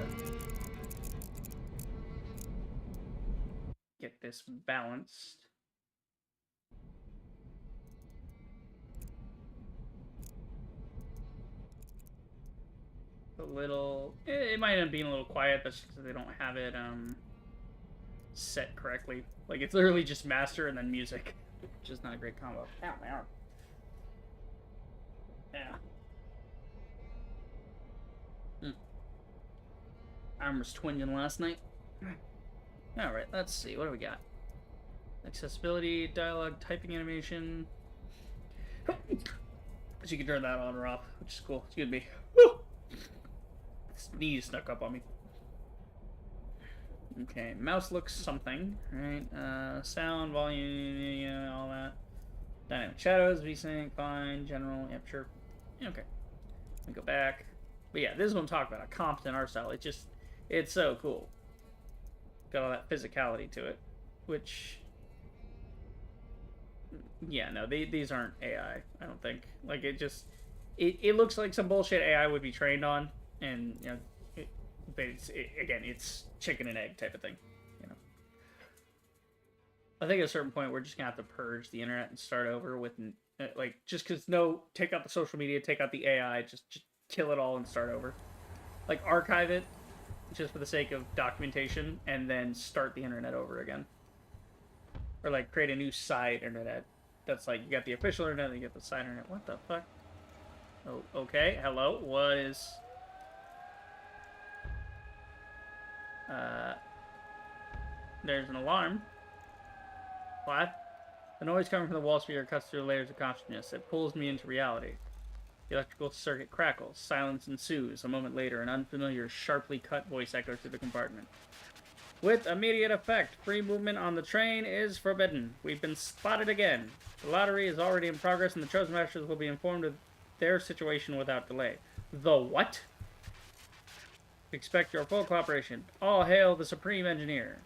Speaker 1: get this balanced. A little... It might end up being a little quiet, that's just because they don't have it set correctly. Like, it's literally just master and then music. Just not a great combo. Ow, my arm. Yeah. Arm was twinging last night. Alright, let's see. What do we got? Accessibility, dialogue, typing animation. So you can turn that on or off, which is cool. Excuse me. Woo! Sneeze snuck up on me. Okay, mouse looks something, right? Sound, volume, yeah, all that. Dynamic shadows, VSync, fine, general, yep, sure. Okay. Let me go back. But yeah, this is what I'm talking about, a Compton art style. It's so cool. Got all that physicality to it, which... Yeah, no, these aren't AI, I don't think. Like, it looks like some bullshit AI would be trained on, and, you know, but again, it's chicken and egg type of thing, you know. I think at a certain point we're just gonna have to purge the internet and start over with, like, just because take out the social media, take out the AI, just kill it all and start over. Like, archive it, just for the sake of documentation, and then start the internet over again. Or, like, create a new side internet. That's like, you got the official internet, and you get the side internet. What the fuck? Oh, okay, hello, what is... There's an alarm. What? The noise coming from the wall sphere cuts through layers of consciousness. It pulls me into reality. The electrical circuit crackles. Silence ensues. A moment later, an unfamiliar, sharply cut voice echoes through the compartment. With immediate effect, free movement on the train is forbidden. We've been spotted again. The lottery is already in progress, and the chosen masters will be informed of their situation without delay. The what? Expect your full cooperation. All hail the Supreme Engineer.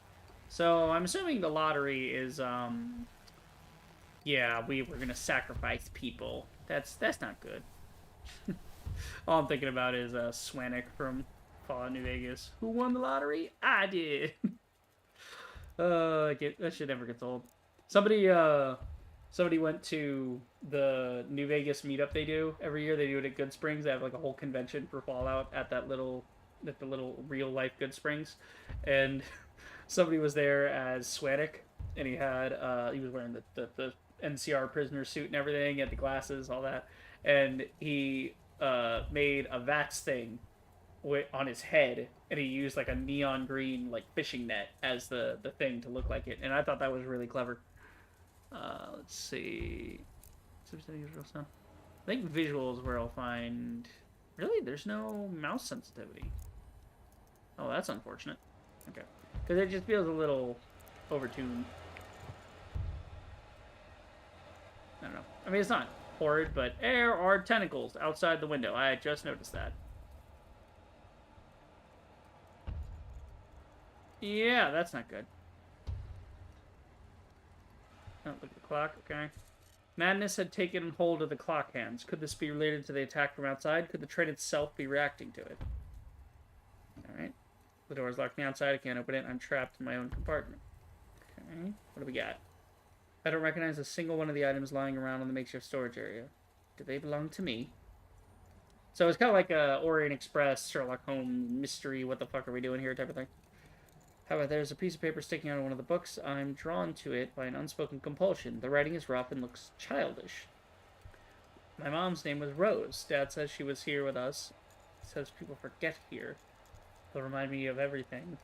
Speaker 1: So, I'm assuming the lottery is, yeah, we were gonna sacrifice people. That's not good. All I'm thinking about is, Swanwick from Fallout New Vegas. Who won the lottery? I did. That shit never gets old. Somebody went to the New Vegas meetup they do every year. They do it at Good Springs. They have, like, a whole convention for Fallout at the little real-life Good Springs. And somebody was there as Swanwick, and he was wearing the NCR prisoner suit and everything. He had the glasses, all that. And he made a VATS thing on his head, and he used, like, a neon green, like, fishing net as the thing to look like it. And I thought that was really clever. Let's see. I think visuals where I'll find... Really? There's no mouse sensitivity. Oh, that's unfortunate. Okay. Because it just feels a little overtuned. I don't know. I mean, it's not horrid, but there are tentacles outside the window. I just noticed that. Yeah, that's not good. Oh, look at the clock. Okay. Madness had taken hold of the clock hands. Could this be related to the attack from outside? Could the train itself be reacting to it? Alright. The door's locked me outside. I can't open it. I'm trapped in my own compartment. Okay. What do we got? I don't recognize a single one of the items lying around on the makeshift storage area. Do they belong to me? So it's kind of like a Orient Express, Sherlock Holmes mystery, what the fuck are we doing here type of thing. However, there's a piece of paper sticking out of one of the books. I'm drawn to it by an unspoken compulsion. The writing is rough and looks childish. My mom's name was Rose. Dad says she was here with us. He says people forget here. They'll remind me of everything.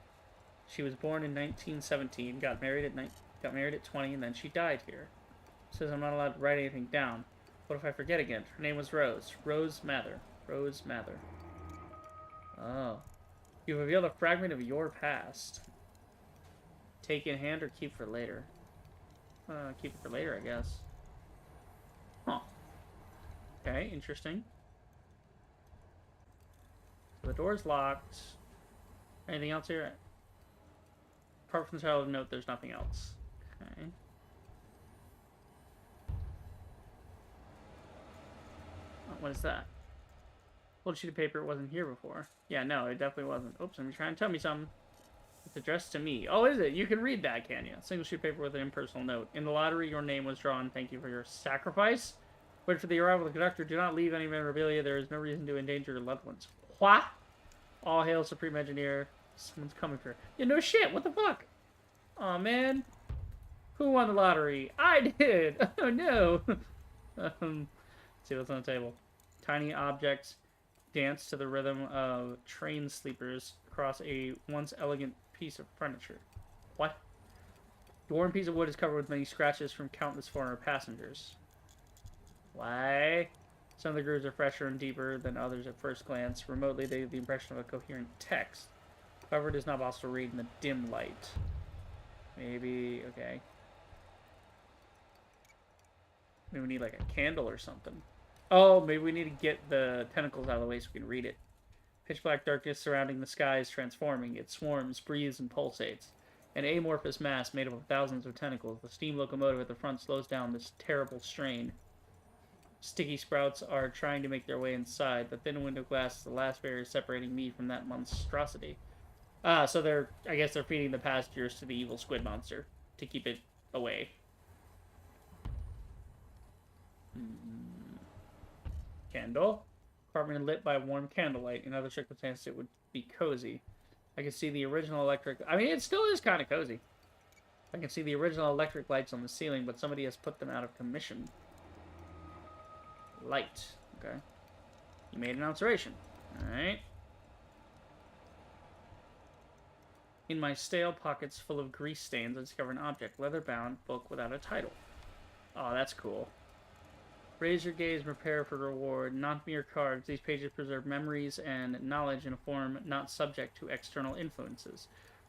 Speaker 1: She was born in 1917, got married at 20, and then she died here. Says I'm not allowed to write anything down. What if I forget again? Her name was Rose. Rose Mather. Rose Mather. Oh. You've revealed a fragment of your past. Take in hand or keep for later? Keep it for later, I guess. Huh. Okay, interesting. So the door's locked. Anything else here? Apart from the title of the note, there's nothing else. Okay. Oh, what is that? Old sheet of paper, it wasn't here before. Yeah, no, it definitely wasn't. Oops, I'm trying to tell me something. It's addressed to me. Oh, is it? You can read that, can you? Single sheet of paper with an impersonal note. In the lottery, your name was drawn. Thank you for your sacrifice. Wait for the arrival of the conductor. Do not leave any memorabilia. There is no reason to endanger your loved ones. What? All hail Supreme Engineer. Someone's coming for her. Yeah, no shit. What the fuck? Aw, man. Who won the lottery? I did! Oh no! Let's see what's on the table. Tiny objects dance to the rhythm of train sleepers across a once elegant piece of furniture. What? The worn piece of wood is covered with many scratches from countless former passengers. Why? Some of the grooves are fresher and deeper than others at first glance. Remotely, they give the impression of a coherent text. However, it is not possible to read in the dim light. Maybe, okay. Maybe we need like a candle or something. Oh, maybe we need to get the tentacles out of the way so we can read it. Pitch black darkness surrounding the sky is transforming. It swarms, breathes, and pulsates. An amorphous mass made up of thousands of tentacles. The steam locomotive at the front slows down this terrible strain. Sticky sprouts are trying to make their way inside. The thin window glass is the last barrier separating me from that monstrosity. Ah, so I guess they're feeding the passengers to the evil squid monster to keep it away. Candle. Apartment lit by warm candlelight. In other circumstances, it would be cozy. I can see the original electric... I mean, it still is kind of cozy. I can see the original electric lights on the ceiling, but somebody has put them out of commission. Light. Okay. You made an observation. Alright. In my stale pockets full of grease stains, I discover an object. Leather-bound book without a title. Oh, that's cool. Raise your gaze and prepare for reward. Not mere cards. These pages preserve memories and knowledge in a form not subject to external influences.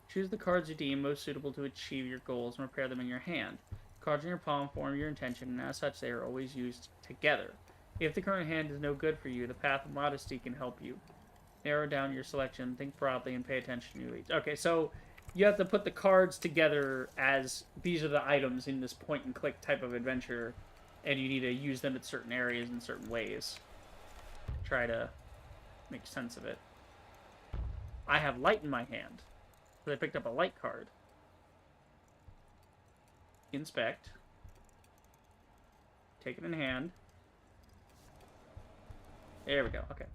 Speaker 1: Choose the cards you deem most suitable to achieve your goals and prepare them in your hand. Cards in your palm form your intention, and as such, they are always used together. If the current hand is no good for you, the path of modesty can help you. Narrow down your selection, think broadly, and pay attention to your leads. Okay, so you have to put the cards together as these are the items in this point-and-click type of adventure, and you need to use them at certain areas in certain ways. Try to make sense of it. I have light in my hand, so I picked up a light card. Inspect. Take it in hand. There we go, okay.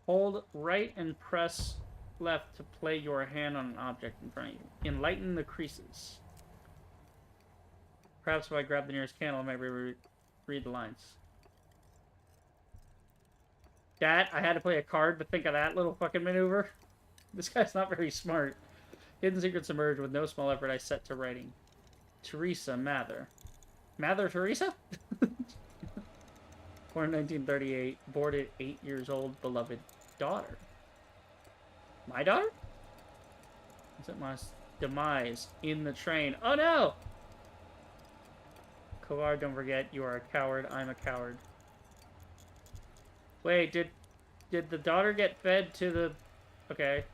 Speaker 1: Hold right and press left to play your hand on an object in front of you. Enlighten the creases. Perhaps if I grab the nearest candle, I might read the lines. That, I had to play a card to think of that little fucking maneuver. This guy's not very smart. Hidden secrets emerge with no small effort I set to writing. Teresa Mather. Mather Teresa? Born in 1938, boarded 8 years old, beloved daughter. My daughter? Is it my demise in the train? Oh no! Coward, don't forget, you are a coward. I'm a coward. Wait, did the daughter get fed to the... Okay.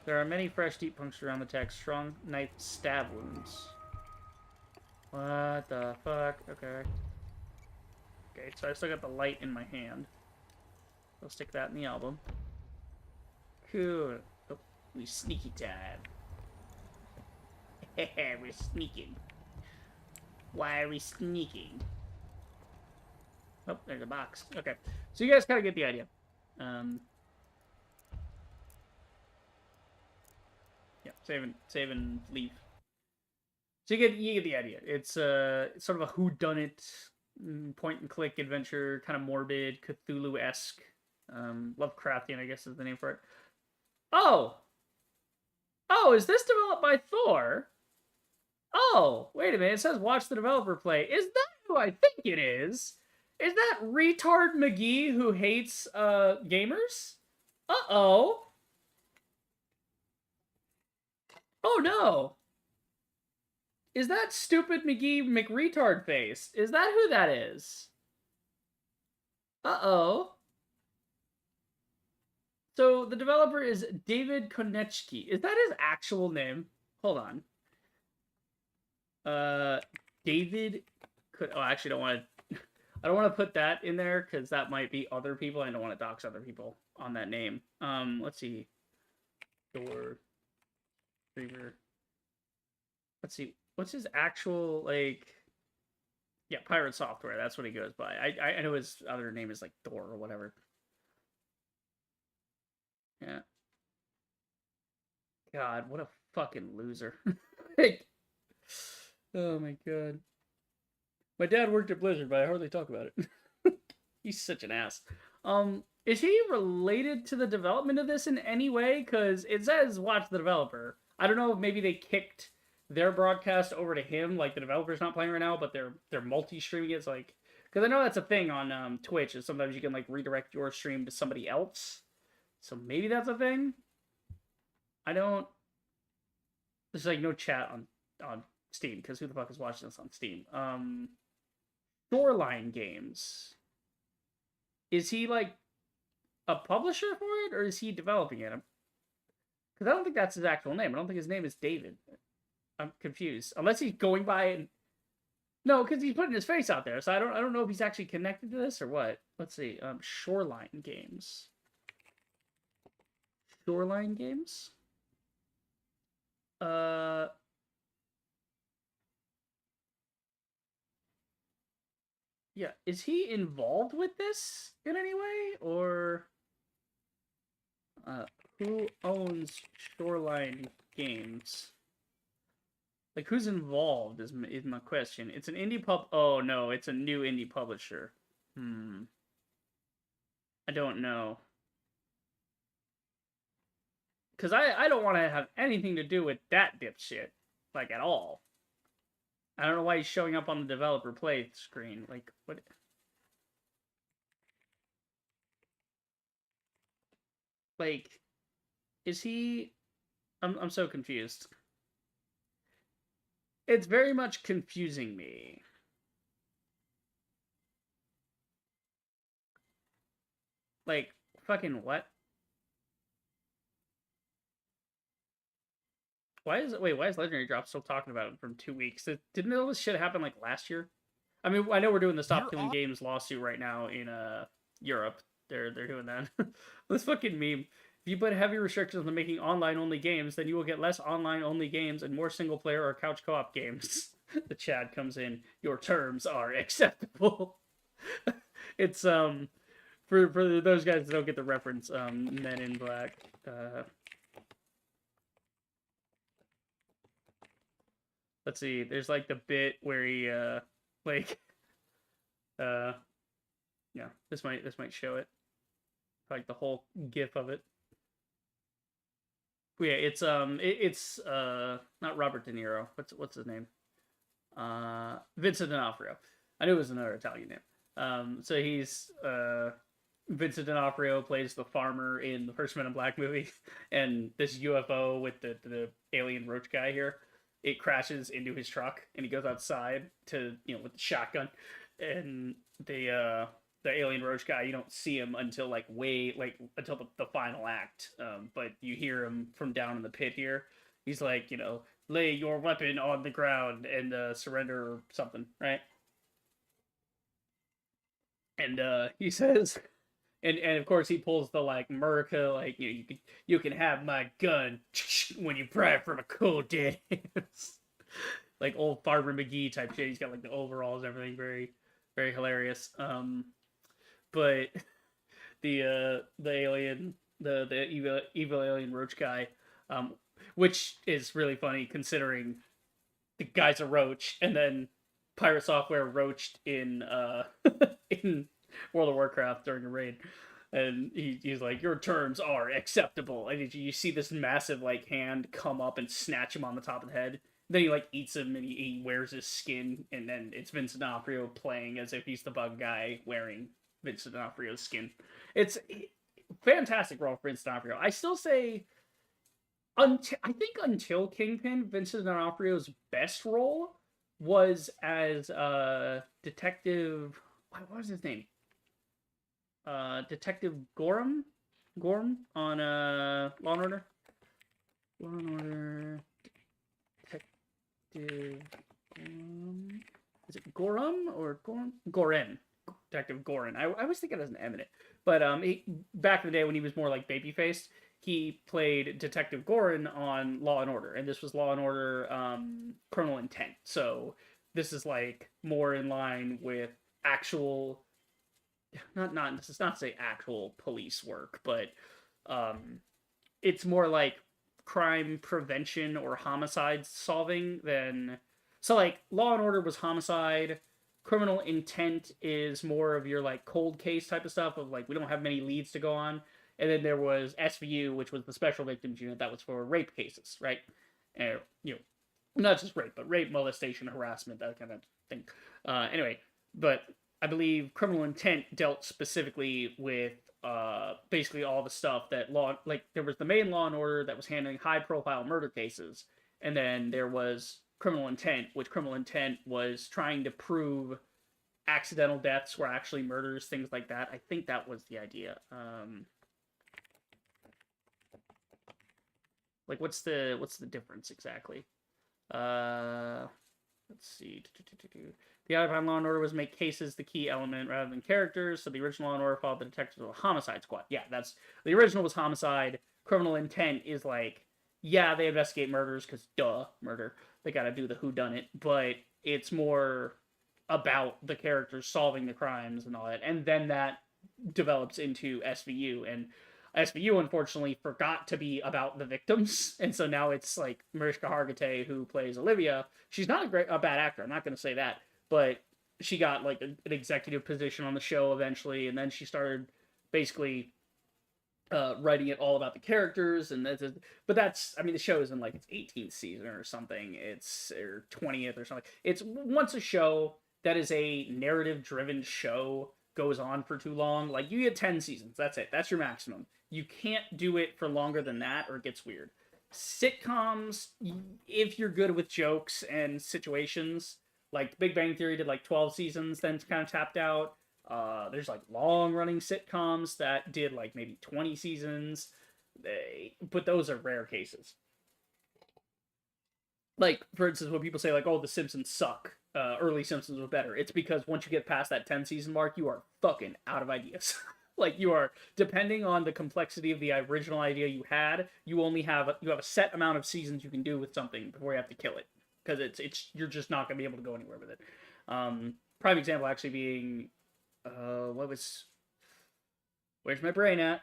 Speaker 1: There are many fresh, deep punctures around the text. Strong knife stab wounds. What the fuck? Okay. Okay, so I still got the light in my hand. I'll stick that in the album. Cool. Oh, we sneaky time. We're sneaking. Why are we sneaking? Oh, there's a box. Okay. So you guys kind of get the idea. Yeah, save and leave. So you get the idea. It's sort of a whodunit, point and click adventure, kind of morbid, Cthulhu-esque, Lovecraftian, I guess is the name for it. Oh, is this developed by Thor? Oh, wait a minute. It says watch the developer play. Is that who I think it is? Is that retard McGee who hates gamers? Uh-oh. Oh no. Is that stupid McGee McRetard face? Is that who that is? Uh-oh. So the developer is David Konechki. Is that his actual name? Hold on. David could... Oh, I actually don't want to... I don't want to put that in there because that might be other people. I don't want to dox other people on that name. Let's see. Door. Reaver. Let's see. What's his actual, like... Yeah, Pirate Software. That's what he goes by. I know his other name is like Thor or whatever. Yeah. God, what a fucking loser. Oh my god. My dad worked at Blizzard, but I hardly talk about it. He's such an ass. Is he related to the development of this in any way? Because it says watch the developer. I don't know if maybe they kicked their broadcast over to him, like the developer's not playing right now, but they're multi-streaming it. It's like, because I know that's a thing on Twitch, is sometimes you can like redirect your stream to somebody else. So maybe that's a thing. I don't. There's like no chat on Steam, because who the fuck is watching this on Steam? Shoreline Games. Is he like a publisher for it, or is he developing it? Because I don't think that's his actual name. I don't think his name is David. I'm confused. Unless he's going by it. No, because he's putting his face out there, so I don't know if he's actually connected to this or what. Let's see. Shoreline Games. Shoreline Games. Yeah, is he involved with this in any way, or who owns Shoreline Games? Like, who's involved is my question. It's an indie pub. Oh no, it's a new indie publisher. I don't know, because I don't want to have anything to do with that dipshit, like, at all. I don't know why he's showing up on the developer play screen. Like, what? Like, is he? I'm so confused. It's very much confusing me. Like, fucking what? Why is Legendary Drop still talking about it from 2 weeks? Didn't all this shit happen like last year? I mean, I know we're doing the Stop Killing Games lawsuit right now in Europe. They're doing that. This fucking meme. If you put heavy restrictions on making online-only games, then you will get less online-only games and more single-player or couch co-op games. The Chad comes in. Your terms are acceptable. It's for those guys that don't get the reference, Men in Black. Let's see. There's like the bit where he like yeah, this might show it. Like the whole gif of it. Yeah, it's it's not Robert De Niro. What's his name? Vincent D'Onofrio. I knew it was another Italian name. So he's Vincent D'Onofrio plays the farmer in the first Men in Black movie, and this UFO with the alien roach guy here, it crashes into his truck, and he goes outside to, with the shotgun, and the alien roach guy, you don't see him until until the final act, but you hear him from down in the pit here. He's like, lay your weapon on the ground and surrender or something, right? And he says, and of course he pulls the like Murica, like, you can have my gun when you pry from a cold dead hands. Like old Farmer McGee type shit. He's got like the overalls and everything, very, very hilarious. But the alien, the evil alien roach guy, which is really funny considering the guy's a roach, and then Pirate Software roached in in World of Warcraft during a raid, and he's like, your terms are acceptable, and you see this massive like hand come up and snatch him on the top of the head. Then he like eats him, and he wears his skin, and then it's Vincent D'Onofrio playing as if he's the bug guy wearing Vincent D'Onofrio's skin. It's fantastic role for Vincent D'Onofrio. I still say, I think until Kingpin, Vincent D'Onofrio's best role was as Detective. What was his name? Detective Gorham on Law and Order. Law and Order. Detective Gorham. Is it Gorham or Gorham? Gorin. Detective Gorin. I always think it has an M in it. But back in the day when he was more like babyface, he played Detective Gorin on Law and Order, and this was Law and Order Criminal Intent. So this is like more in line with actual, this is not to say actual police work, but it's more like crime prevention or homicide solving than So like Law and Order was homicide. Criminal Intent is more of your like cold case type of stuff of like we don't have many leads to go on. And then there was SVU, which was the Special Victims Unit that was for rape cases, right? And you know, not just rape, but rape, molestation, harassment, that kind of thing. Anyway, but I believe Criminal Intent dealt specifically with basically all the stuff that there was the main Law and Order that was handling high profile murder cases, and then there was Criminal Intent, which Criminal Intent was trying to prove accidental deaths were actually murders, things like that. I think that was the idea. Like what's the difference exactly? Let's see. The other time Law and Order was make cases the key element rather than characters, so the original Law and Order followed the detectives of a homicide squad. Yeah, that's the original was homicide. Criminal Intent is like, yeah, they investigate murders because duh, murder. They got to do the whodunit, but it's more about the characters solving the crimes and all that, and then that develops into SVU, and SVU unfortunately forgot to be about the victims, and so now it's like Mariska Hargitay who plays Olivia. She's not a bad actor. I'm not going to say that, but she got like an executive position on the show eventually, and then she started basically writing it all about the characters, and but that's I mean the show is in like its 18th season or something, it's or 20th or something. It's once a show that is a narrative driven show goes on for too long, like you get 10 seasons, that's it, that's your maximum. You can't do it for longer than that or it gets weird. Sitcoms, if you're good with jokes and situations, like Big Bang Theory did like 12 seasons, then kind of tapped out. There's like long running sitcoms that did like maybe 20 seasons, but those are rare cases. Like, for instance, when people say like, oh, The Simpsons suck, early Simpsons was better, it's because once you get past that 10 season mark, you are fucking out of ideas. Like, you are, depending on the complexity of the original idea you had, you have a set amount of seasons you can do with something before you have to kill it, because you're just not going to be able to go anywhere with it. Prime example actually being where's my brain at?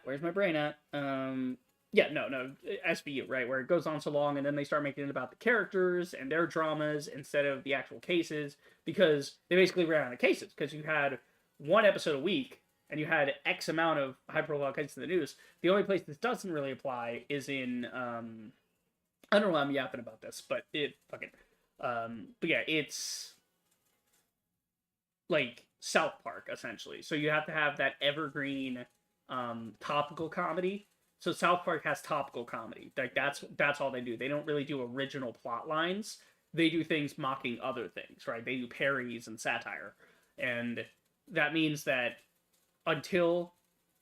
Speaker 1: Yeah, no, SVU, right, where it goes on so long, and then they start making it about the characters and their dramas instead of the actual cases, because they basically ran out of cases, because you had one episode a week, and you had X amount of high-profile cases in the news. The only place this doesn't really apply is in, I don't know why I'm yapping about this, but but yeah, it's like South Park, essentially. So you have to have that evergreen topical comedy. So South Park has topical comedy. Like that's all they do. They don't really do original plot lines. They do things mocking other things, right? They do parodies and satire. And that means that until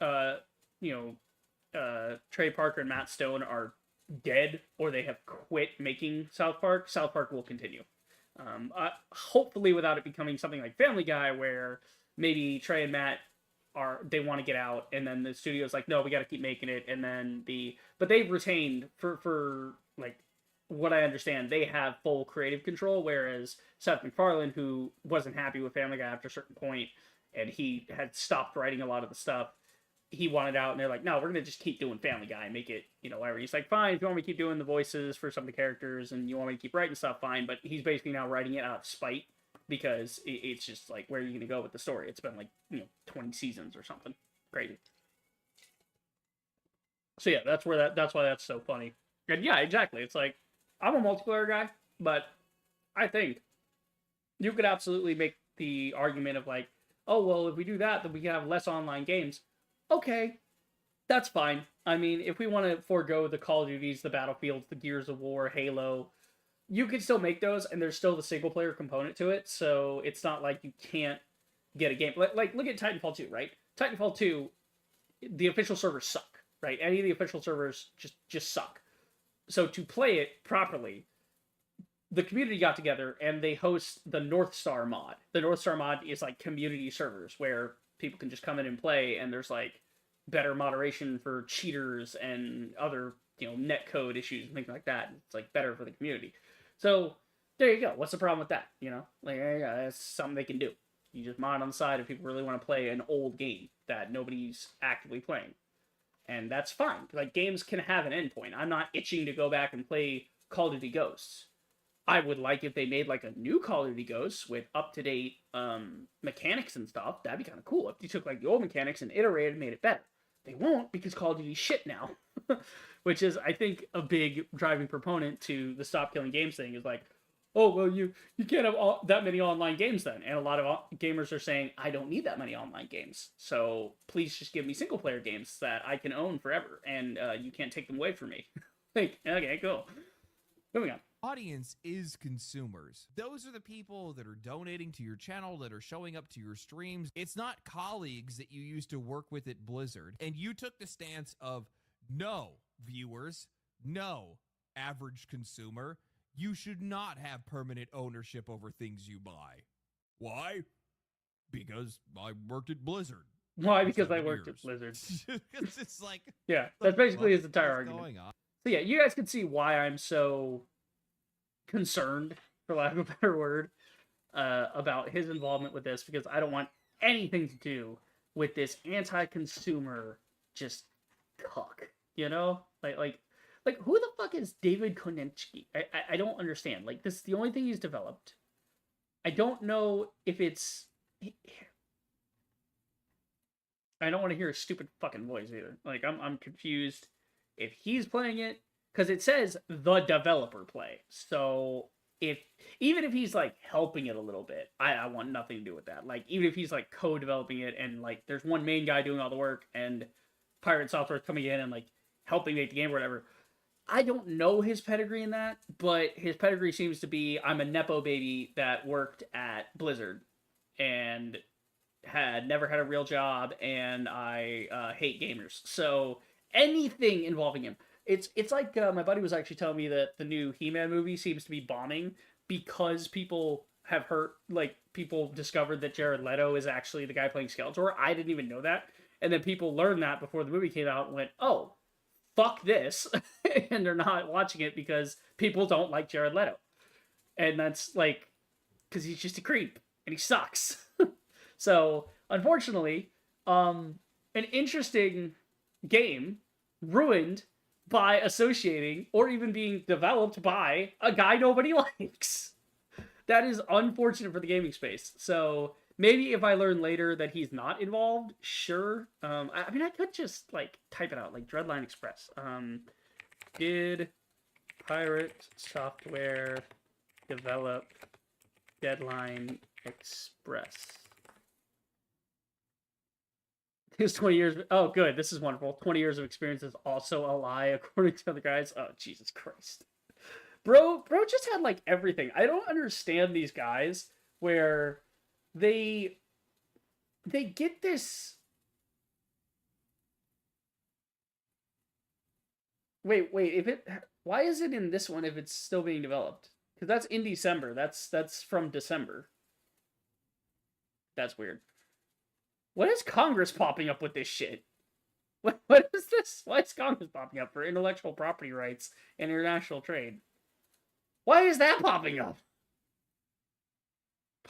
Speaker 1: Trey Parker and Matt Stone are dead or they have quit making South Park will continue. Hopefully without it becoming something like Family Guy, where maybe Trey and Matt they want to get out, and then the studio's like, no, we got to keep making it, and then but they've retained for like what I understand, they have full creative control, whereas Seth MacFarlane, who wasn't happy with Family Guy after a certain point, and he had stopped writing a lot of the stuff, he wanted out, and they're like, no, we're gonna just keep doing Family Guy and make it, whatever. He's like, fine, if you want me to keep doing the voices for some of the characters and you want me to keep writing stuff, fine. But he's basically now writing it out of spite, because it's just like, where are you gonna go with the story? It's been like 20 seasons or something crazy. So yeah, that's why that's so funny. And yeah, exactly. It's like, I'm a multiplayer guy, but I think you could absolutely make the argument of like, oh well, if we do that, then we can have less online games. Okay, that's fine. I mean, if we want to forego the Call of Duties, the Battlefields, the Gears of War, Halo, you can still make those, and there's still the single-player component to it, so it's not like you can't get a game. Like look at Titanfall 2, right? Titanfall 2, the official servers suck, right? Any of the official servers just suck. So to play it properly, the community got together, and they host the North Star mod. The North Star mod is like community servers, where people can just come in and play, and there's like better moderation for cheaters and other net code issues and things like that. It's like better for the community. So there you go. What's the problem with that? Like, yeah, that's something they can do. You just mod on the side if people really want to play an old game that nobody's actively playing, and that's fine. Like, games can have an endpoint. I'm not itching to go back and play Call of Duty Ghosts, I would like if they made like a new Call of Duty Ghosts with up-to-date mechanics and stuff. That'd be kind of cool. If you took like the old mechanics and iterated and made it better. They won't because Call of Duty's shit now. Which is, I think, a big driving proponent to the Stop Killing Games thing is like, oh, well, you can't have that many online games then. And a lot of gamers are saying, I don't need that many online games. So please just give me single-player games that I can own forever. And you can't take them away from me. Like, okay, cool. Moving on.
Speaker 5: Audience is consumers. Those are the people that are donating to your channel, that are showing up to your streams. It's not colleagues that you used to work with at Blizzard. And you took the stance of, no, viewers, no, average consumer, you should not have permanent ownership over things you buy. Why? Because I worked at Blizzard.
Speaker 1: Why? Because I worked at Blizzard.
Speaker 5: It's like...
Speaker 1: Yeah, that's basically his entire
Speaker 5: what's
Speaker 1: argument.
Speaker 5: going on?
Speaker 1: So yeah, you guys can see why I'm so concerned, for lack of a better word, about his involvement with this, because I don't want anything to do with this anti-consumer just cuck, you know? Like who the fuck is David Konechny? I don't understand. Like, this is the only thing he's developed. I don't know if it's... I don't want to hear a stupid fucking voice either. Like, I'm confused if he's playing it, because it says the developer play. So even if he's like helping it a little bit, I want nothing to do with that. Like, even if he's like co-developing it and like there's one main guy doing all the work and Pirate Software is coming in and like helping make the game or whatever. I don't know his pedigree in that, but his pedigree seems to be I'm a Nepo baby that worked at Blizzard and had never had a real job, and I hate gamers. So anything involving him. It's like my buddy was actually telling me that the new He-Man movie seems to be bombing because people have heard, like, people discovered that Jared Leto is actually the guy playing Skeletor. I didn't even know that. And then people learned that before the movie came out and went, oh, fuck this. And they're not watching it because people don't like Jared Leto. And that's, like, because he's just a creep. And he sucks. So, unfortunately, an interesting game ruined by associating or even being developed by a guy nobody likes. That is unfortunate for the gaming space. So maybe if I learn later that he's not involved, sure. I mean, I could just like type it out, like Dreadline Express. Did Pirate Software develop Deadline Express? His 20 years... Oh, good. This is wonderful. 20 years of experience is also a lie, according to other guys. Oh, Jesus Christ. Bro just had, like, everything. I don't understand these guys where they get this... Wait, if it... Why is it in this one if it's still being developed? Because that's in December. That's from December. That's weird. What is Congress popping up with this shit? What is this? Why is Congress popping up for intellectual property rights and international trade? Why is that popping up?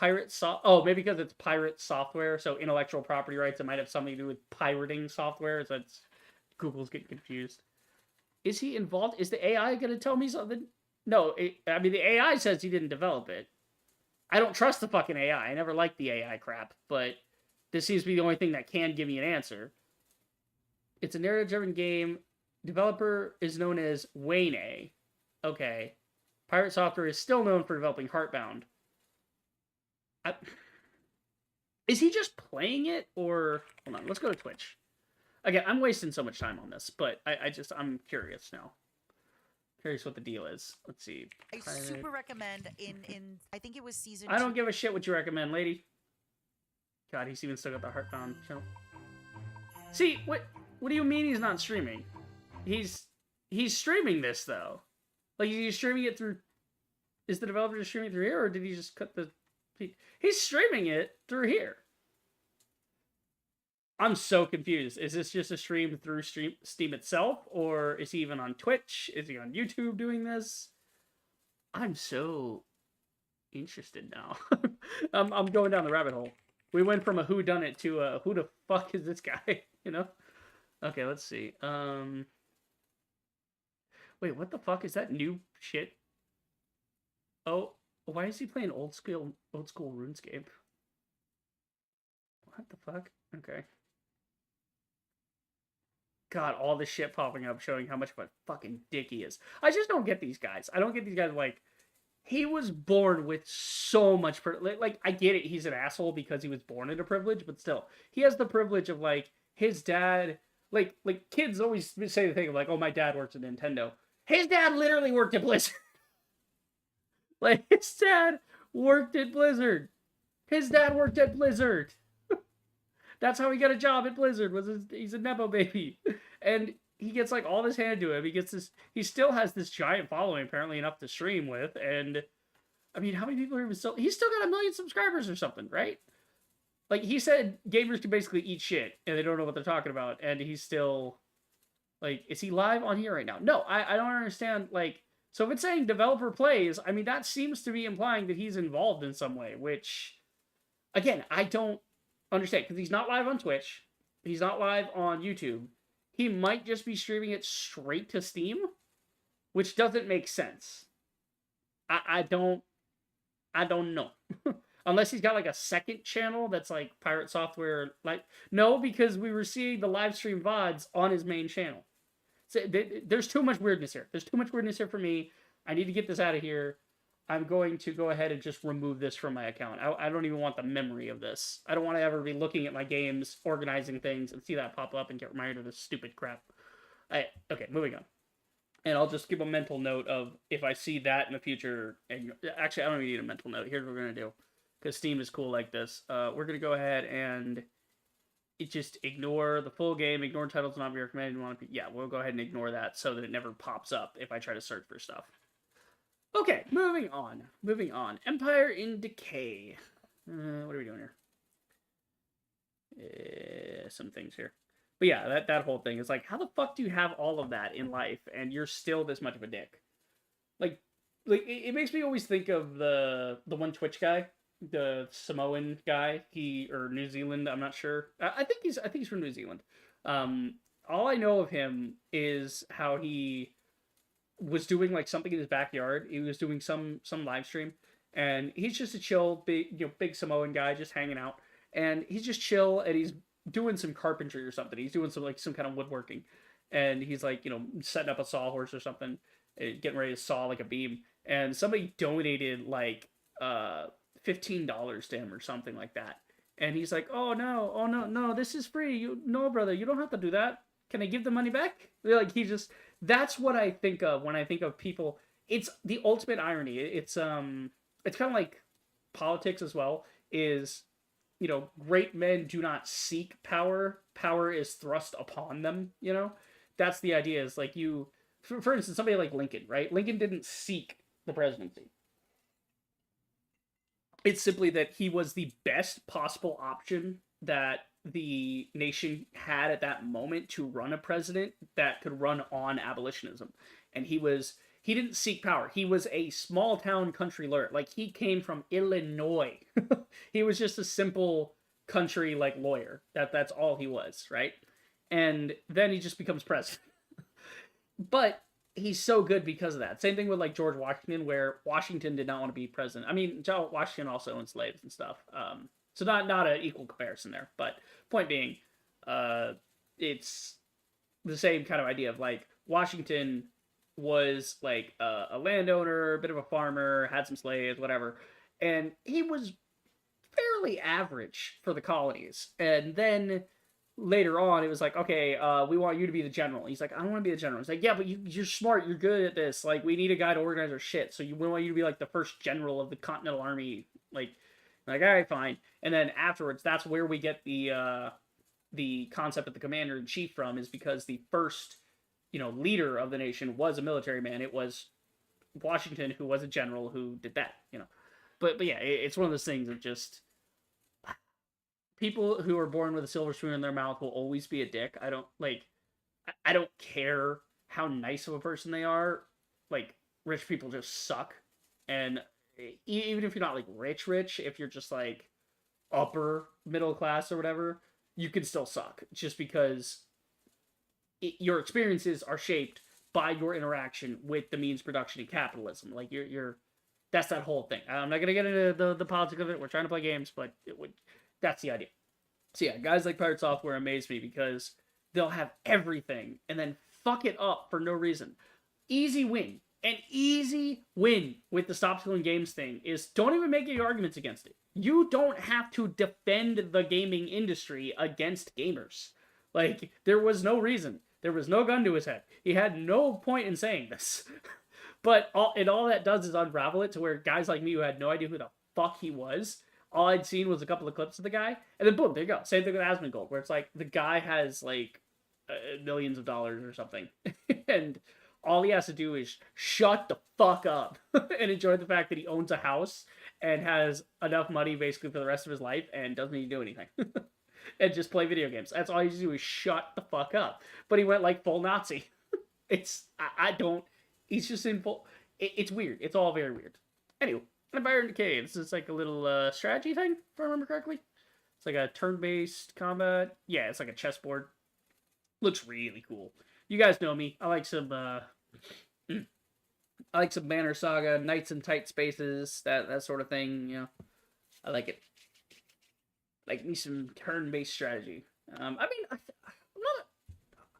Speaker 1: Oh, maybe because it's pirate software, so intellectual property rights, it might have something to do with pirating software, so it's... Google's getting confused. Is he involved? Is the AI going to tell me something? No, I mean, the AI says he didn't develop it. I don't trust the fucking AI. I never liked the AI crap, but... This seems to be the only thing that can give me an answer. It's a narrative-driven game. Developer is known as Wayne. Okay. Pirate Software is still known for developing Heartbound. Is he just playing it, or... Hold on, let's go to Twitch. Again, I'm wasting so much time on this, but I'm curious now. Curious what the deal is. Let's see.
Speaker 6: I super recommend in I think it was season
Speaker 1: I don't give a shit what you recommend, lady. God, he's even still got the Heartbound channel. See, what do you mean he's not streaming? He's streaming this, though. Like, is he streaming it through... Is the developer just streaming it through here, or did he just cut the... He's streaming it through here. I'm so confused. Is this just a stream through Steam itself, or is he even on Twitch? Is he on YouTube doing this? I'm so interested now. I'm going down the rabbit hole. We went from a whodunit to a who the fuck is this guy, you know? Okay, let's see. Wait, what the fuck is that new shit? Oh, why is he playing old school RuneScape? What the fuck? Okay. God, all this shit popping up showing how much of a fucking dick he is. I just don't get these guys. I don't get these guys like he was born with so much like I get it, he's an asshole because he was born in a privilege, but still, he has the privilege of like his dad like kids always say the thing of like, oh, my dad works at Nintendo. His dad literally worked at Blizzard. Like his dad worked at Blizzard. His dad worked at Blizzard. That's how he got a job at Blizzard. He's a nepo baby, and he gets like all this handed to him. He gets this. He still has this giant following, apparently enough to stream with. And I mean, how many people are even still? He's still got 1 million subscribers or something, right? Like he said, gamers can basically eat shit and they don't know what they're talking about. And he's still like, is he live on here right now? No, I don't understand. Like, so if it's saying developer plays, I mean that seems to be implying that he's involved in some way, which again I don't understand because he's not live on Twitch, he's not live on YouTube. He might just be streaming it straight to Steam, which doesn't make sense. I don't know. Unless he's got like a second channel that's like Pirate Software. Like no, because we were seeing the live stream VODs on his main channel. So there's too much weirdness here. There's too much weirdness here for me. I need to get this out of here. I'm going to go ahead and just remove this from my account. I don't even want the memory of this. I don't want to ever be looking at my games, organizing things, and see that pop up and get reminded of this stupid crap. Okay, moving on. And I'll just give a mental note of if I see that in the future. And actually, I don't even need a mental note. Here's what we're going to do. Because Steam is cool like this. We're going to go ahead and just ignore the full game. Ignore titles not be recommended. Yeah, we'll go ahead and ignore that so that it never pops up if I try to search for stuff. Okay, moving on. Empire in Decay. What are we doing here? Some things here. But yeah, that whole thing is like, how the fuck do you have all of that in life and you're still this much of a dick? Like it makes me always think of the one Twitch guy, the Samoan guy, or New Zealand, I'm not sure. I think he's from New Zealand. All I know of him is how he was doing like something in his backyard. He was doing some live stream, and he's just a chill big Samoan guy just hanging out, and he's just chill, and he's doing some carpentry or something. He's doing some kind of woodworking, and he's like setting up a sawhorse or something, getting ready to saw like a beam, and somebody donated like $15 to him or something like that, and he's like, oh no, this is free. No, brother, you don't have to do that. Can I give the money back? Like that's what I think of when I think of people. It's the ultimate irony. It's kind of like politics as well. Is great men do not seek power. Power is thrust upon them. That's the idea. Is like for instance, somebody like Lincoln, right? Lincoln didn't seek the presidency. It's simply that he was the best possible option that the nation had at that moment to run a president that could run on abolitionism. And he didn't seek power. He was a small town country lawyer. Like he came from Illinois. He was just a simple country like lawyer. That's all he was, right? And then he just becomes president. But he's so good because of that. Same thing with like George Washington, where Washington did not want to be president. I mean, George Washington also owned slaves and stuff. So not an equal comparison there. But point being, it's the same kind of idea of like Washington was like a landowner, a bit of a farmer, had some slaves, whatever. And he was fairly average for the colonies. And then later on, it was like, okay, we want you to be the general. He's like, I don't want to be the general. He's like, yeah, but you're smart. You're good at this. Like, we need a guy to organize our shit. So we want you to be like the first general of the Continental Army. Like, all right, fine. And then afterwards, that's where we get the concept of the commander-in-chief from, is because the first, leader of the nation was a military man. It was Washington, who was a general, who did that, But yeah, it's one of those things of just people who are born with a silver spoon in their mouth will always be a dick. I don't care how nice of a person they are. Like, rich people just suck. And even if you're not like rich, if you're just like upper middle class or whatever, you can still suck just because your experiences are shaped by your interaction with the means production and capitalism. Like That's that whole thing. I'm not gonna get into the politics of it. We're trying to play games, but that's the idea. So yeah, guys like Pirate Software amaze me because they'll have everything and then fuck it up for no reason. Easy win. An easy win with the stop stealing games thing is don't even make any arguments against it. You don't have to defend the gaming industry against gamers. Like, there was no reason. There was no gun to his head. He had no point in saying this. But all that does is unravel it to where guys like me who had no idea who the fuck he was, all I'd seen was a couple of clips of the guy, and then boom, there you go. Same thing with Asmongold, where it's like the guy has like millions of dollars or something, and all he has to do is shut the fuck up and enjoy the fact that he owns a house and has enough money basically for the rest of his life and doesn't need to do anything. And just play video games. That's all he has to do is shut the fuck up. But he went like full Nazi. He's just in full... It's weird. It's all very weird. Anyway, Empire and Decay. This is like a little strategy thing, if I remember correctly. It's like a turn-based combat. Yeah, it's like a chessboard. Looks really cool. You guys know me. I like some Banner Saga, Knights in Tight Spaces, that sort of thing. You know, I like it. Like me some turn-based strategy. I mean, I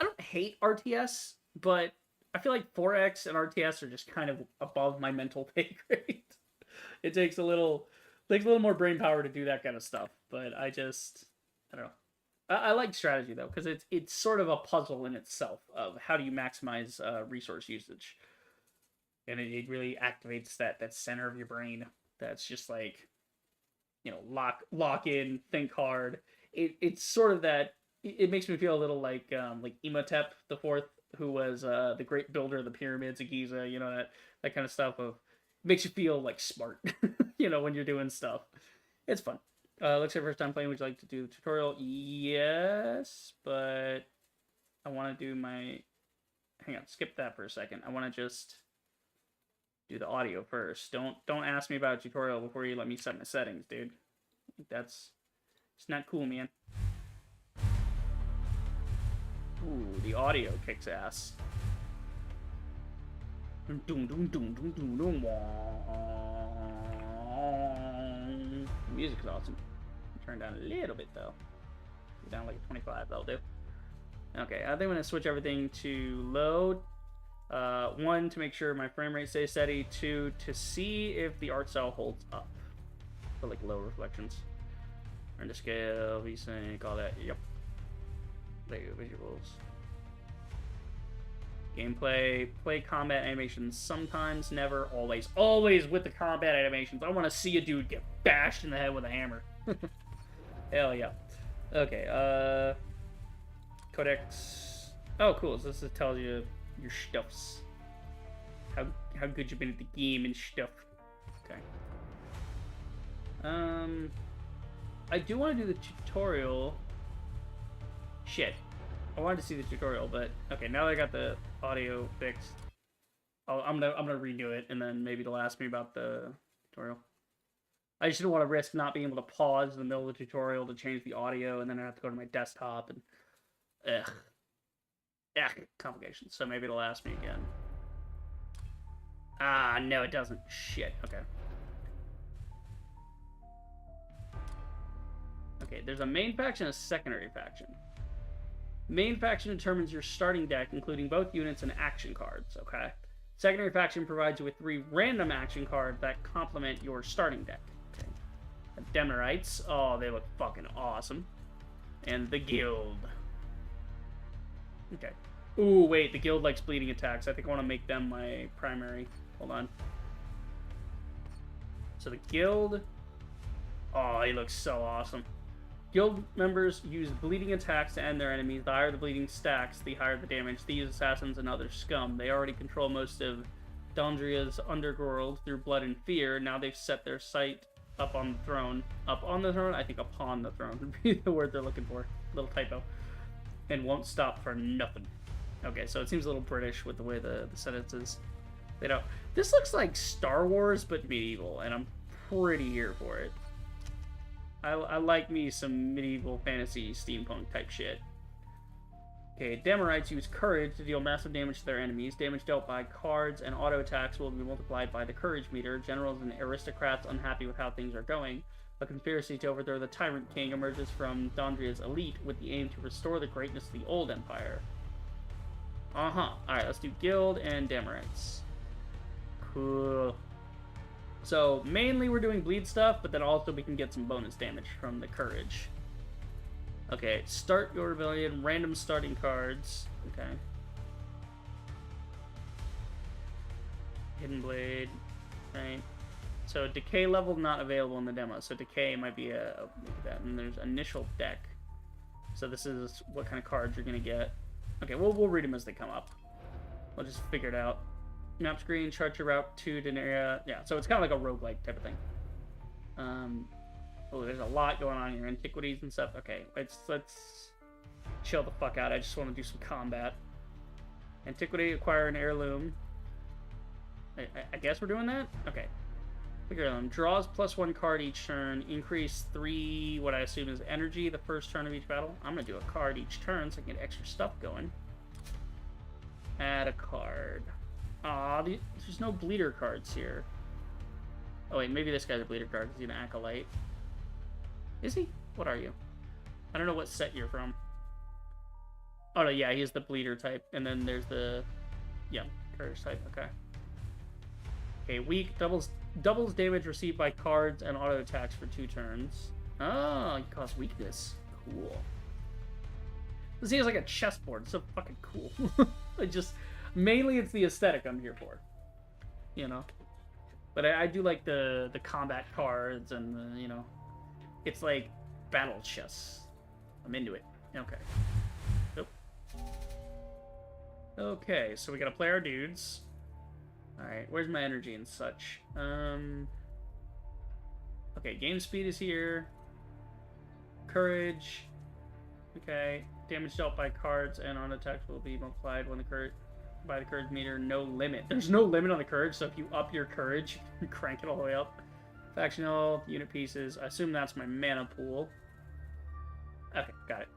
Speaker 1: don't hate RTS, but I feel like 4X and RTS are just kind of above my mental pay grade. It takes a little more brain power to do that kind of stuff. But I don't know. I like strategy though, because it's sort of a puzzle in itself of how do you maximize resource usage, and it really activates that center of your brain that's just like, you know, lock in, think hard. It's sort of that. It makes me feel a little like Imhotep the Fourth, who was the great builder of the pyramids of Giza. You know, that kind of stuff makes you feel like smart. You know, when you're doing stuff. It's fun. Looks like first time playing. Would you like to do the tutorial? Yes, but I want to do my. Hang on, skip that for a second. I want to just do the audio first. Don't ask me about a tutorial before you let me set my settings, dude. It's not cool, man. Ooh, the audio kicks ass. The music's awesome. Turn down a little bit though. Down like 25, that'll do. Okay, I think I'm gonna switch everything to load. 1, to make sure my frame rate stays steady. 2, to see if the art style holds up for like low reflections. Turn to scale, VSync, all that. Yep. There you go, visuals. Gameplay, play combat animations. Sometimes, never, always. Always with the combat animations. I want to see a dude get bashed in the head with a hammer. Hell yeah. Okay, codex. Oh, cool. So this tells you your stuffs. How good you've been at the game and stuff. Okay. I do want to do the tutorial. Shit. I wanted to see the tutorial, but okay, now that I got the audio fixed, I'm gonna redo it, and then maybe they'll ask me about the tutorial. I just didn't want to risk not being able to pause in the middle of the tutorial to change the audio, and then I have to go to my desktop, and complications. So maybe it'll ask me again. Ah, no, it doesn't. Shit. Okay. Okay, there's a main faction and a secondary faction. Main faction determines your starting deck, including both units and action cards, okay? Secondary faction provides you with 3 random action cards that complement your starting deck. Okay. The Demerites, oh, they look fucking awesome. And the Guild. Okay. Ooh, wait, the Guild likes bleeding attacks. I think I want to make them my primary. Hold on. So the Guild, oh, he looks so awesome. Guild members use bleeding attacks to end their enemies. The higher the bleeding stacks, the higher the damage. These assassins and other scum. They already control most of Dondria's underworld through blood and fear. Now they've set their sight up on the throne. Up on the throne? I think upon the throne would be the word they're looking for. Little typo. And won't stop for nothing. Okay, so it seems a little British with the way the sentence is laid out. This looks like Star Wars, but medieval, and I'm pretty here for it. I like me some medieval fantasy steampunk type shit. Okay, Damarites use courage to deal massive damage to their enemies. Damage dealt by cards and auto attacks will be multiplied by the courage meter. Generals and aristocrats unhappy with how things are going. A conspiracy to overthrow the Tyrant King emerges from Dondria's elite with the aim to restore the greatness of the old empire. Alright, let's do Guild and Damarites. Cool. So, mainly we're doing bleed stuff, but then also we can get some bonus damage from the courage. Okay, start your rebellion, random starting cards. Okay. Hidden Blade. Right. So decay level not available in the demo. So decay might be that. And there's initial deck. So this is what kind of cards you're gonna get. Okay, we'll read them as they come up. We'll just figure it out. Map screen, chart your route to Denaria. Yeah, so it's kind of like a roguelike type of thing. Oh, there's a lot going on here. Antiquities and stuff. Okay, let's chill the fuck out. I just want to do some combat. Antiquity, acquire an heirloom. I guess we're doing that? Okay. Figure heirloom. Draws +1 card each turn. Increase 3, what I assume is energy, the first turn of each battle. I'm going to do a card each turn so I can get extra stuff going. Add a card. Aw, there's no bleeder cards here. Oh wait, maybe this guy's a bleeder card because he's an acolyte. Is he? What are you? I don't know what set you're from. Oh no, yeah, he's the bleeder type. And then there's the... yeah, courage type, okay. Okay, weak, doubles damage received by cards and auto attacks for 2 turns. Oh, you cause weakness. Cool. This seems like a chessboard. It's so fucking cool. Mainly it's the aesthetic I'm here for. You know? But I do like the combat cards and the, you know... It's like battle chess. I'm into it. Okay. Nope. Okay, so we gotta play our dudes. Alright, where's my energy and such? Okay, game speed is here. Courage. Okay. Damage dealt by cards and on attacks will be multiplied when by the courage meter. No limit. There's no limit on the courage, so if you up your courage, you can crank it all the way up. Factional, unit pieces. I assume that's my mana pool. Okay, got it.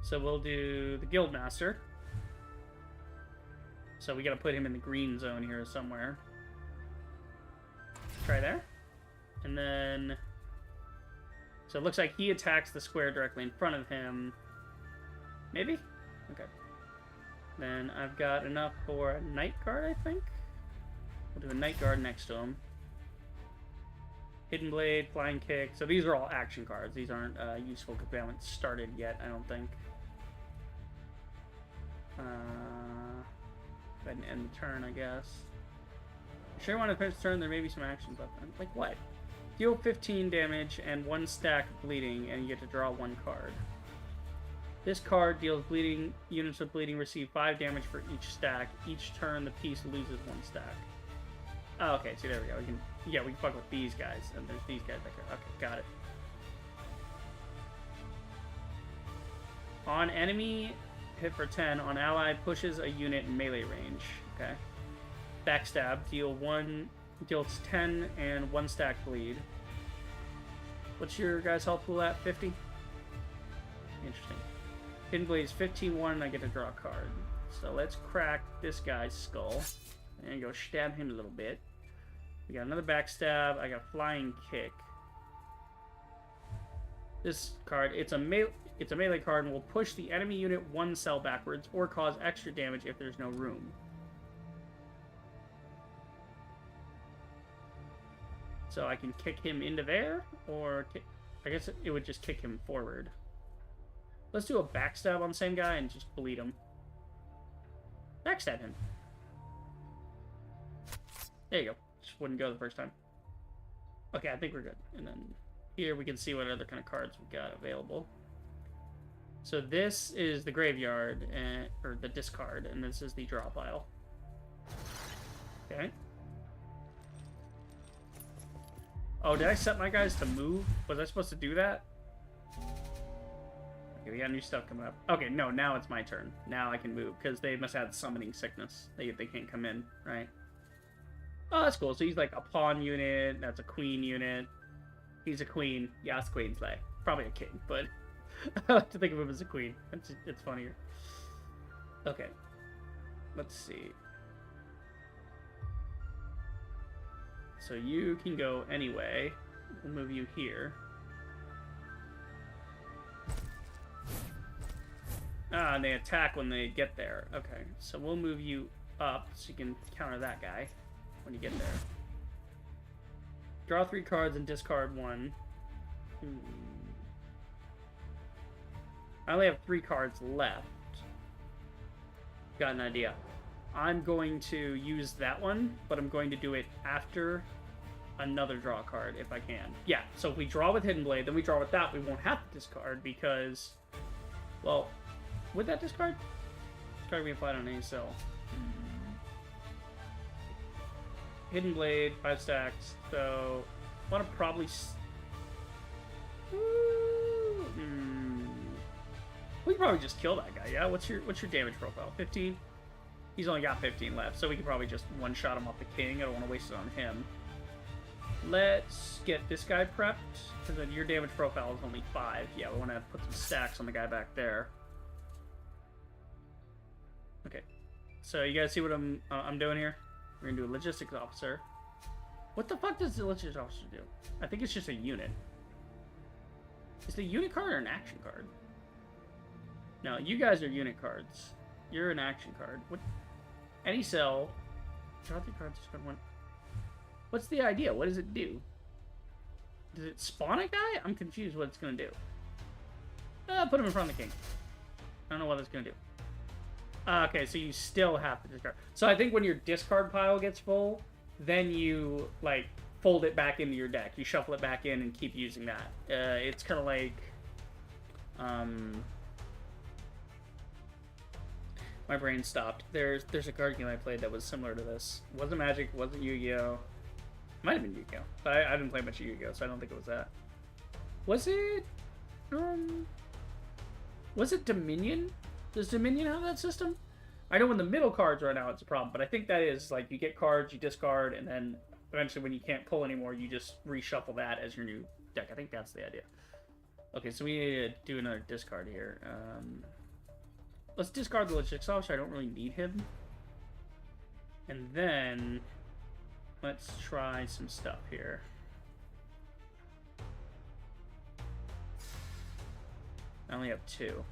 Speaker 1: So we'll do the Guildmaster. So we gotta put him in the green zone here somewhere. Try there. And then... so it looks like he attacks the square directly in front of him. Maybe? Okay. Then I've got enough for a Night Guard, I think. We'll do a Night Guard next to him. Hidden Blade, Flying Kick. So these are all action cards. These aren't useful because we haven't started yet, I don't think. Go ahead and end the turn, I guess. Sure, when I finish the turn, there may be some actions left. Like what? Deal 15 damage and 1 stack of bleeding, and you get to draw 1 card. This card deals bleeding. Units with bleeding receive 5 damage for each stack. Each turn, the piece loses 1 stack. Oh, okay, see, there we go. We can fuck with these guys, and there's these guys back here. Okay, got it. On enemy, hit for 10. On ally, pushes a unit in melee range. Okay. Backstab, deals 10 and 1 stack bleed. What's your guys' health pool at? 50? Interesting. Hidden Blade is 15-1, and I get to draw a card. So let's crack this guy's skull. And go stab him a little bit. We got another backstab. I got Flying Kick. This card, it's a melee card and will push the enemy unit 1 cell backwards or cause extra damage if there's no room. So I can kick him into there, or I guess it would just kick him forward. Let's do a backstab on the same guy and just bleed him. Backstab him. There you go. Just wouldn't go the first time. Okay, I think we're good. And then here we can see what other kind of cards we've got available. So this is the graveyard, or the discard, and this is the draw pile. Okay. Oh, did I set my guys to move? Was I supposed to do that? Okay, we got new stuff coming up. Okay, no, now it's my turn. Now I can move, because they must have summoning sickness. They can't come in, right? Oh, that's cool. So he's like a pawn unit. That's a queen unit. He's a queen. Yes, queen's like probably a king, but I like to think of him as a queen. It's funnier. Okay. Let's see. So you can go anyway. We'll move you here. Ah, and they attack when they get there. Okay, so we'll move you up so you can counter that guy when you get there. Draw 3 cards and discard 1. I only have 3 cards left. Got an idea. I'm going to use that one, but I'm going to do it after another draw card if I can. Yeah, so if we draw with Hidden Blade, then we draw with that, we won't have to discard because, well, would that discard? Discard be applied on any cell. Hidden Blade, 5 stacks, so I want to probably... We can probably just kill that guy, yeah? What's your damage profile? 15? He's only got 15 left, so we can probably just one-shot him off the king. I don't want to waste it on him. Let's get this guy prepped, because then your damage profile is only 5. Yeah, we want to put some stacks on the guy back there. Okay, so you guys see what I'm doing here? We're gonna do a logistics officer. What the fuck does the logistics officer do? I think it's just a unit. Is the unit card or an action card? No, you guys are unit cards. You're an action card. What? Any cell. Draw 3 cards. Discard 1. What's the idea? What does it do? Does it spawn a guy? I'm confused what it's gonna do. Put him in front of the king. I don't know what that's gonna do. Okay, so you still have to discard. So I think when your discard pile gets full, then you, like, fold it back into your deck. You shuffle it back in and keep using that. It's kind of like... My brain stopped. There's a card game I played that was similar to this. Wasn't Magic, wasn't Yu-Gi-Oh! Might have been Yu-Gi-Oh! But I didn't play much Yu-Gi-Oh! So I don't think it was that. Was it... Was it Dominion? Does Dominion have that system? I know when the middle cards run out, it's a problem, but I think that is, like, you get cards, you discard, and then eventually when you can't pull anymore, you just reshuffle that as your new deck. I think that's the idea. Okay, so we need to do another discard here. Let's discard the logistics officer. I don't really need him. And then let's try some stuff here. I only have 2.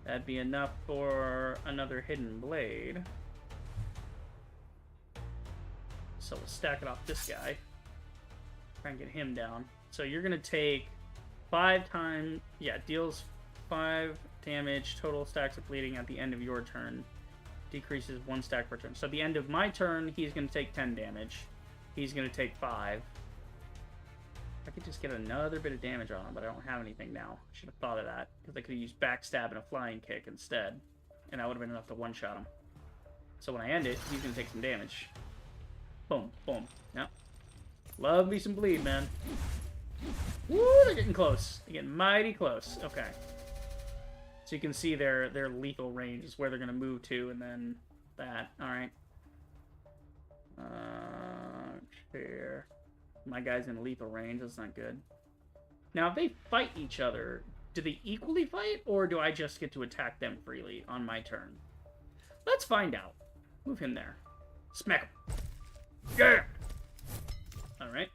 Speaker 1: That'd be enough for another Hidden Blade. So we'll stack it off this guy. Try and get him down. So you're going to take 5 times... Yeah, deals 5 damage, total stacks of bleeding at the end of your turn. Decreases 1 stack per turn. So at the end of my turn, he's going to take 10 damage. He's going to take 5. I could just get another bit of damage on him, but I don't have anything now. I should have thought of that, because I could have used backstab and a flying kick instead. And that would have been enough to one-shot him. So when I end it, he's going to take some damage. Boom, boom. Yep. Love me some bleed, man. Woo, they're getting close. They're getting mighty close. Okay. So you can see their lethal range is where they're going to move to, and then that. Alright. Here. My guy's in lethal range. That's not good. Now, if they fight each other, do they equally fight, or do I just get to attack them freely on my turn? Let's find out. Move him there. Smack him. Yeah! Alright.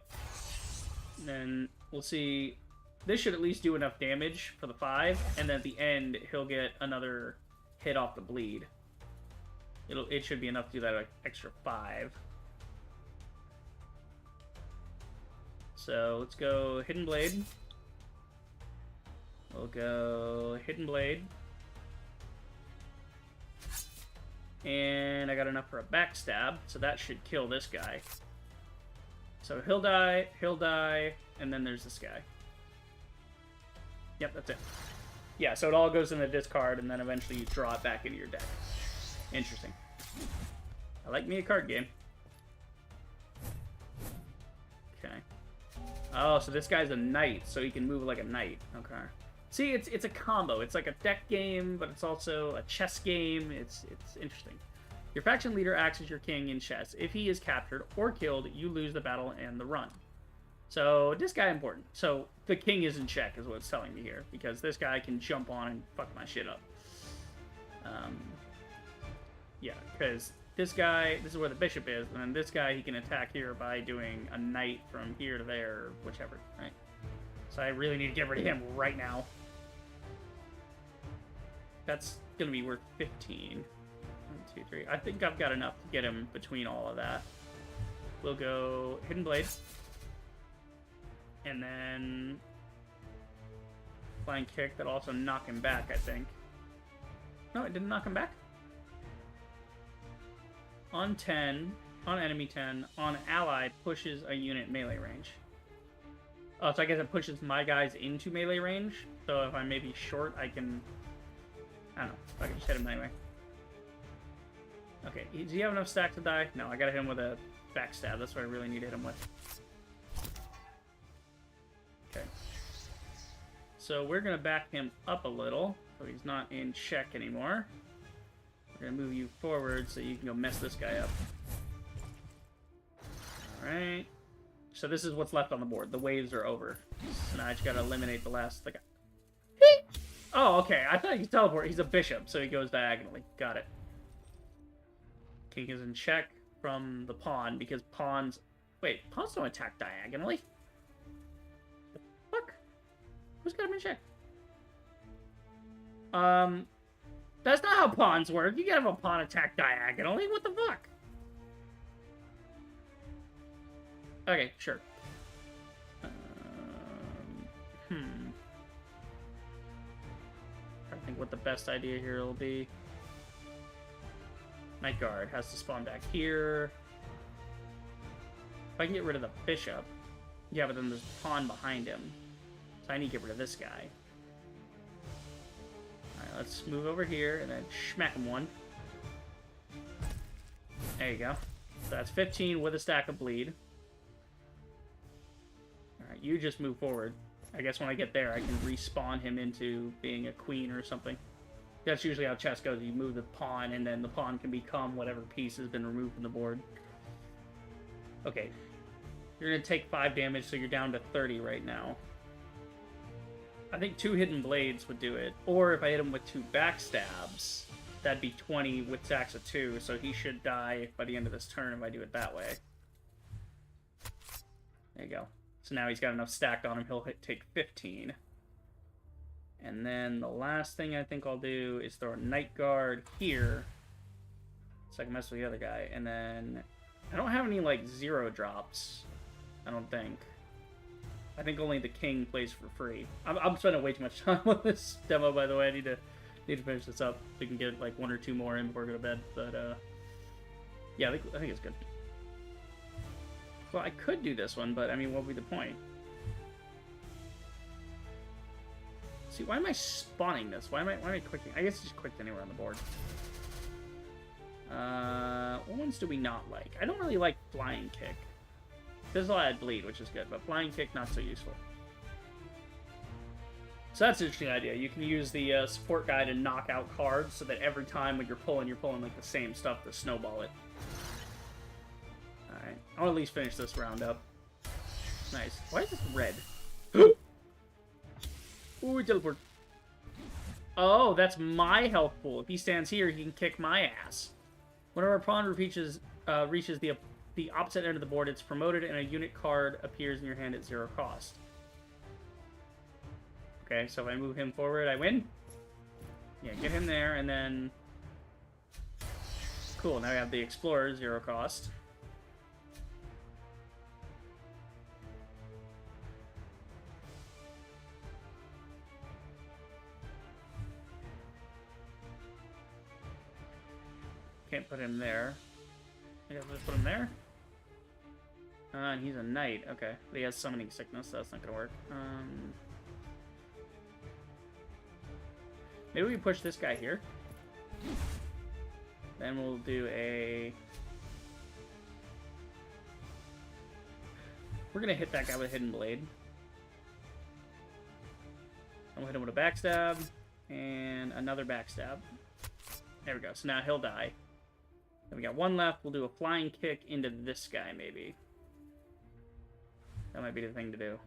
Speaker 1: Then we'll see. This should at least do enough damage for the 5, and then at the end, he'll get another hit off the bleed. It should be enough to do that extra 5. So let's go Hidden Blade. We'll go Hidden Blade. And I got enough for a backstab, so that should kill this guy. So he'll die, and then there's this guy. Yep, that's it. Yeah, so it all goes in the discard, and then eventually you draw it back into your deck. Interesting. I like me a card game. Okay. Oh, so this guy's a knight, so he can move like a knight. Okay. See, it's a combo. It's like a deck game, but it's also a chess game. It's interesting. Your faction leader acts as your king in chess. If he is captured or killed, you lose the battle and the run. So this guy important. So the king is in check, is what it's telling me here, because this guy can jump on and fuck my shit up. Yeah, because this guy, this is where the bishop is, and then this guy he can attack here by doing a knight from here to there, or whichever, right? So I really need to get rid of him right now. That's gonna be worth 15. 1, 2, 3. I think I've got enough to get him between all of that. We'll go Hidden Blade. And then Flying Kick, that'll also knock him back, I think. No, it didn't knock him back? On 10, on enemy 10, on ally, pushes a unit melee range. Oh, so I guess it pushes my guys into melee range. So if I'm maybe short, I can... I don't know. I can just hit him anyway. Okay, does he have enough stack to die? No, I gotta hit him with a backstab. That's what I really need to hit him with. Okay. So we're gonna back him up a little, so he's not in check anymore. We're gonna move you forward so you can go mess this guy up. Alright. So this is what's left on the board. The waves are over. So now I just gotta eliminate the last guy. Oh, okay. I thought he could teleport. He's a bishop, so he goes diagonally. Got it. King is in check from the pawn, because pawns... Wait, pawns don't attack diagonally? The fuck? Who's got him in check? That's not how pawns work. You can't have a pawn attack diagonally. What the fuck? Okay, sure. I think what the best idea here will be. Night Guard has to spawn back here. If I can get rid of the bishop. Yeah, but then there's a pawn behind him. So I need to get rid of this guy. Alright, let's move over here and then smack him one. There you go. So that's 15 with a stack of bleed. Alright, you just move forward. I guess when I get there, I can respawn him into being a queen or something. That's usually how chess goes. You move the pawn, and then the pawn can become whatever piece has been removed from the board. Okay. You're going to take 5 damage, so you're down to 30 right now. I think 2 hidden blades would do it. Or if I hit him with 2 backstabs, that'd be 20 with stacks of 2, so he should die by the end of this turn if I do it that way. There you go. So now he's got enough stacked on him, he'll take 15. And then the last thing I think I'll do is throw a Night Guard here, so I can mess with the other guy. And then I don't have any, like, 0 drops, I don't think. I think only the king plays for free. I'm spending way too much time on this demo, by the way. I need to finish this up so we can get, like, 1 or 2 more in before I go to bed. But, yeah, I think it's good. Well, I could do this one, but, I mean, what would be the point? See, why am I spawning this? Why am I clicking? I guess it's just clicked anywhere on the board. What ones do we not like? I don't really like Flying Kick. There's a lot of bleed, which is good, but Flying Kick, not so useful. So that's an interesting idea. You can use the support guy to knock out cards so that every time when you're pulling like the same stuff to snowball it. Alright, I'll at least finish this round up. Nice. Why is this red? Ooh, teleport. Oh, that's my health pool. If he stands here, he can kick my ass. Whenever a pawn reaches the opposite end of the board, it's promoted and a unit card appears in your hand at 0 cost. Okay, so if I move him forward, I win. Yeah, get him there, and then... Cool, now we have the Explorer, 0 cost. Can't put him there. I guess I'll just put him there. And he's a knight. Okay. But he has summoning sickness, so that's not gonna work. Maybe we push this guy here. Then we'll do a... We're gonna hit that guy with a hidden blade. I'm gonna hit him with a backstab. And another backstab. There we go. So now he'll die. Then we got 1 left. We'll do a flying kick into this guy, maybe. That might be the thing to do.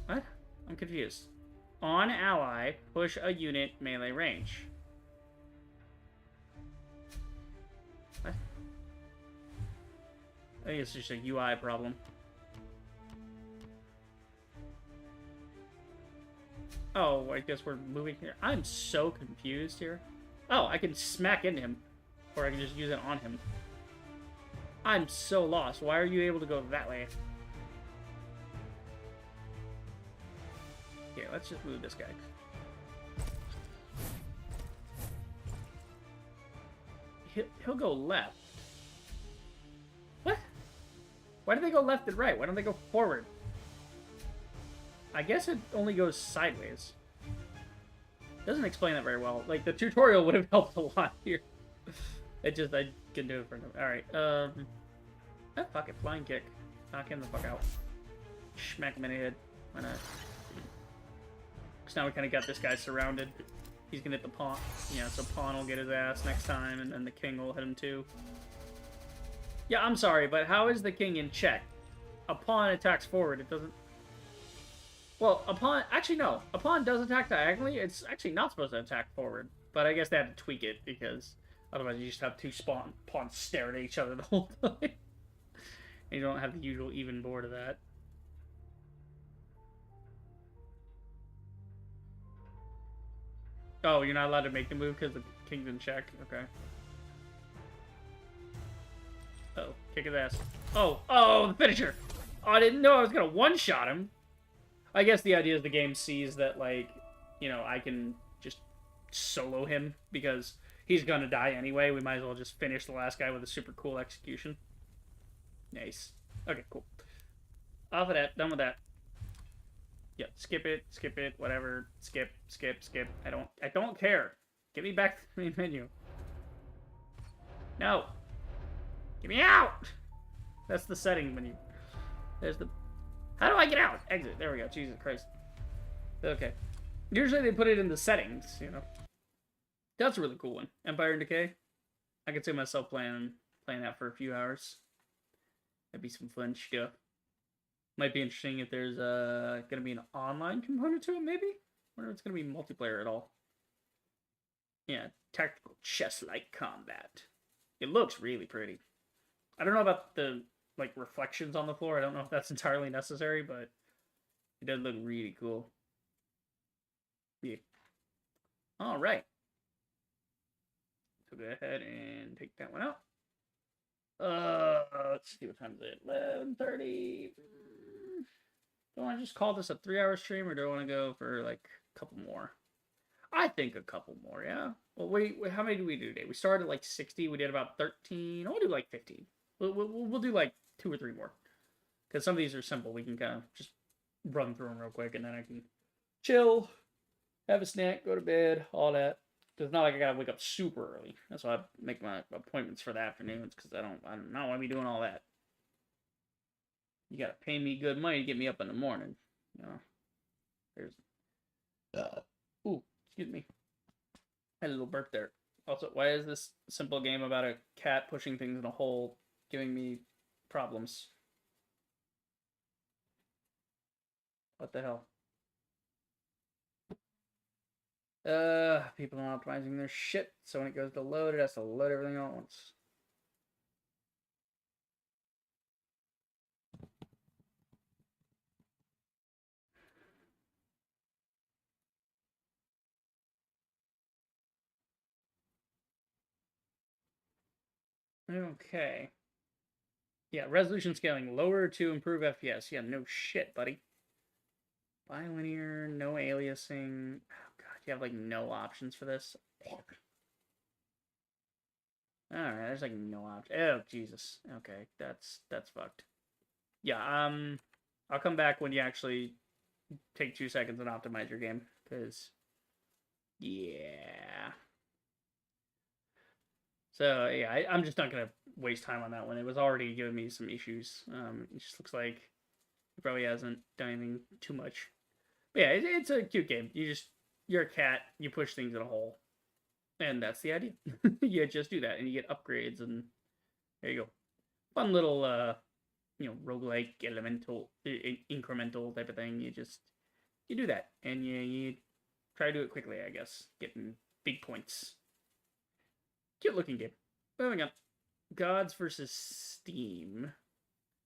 Speaker 1: What? I'm confused. On ally, push a unit melee range. What? I think it's just a UI problem. Oh, I guess we're moving here. I'm so confused here. Oh, I can smack into him. Or I can just use it on him. I'm so lost. Why are you able to go that way? Here, let's just move this guy. He'll go left. What? Why do they go left and right? Why don't they go forward? I guess it only goes sideways. Doesn't explain that very well. Like, the tutorial would have helped a lot here. It just, I can do it for them. Alright, fuck it, flying kick. Knock him the fuck out. Smack him in the head. Why not? Because now we kind of got this guy surrounded. He's gonna hit the pawn. Yeah, so pawn will get his ass next time, and then the king will hit him too. Yeah, I'm sorry, but how is the king in check? A pawn attacks forward, it doesn't... Well, a pawn... Actually, no. A pawn does attack diagonally. It's actually not supposed to attack forward. But I guess they had to tweak it, because otherwise you just have two pawns staring at each other the whole time. And you don't have the usual even board of that. Oh, you're not allowed to make the move because the king's in check? Okay. Oh, kick his ass. Oh, the finisher! Oh, I didn't know I was gonna one-shot him. I guess the idea is the game sees that, like, you know, I can just solo him because he's gonna die anyway. We might as well just finish the last guy with a super cool execution. Nice. Okay, cool. Off of that. Done with that. Yeah, skip it, whatever. Skip. I don't care. Get me back to the main menu. No. Get me out! That's the setting menu. There's the... How do I get out? Exit. There we go. Jesus Christ. Okay. Usually they put it in the settings, you know. That's a really cool one. Empire and Decay. I could see myself playing that for a few hours. That'd be some fun stuff. Might be interesting if there's gonna be an online component to it, maybe? I wonder if it's gonna be multiplayer at all. Yeah, tactical chess-like combat. It looks really pretty. I don't know about the like reflections on the floor. I don't know if that's entirely necessary, but it does look really cool. Yeah. All right. So go ahead and take that one out. Let's see what time is it. 11:30. Do I want to just call this a 3-hour stream, or do I want to go for like a couple more? I think a couple more, yeah. Well, wait, how many did we do today? We started at like 60. We did about 13. I'll do like 15. We'll do like 2 or 3 more. Because some of these are simple. We can kind of just run through them real quick, and then I can chill, have a snack, go to bed, all that. Because it's not like I gotta wake up super early. That's why I make my appointments for the afternoons, because I don't want to be doing all that. You gotta pay me good money to get me up in the morning. You know. There's... Ooh, excuse me. I had a little burp there. Also, why is this simple game about a cat pushing things in a hole giving me problems? What the hell? People not optimizing their shit, so when it goes to load, it has to load everything all at once. Okay. Yeah, resolution scaling lower to improve FPS. Yeah, no shit, buddy. Bilinear, no aliasing. Oh god, you have like no options for this. Alright, there's like no option. Oh Jesus. Okay, that's fucked. Yeah, I'll come back when you actually take 2 seconds and optimize your game, because yeah. So yeah, I'm just not gonna waste time on that one. It was already giving me some issues. It just looks like it probably hasn't done anything too much. But yeah, it's a cute game. You're a cat. You push things in a hole, and that's the idea. You just do that, and you get upgrades, and there you go. fun little, roguelike, elemental, incremental type of thing. You do that, and you try to do it quickly, I guess. Getting big points. Cute looking game. Moving on. Gods versus Steam.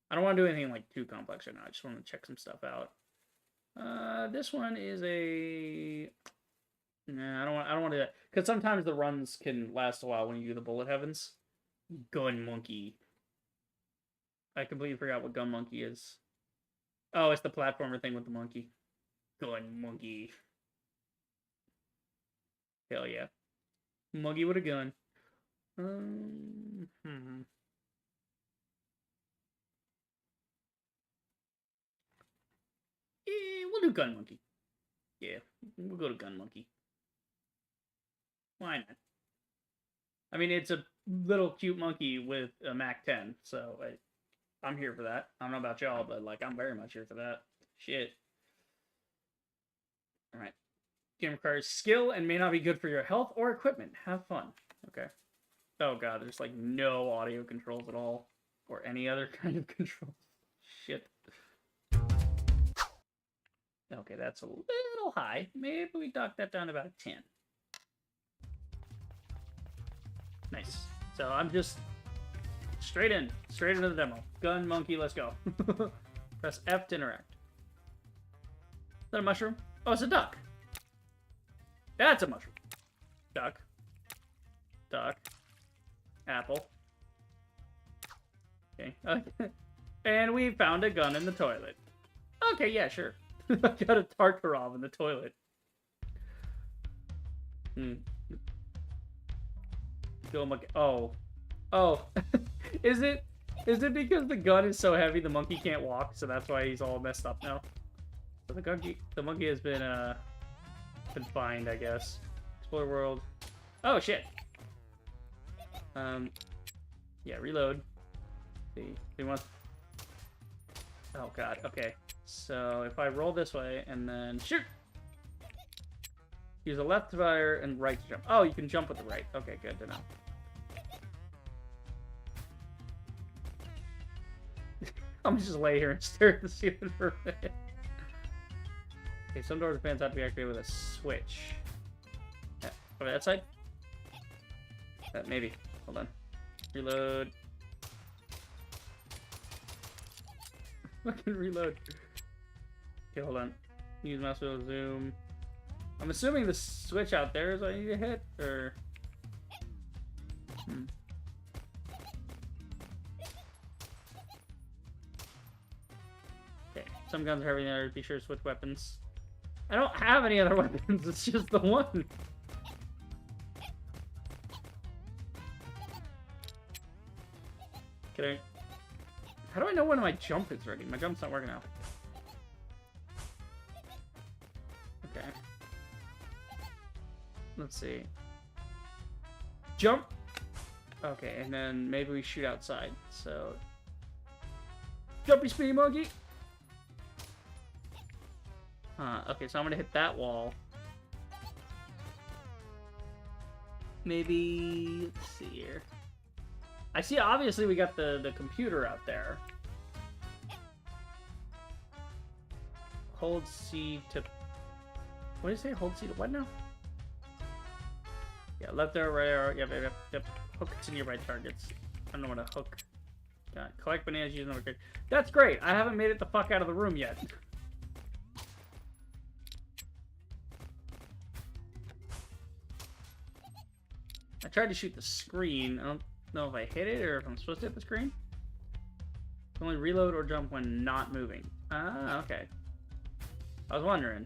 Speaker 1: I don't want to do anything like too complex right now. I just want to check some stuff out. This one is a... Nah, I don't want to do that. Because sometimes the runs can last a while when you do the bullet heavens. Gun Monkey. I completely forgot what Gun Monkey is. Oh, it's the platformer thing with the monkey. Gun Monkey. Hell yeah. Monkey with a gun. We'll do Gun Monkey. Yeah, we'll go to Gun Monkey. Why not? I mean, it's a little cute monkey with a Mac 10, so I'm here for that. I don't know about y'all, but like, I'm very much here for that. Shit. Alright. Game requires skill and may not be good for your health or equipment. Have fun. Okay. Oh god, there's like no audio controls at all. Or any other kind of controls. Shit. Okay, that's a little high. Maybe we knock that down to about a 10. Nice. So I'm just straight into the demo. Gun Monkey, let's go. Press F to interact. Is that a mushroom? Oh, it's a duck. That's a mushroom. Duck. Duck. Apple. Okay. And we found a gun in the toilet. Okay, yeah, sure. I got a Tartarov in the toilet. Oh. Is it because the gun is so heavy the monkey can't walk, so that's why he's all messed up now? So the monkey has been confined, I guess. Explore world. Oh shit. Yeah, reload. Let's see. He wants. Oh god. Okay. So if I roll this way and then shoot. Use the left to fire and right to jump. Oh, you can jump with the right. Okay, good to know. I'm just lay here and stare at the ceiling for a minute. Okay, some doors and fans have to be activated with a switch. Yeah, over that side? Maybe. Hold on. Reload. Fucking reload. Okay, hold on. Use mouse wheel to zoom. I'm assuming the switch out there is what I need to hit, or... Okay, some guns are heavier than others. Be sure to switch weapons. I don't have any other weapons, it's just the one. Can I... How do I know when my jump is ready? My jump's not working out. Okay. Let's see. Jump! Okay, and then maybe we shoot outside, so... Jumpy speedy monkey! Okay, so I'm gonna hit that wall. Maybe... Let's see here. I see, obviously, we got the computer out there. Hold C to... What did you say? Hold C to what now? Yeah, left arrow, right arrow. Yep. Hook to nearby targets. I don't know what a hook... collect bananas using the card. That's great! I haven't made it the fuck out of the room yet. I tried to shoot the screen. I don't know if I hit it or if I'm supposed to hit the screen. Only reload or jump when not moving. Ah, okay. I was wondering.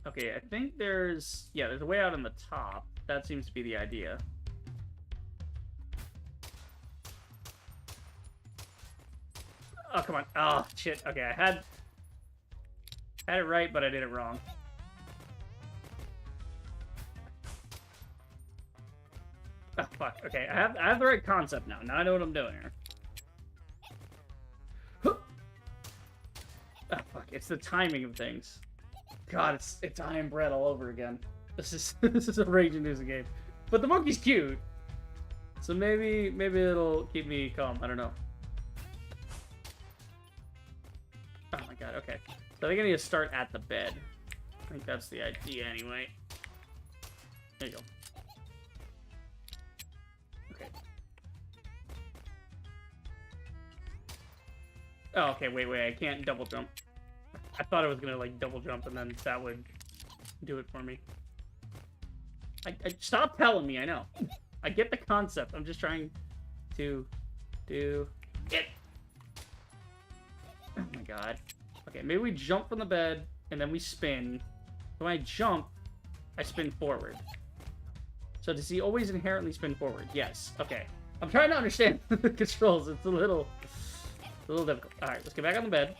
Speaker 1: Okay, I think there's a way out on the top. That seems to be the idea. Oh, come on. Oh, shit. Okay, I had it right, but I did it wrong. Oh, fuck. Okay, I have the right concept now. Now I know what I'm doing here. Oh, fuck. It's the timing of things. God, it's I Am Bread all over again. This is a rage-inducing game. But the monkey's cute. So maybe it'll keep me calm. I don't know. Oh my god, okay. So I think I need to start at the bed. I think that's the idea anyway. There you go. Okay. Oh, okay, wait, I can't double jump. I thought I was gonna, like, double jump and then that would do it for me. I stop telling me, I know. I get the concept. I'm just trying to do it. Oh my god. Okay, maybe we jump from the bed and then we spin. When I jump, I spin forward. So does he always inherently spin forward? Yes. Okay. I'm trying to understand the controls. It's a little difficult. All right, let's get back on the bed.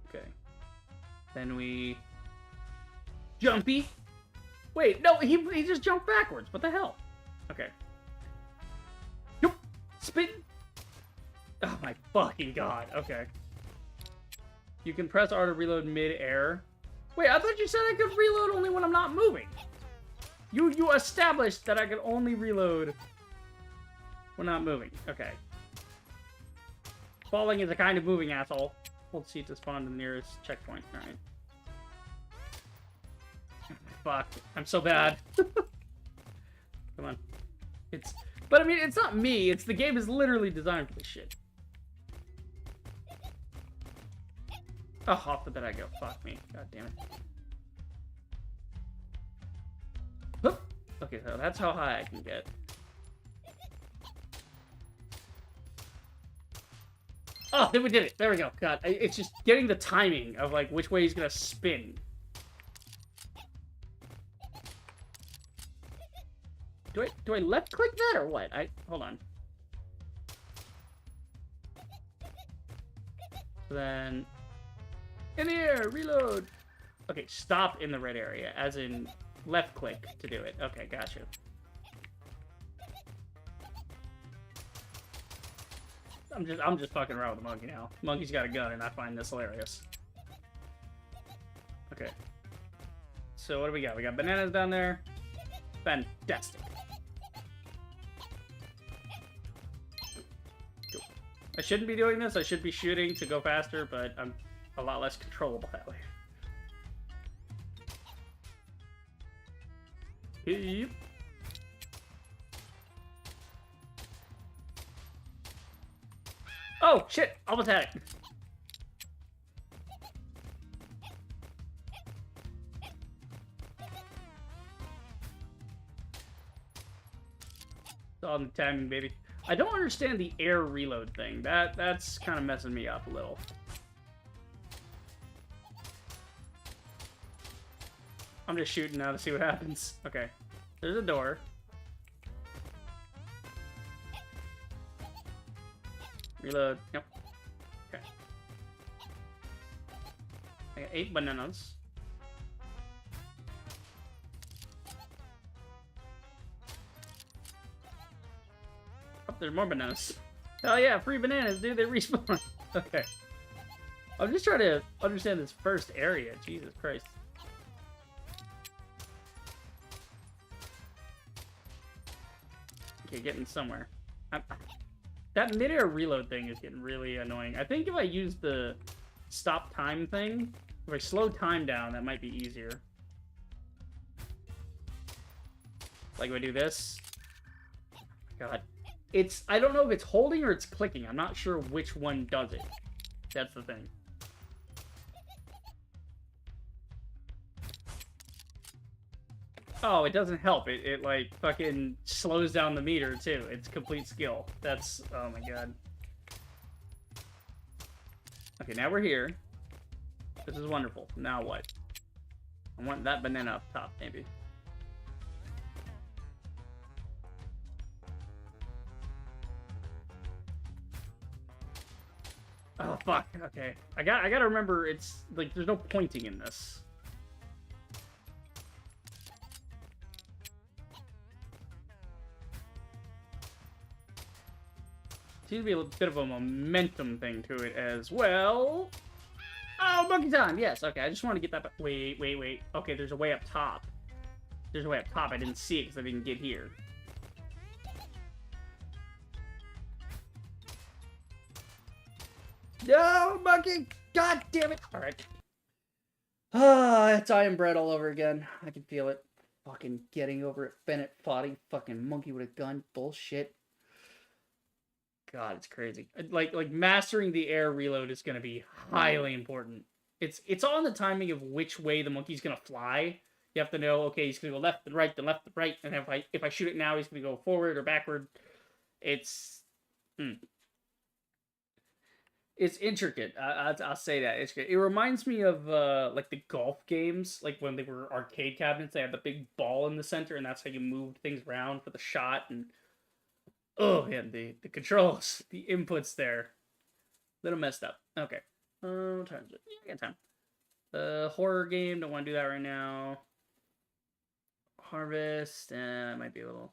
Speaker 1: Okay. Then we jumpy. Wait, no, he just jumped backwards. What the hell? Okay. Nope. Spin. Oh my fucking god. Okay. You can press R to reload mid-air. Wait, I thought you said I could reload only when I'm not moving. You established that I could only reload when not moving. Okay. Falling is a kind of moving, asshole. Hold C to spawn to the nearest checkpoint. Alright. Fuck. I'm so bad. Come on. But I mean, it's not me. It's the game is literally designed for this shit. Oh, off the bed I go. Fuck me. God damn it. Whoop. Okay, so that's how high I can get. Oh, then we did it. There we go. God, it's just getting the timing of, like, which way he's gonna spin. Do I left click that or what? Hold on. Then in the air, reload. Okay, stop in the red area, as in left click to do it. Okay, gotcha. I'm just fucking around with the monkey now. Monkey's got a gun, and I find this hilarious. Okay. So what do we got? We got bananas down there. Fantastic. Cool. I shouldn't be doing this. I should be shooting to go faster, but I'm a lot less controllable that way. Heap. Oh, shit! Almost had it. It's all in the timing, baby. I don't understand the air reload thing. That's kind of messing me up a little. I'm just shooting now to see what happens. Okay. There's a door. Reload. Yep. Okay. I got 8 bananas. Oh, there's more bananas. Oh yeah, free bananas, dude. They respawn. Okay. I'm just trying to understand this first area. Jesus Christ. Okay, getting somewhere. That mid-air reload thing is getting really annoying. I think if I use the stop time thing, if I slow time down, that might be easier. Like if I do this. God. I don't know if it's holding or it's clicking. I'm not sure which one does it. That's the thing. Oh, it doesn't help. It like fucking slows down the meter too. It's complete skill. That's, oh my god. Okay, now we're here. This is wonderful. Now what? I want that banana up top, maybe. Oh fuck. Okay. I gotta remember it's like there's no pointing in this. Seems to be a bit of a momentum thing to it as well. Oh, monkey time! Yes, okay, I just want to get that back. Wait. Okay, there's a way up top. There's a way up top. I didn't see it because I didn't get here. No, monkey! God damn it! Alright. Ah, it's iron bread all over again. I can feel it. Fucking getting over it. Bennett Foddy. Fucking monkey with a gun. Bullshit. God, it's crazy. Like mastering the air reload is gonna be highly important. It's all in the timing of which way the monkey's gonna fly. You have to know, okay, he's gonna go left and right, then left and right, and if I shoot it now, he's gonna go forward or backward. It's it's intricate. I'll say that. It's good. It reminds me of like the golf games, like when they were arcade cabinets. They had the big ball in the center, and that's how you moved things around for the shot. And oh man, the controls, the inputs there, a little messed up. Okay, what time is it? Yeah, I got time. Horror game. Don't want to do that right now. Harvest. Might be a little.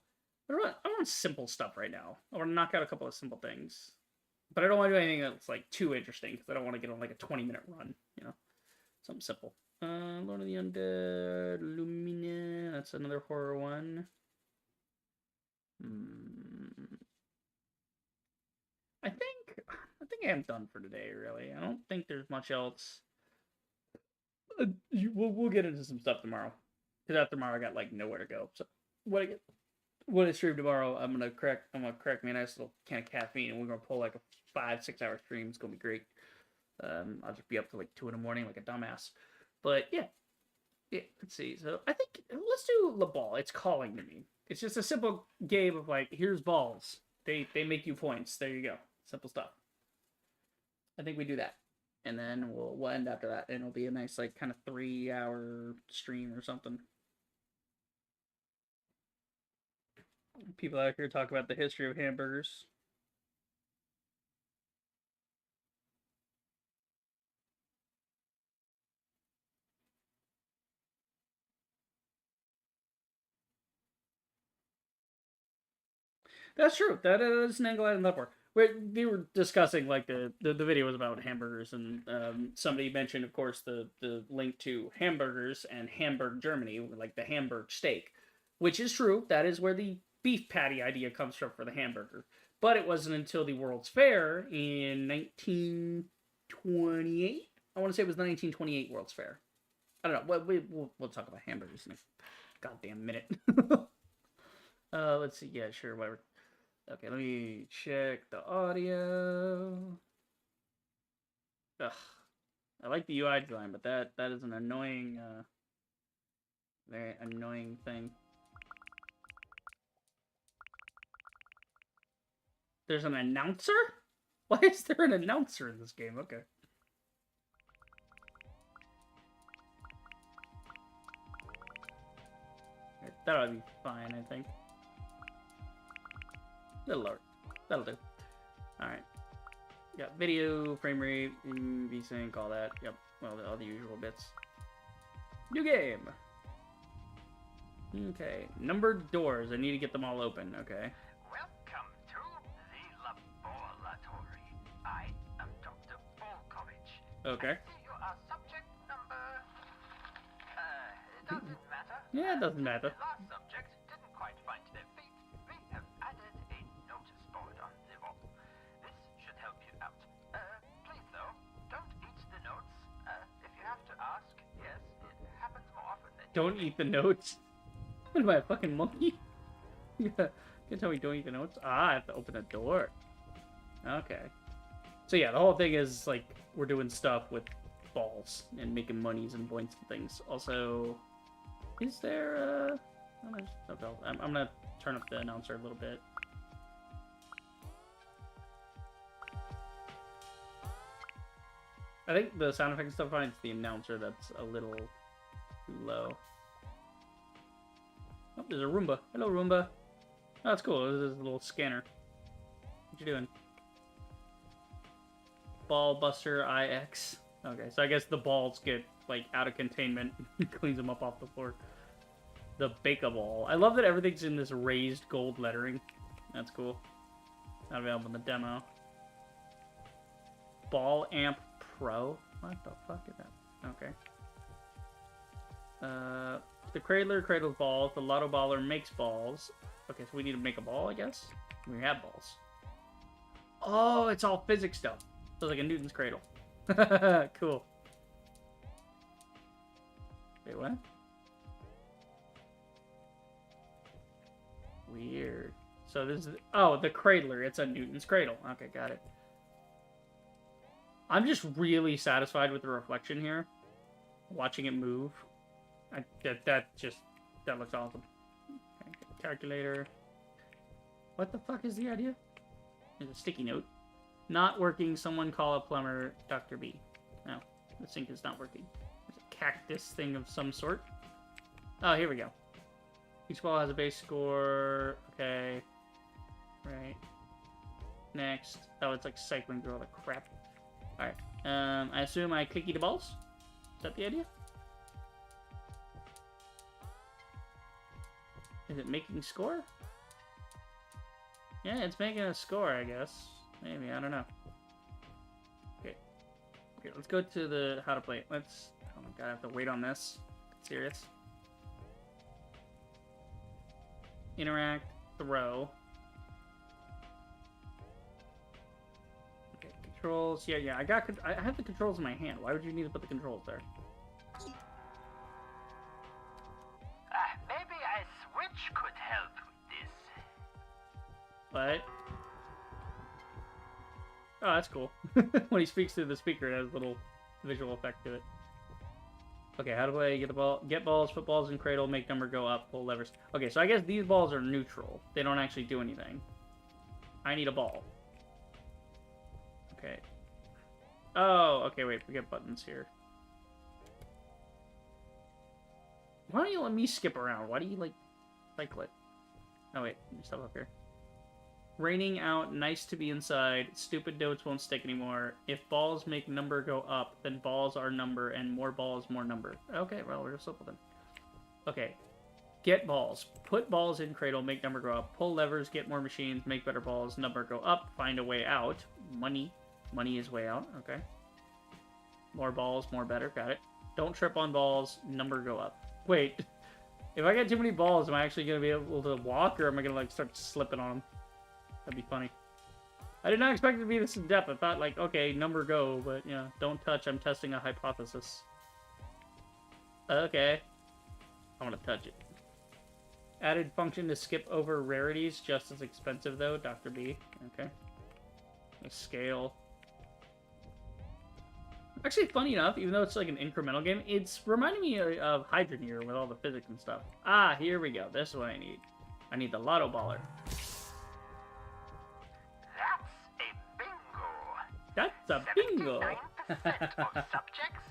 Speaker 1: I want simple stuff right now. I want to knock out a couple of simple things. But I don't want to do anything that's like too interesting because I don't want to get on like a 20-minute run, you know, something simple. Lord of the Undead, Lumina. That's another horror one. I think I am done for today. Really, I don't think there's much else. We'll get into some stuff tomorrow because after tomorrow I got like nowhere to go. So when I stream tomorrow, I'm gonna crack me a nice little can of caffeine, and we're gonna pull like a 5-6 hour stream. It's gonna be great. I'll just be up till like 2 in the morning like a dumbass. But yeah, let's see. So I think let's do the ball. It's calling to me. It's just a simple game of like, here's balls. They make you points. There you go. Simple stuff. I think we do that, and then we'll end after that, and it'll be a nice like kind of 3-hour stream or something. People out here talk about the history of hamburgers. That's true. That is an angle I didn't look for. We were discussing like the video was about hamburgers, and somebody mentioned, of course, the link to hamburgers and Hamburg, Germany, like the Hamburg steak, which is true. That is where the beef patty idea comes from for the hamburger. But it wasn't until the World's Fair in 1928. I want to say it was the 1928 World's Fair. I don't know. We'll talk about hamburgers in a goddamn minute. Let's see. Yeah, sure, whatever. Okay, let me check the audio. Ugh. I like the UI design, but that is an annoying, very annoying thing. There's an announcer? Why is there an announcer in this game? Okay. That'll be fine, I think. Little lower. That'll do. Alright. Got video, frame rate, VSync, all that. Yep. Well, all the usual bits. New game! Okay. Numbered doors. I need to get them all open. Okay.
Speaker 7: Welcome to the laboratory. I am Dr. Volkovich.
Speaker 1: Okay.
Speaker 7: I see you are subject number... it doesn't matter.
Speaker 1: Yeah, it doesn't matter.
Speaker 7: The last subject didn't quite find their feet. We have added a notice board on the wall. This should help you out. Please though, don't eat the notes. If you have to ask, yes, it happens more often than
Speaker 1: Don't eat the notes. What am I, a fucking monkey? Yeah. You tell me don't eat the notes? Ah, I have to open a door. Okay. So yeah, the whole thing is like we're doing stuff with balls and making monies and points and things. Also, is there I'm gonna turn up the announcer a little bit. I think the sound effects stuff fine. It's the announcer that's a little too low. Oh, there's a Roomba. Hello, Roomba. Oh, that's cool. This is a little scanner. What you doing? Ball Buster IX. Okay, so I guess the balls get, like, out of containment. Cleans them up off the floor. The Bake-A-Ball. I love that everything's in this raised gold lettering. That's cool. Not available in the demo. Ball Amp Pro? What the fuck is that? Okay. The cradler cradles balls. The lotto baller makes balls. Okay, so we need to make a ball, I guess. We have balls. Oh, it's all physics stuff. So it's like a Newton's cradle. Cool. Wait, what? Weird. So this is... Oh, the cradler. It's a Newton's cradle. Okay, got it. I'm just really satisfied with the reflection here. Watching it move. That looks awesome. Okay, calculator. What the fuck is the idea? There's a sticky note. Not working. Someone call a plumber. Dr. B. No, the sink is not working. There's a cactus thing of some sort. Oh, here we go. Each ball has a base score. Okay. Right. Next. Oh, it's like cycling through all the crap. Alright. I assume I clicky the balls? Is that the idea? Is it making score? Yeah, it's making a score, I guess. Maybe, I don't know. Okay. Okay, let's go to the how to play it. Let's... Oh my god, I have to wait on this. Serious. Interact, throw. Okay, controls. Yeah, I have the controls in my hand. Why would you need to put the controls there?
Speaker 7: Maybe a switch could help with this.
Speaker 1: What? Oh, that's cool. When he speaks through the speaker, it has a little visual effect to it. Okay, how do I get the ball? Get balls, put balls in cradle, make number go up, pull levers. Okay, so I guess these balls are neutral. They don't actually do anything. I need a ball. Okay. Oh, okay, wait, we get buttons here. Why don't you let me skip around? Why do you, like, cycle it? Oh, wait, there's stuff up here. Raining out, nice to be inside, stupid notes won't stick anymore. If balls make number go up, then balls are number, and more balls, more number. Okay, well, we're simple then. Okay. Get balls. Put balls in cradle, make number go up. Pull levers, get more machines, make better balls, number go up. Find a way out. Money. Money is way out. Okay. More balls, more better. Got it. Don't trip on balls, number go up. Wait. If I get too many balls, am I actually going to be able to walk, or am I going to, like, start slipping on them? That'd be funny. I did not expect it to be this in depth. I thought, like, okay, number go, but, you know, don't touch. I'm testing a hypothesis. Okay. I want to touch it. Added function to skip over rarities. Just as expensive, though. Dr. B. Okay. A scale. Actually, funny enough, even though it's like an incremental game, it's reminding me of Hydroneer with all the physics and stuff. Ah, here we go. This is what I need. I need the Lotto Baller. That's a bingo!
Speaker 7: 79% of subjects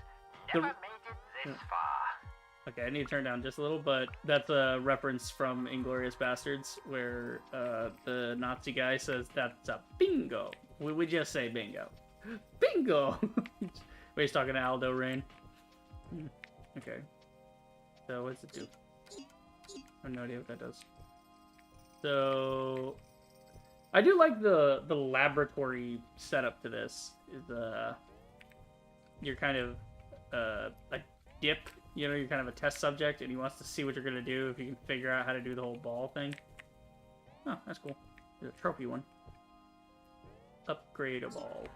Speaker 7: never made it this far.
Speaker 1: Okay, I need to turn down just a little, but that's a reference from Inglourious Bastards, where the Nazi guy says, that's a bingo. We just say bingo. Bingo! Wait, he's talking to Aldo Rain. Okay. So, what does it do? I have no idea what that does. So... I do like the laboratory setup to this. You're kind of a dip, you know, you're kind of a test subject, and he wants to see what you're gonna do if you can figure out how to do the whole ball thing. Oh, that's cool. There's a trophy one. Upgrade a ball.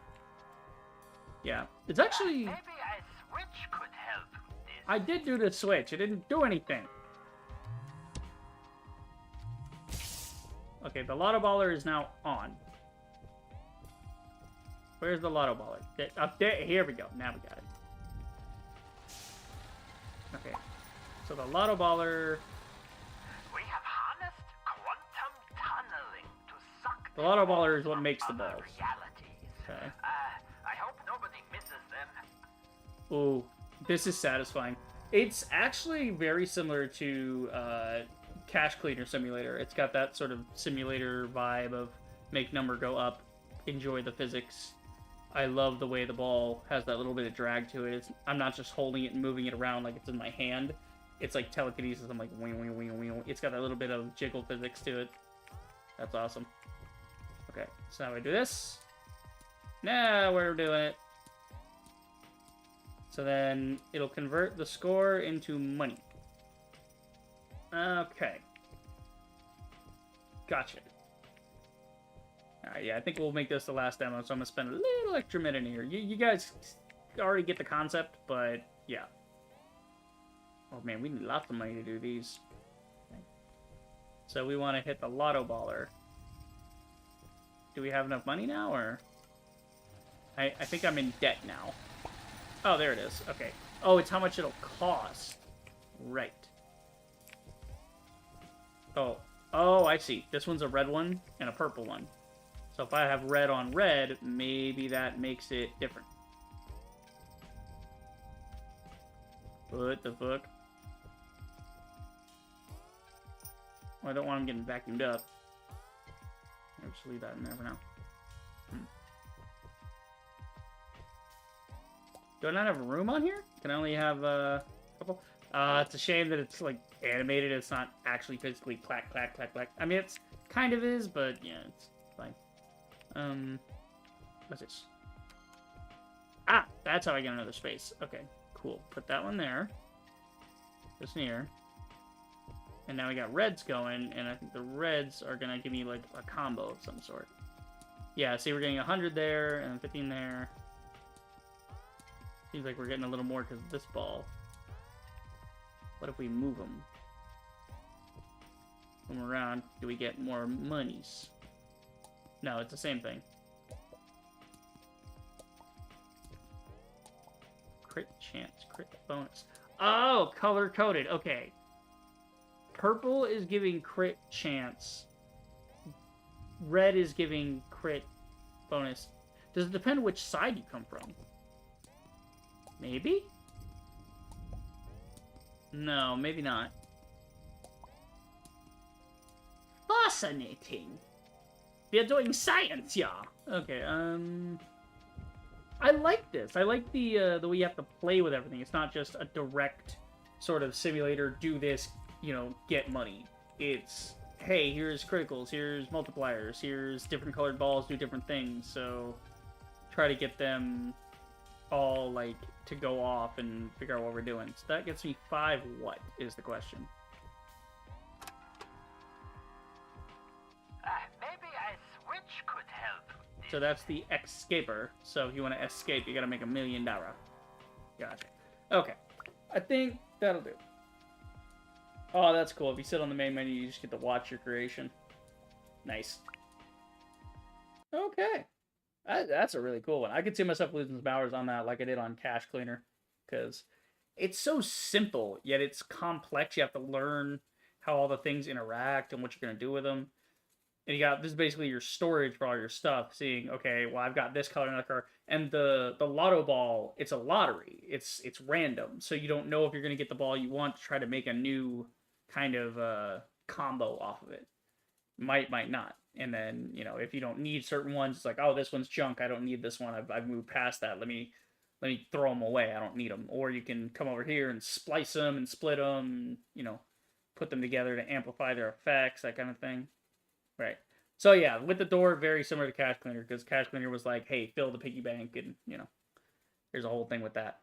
Speaker 1: Yeah, it's actually.
Speaker 7: Maybe a switch could help with this.
Speaker 1: I did do the switch. It didn't do anything. Okay, the Lotto Baller is now on. Where's the Lotto Baller? Up there. Here we go. Now we got it. Okay. So the Lotto Baller...
Speaker 7: We have harnessed quantum tunneling to suck
Speaker 1: The Lotto Baller is what makes the
Speaker 7: other
Speaker 1: balls.
Speaker 7: realities.
Speaker 1: Okay.
Speaker 7: I hope nobody misses them.
Speaker 1: Ooh, this is satisfying. It's actually very similar to Cache Cleaner Simulator. It's got that sort of simulator vibe of make number go up, enjoy the physics. I love the way the ball has that little bit of drag to it. I'm not just holding it and moving it around like it's in my hand. It's like telekinesis. I'm like, wing, wing, wing, wing. It's got that little bit of jiggle physics to it. That's awesome. Okay, so now I do this. Now we're doing it. So then it'll convert the score into money. Okay. Gotcha. Alright, yeah, I think we'll make this the last demo, so I'm gonna spend a little extra minute here. You guys already get the concept, but yeah. Oh man, we need lots of money to do these. Okay. So we want to hit the lotto baller. Do we have enough money now, or? I think I'm in debt now. Oh, there it is. Okay. Oh, it's how much it'll cost. Right. Oh. Oh, I see. This one's a red one and a purple one. So if I have red on red, maybe that makes it different. What the fuck? Well, I don't want them getting vacuumed up. I'll just leave that in there for now. Do I not have room on here? Can I only have a couple? It's a shame that it's like animated. It's not actually physically clack, clack, clack, clack. I mean, it's kind of is, but yeah, it's fine. What's this? Ah, that's how I get another space. Okay, cool. Put that one there. This here. And now we got reds going, and I think the reds are gonna give me like a combo of some sort. Yeah, see, we're getting 100 there and 15 there. Seems like we're getting a little more because of this ball. What if we move them? Move 'em around, do we get more monies? No, it's the same thing. Crit chance, crit bonus. Oh, color-coded, okay. Purple is giving crit chance. Red is giving crit bonus. Does it depend which side you come from? Maybe? No, maybe not. Fascinating. We are doing science, yeah. Okay, I like this. I like the way you have to play with everything. It's not just a direct sort of simulator, do this, you know, get money. It's, hey, here's criticals, here's multipliers, here's different colored balls do different things, so try to get them all, like, to go off and figure out what we're doing. So that gets me 5 what, is the question.
Speaker 7: Maybe a switch could help.
Speaker 1: So that's the escaper. So if you want to escape, you gotta make $1 million. Gotcha. Okay. I think that'll do. Oh, that's cool. If you sit on the main menu, you just get to watch your creation. Nice. Okay. That's a really cool one. I could see myself losing some hours on that like I did on Cash Cleaner. Because it's so simple, yet it's complex. You have to learn how all the things interact and what you're going to do with them. And you got, this is basically your storage for all your stuff. Seeing, okay, well, I've got this color in the car. And the lotto ball, it's a lottery. It's random. So you don't know if you're going to get the ball you want to try to make a new kind of combo off of it. Might not. And then, you know, if you don't need certain ones, it's like, oh, this one's junk. I don't need this one. I've moved past that. Let me throw them away. I don't need them. Or you can come over here and splice them and split them, you know, put them together to amplify their effects, that kind of thing. Right. So yeah, with the door, very similar to Cash Cleaner, because Cash Cleaner was like, hey, fill the piggy bank, and, you know, there's a whole thing with that.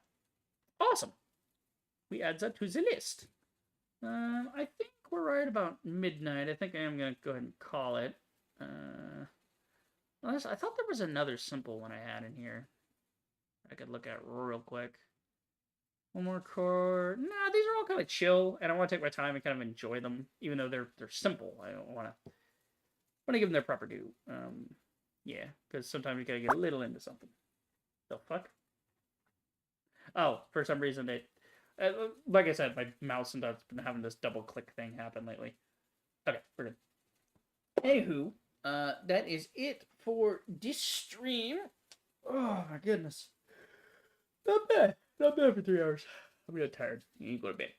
Speaker 1: Awesome. We add that to the list. I think we're right about midnight. I think I am going to go ahead and call it. I thought there was another simple one I had in here I could look at real quick. One more chord. Nah, these are all kind of chill, and I want to take my time and kind of enjoy them, even though they're simple. I don't want to give them their proper due. Yeah, because sometimes you gotta get a little into something. The fuck? Oh, for some reason it, like I said, my mouse and I've been having this double click thing happen lately. Okay, we're good. Anywho, that is it for this stream. Oh my goodness. Not bad. Not bad for 3 hours. I'm really tired. You need to go to bed.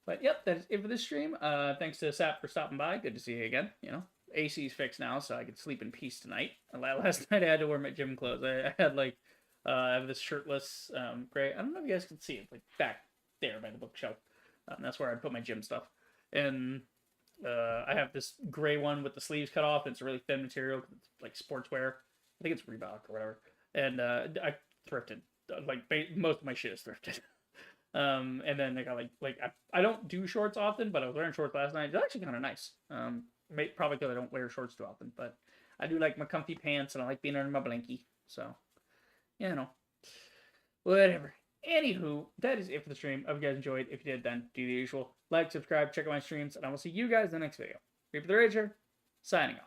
Speaker 1: But yep, that is it for this stream. Thanks to Sap for stopping by. Good to see you again. You know, AC's fixed now, so I could sleep in peace tonight. Last night I had to wear my gym clothes. I had like, I have this shirtless gray. I don't know if you guys can see it, like back there by the bookshelf. That's where I put my gym stuff. And I have this gray one with the sleeves cut off. It's a really thin material, it's like sportswear. I think it's Reebok or whatever. And I thrifted. Like most of my shit is thrifted. And then I got I don't do shorts often, but I was wearing shorts last night. It's actually kind of nice. Probably because I don't wear shorts too often, but I do like my comfy pants and I like being under my blankie. So, you know, whatever. Anywho, that is it for the stream. I hope you guys enjoyed. If you did, then do the usual. Like, subscribe, check out my streams, and I will see you guys in the next video. Reaper the Rager, signing off.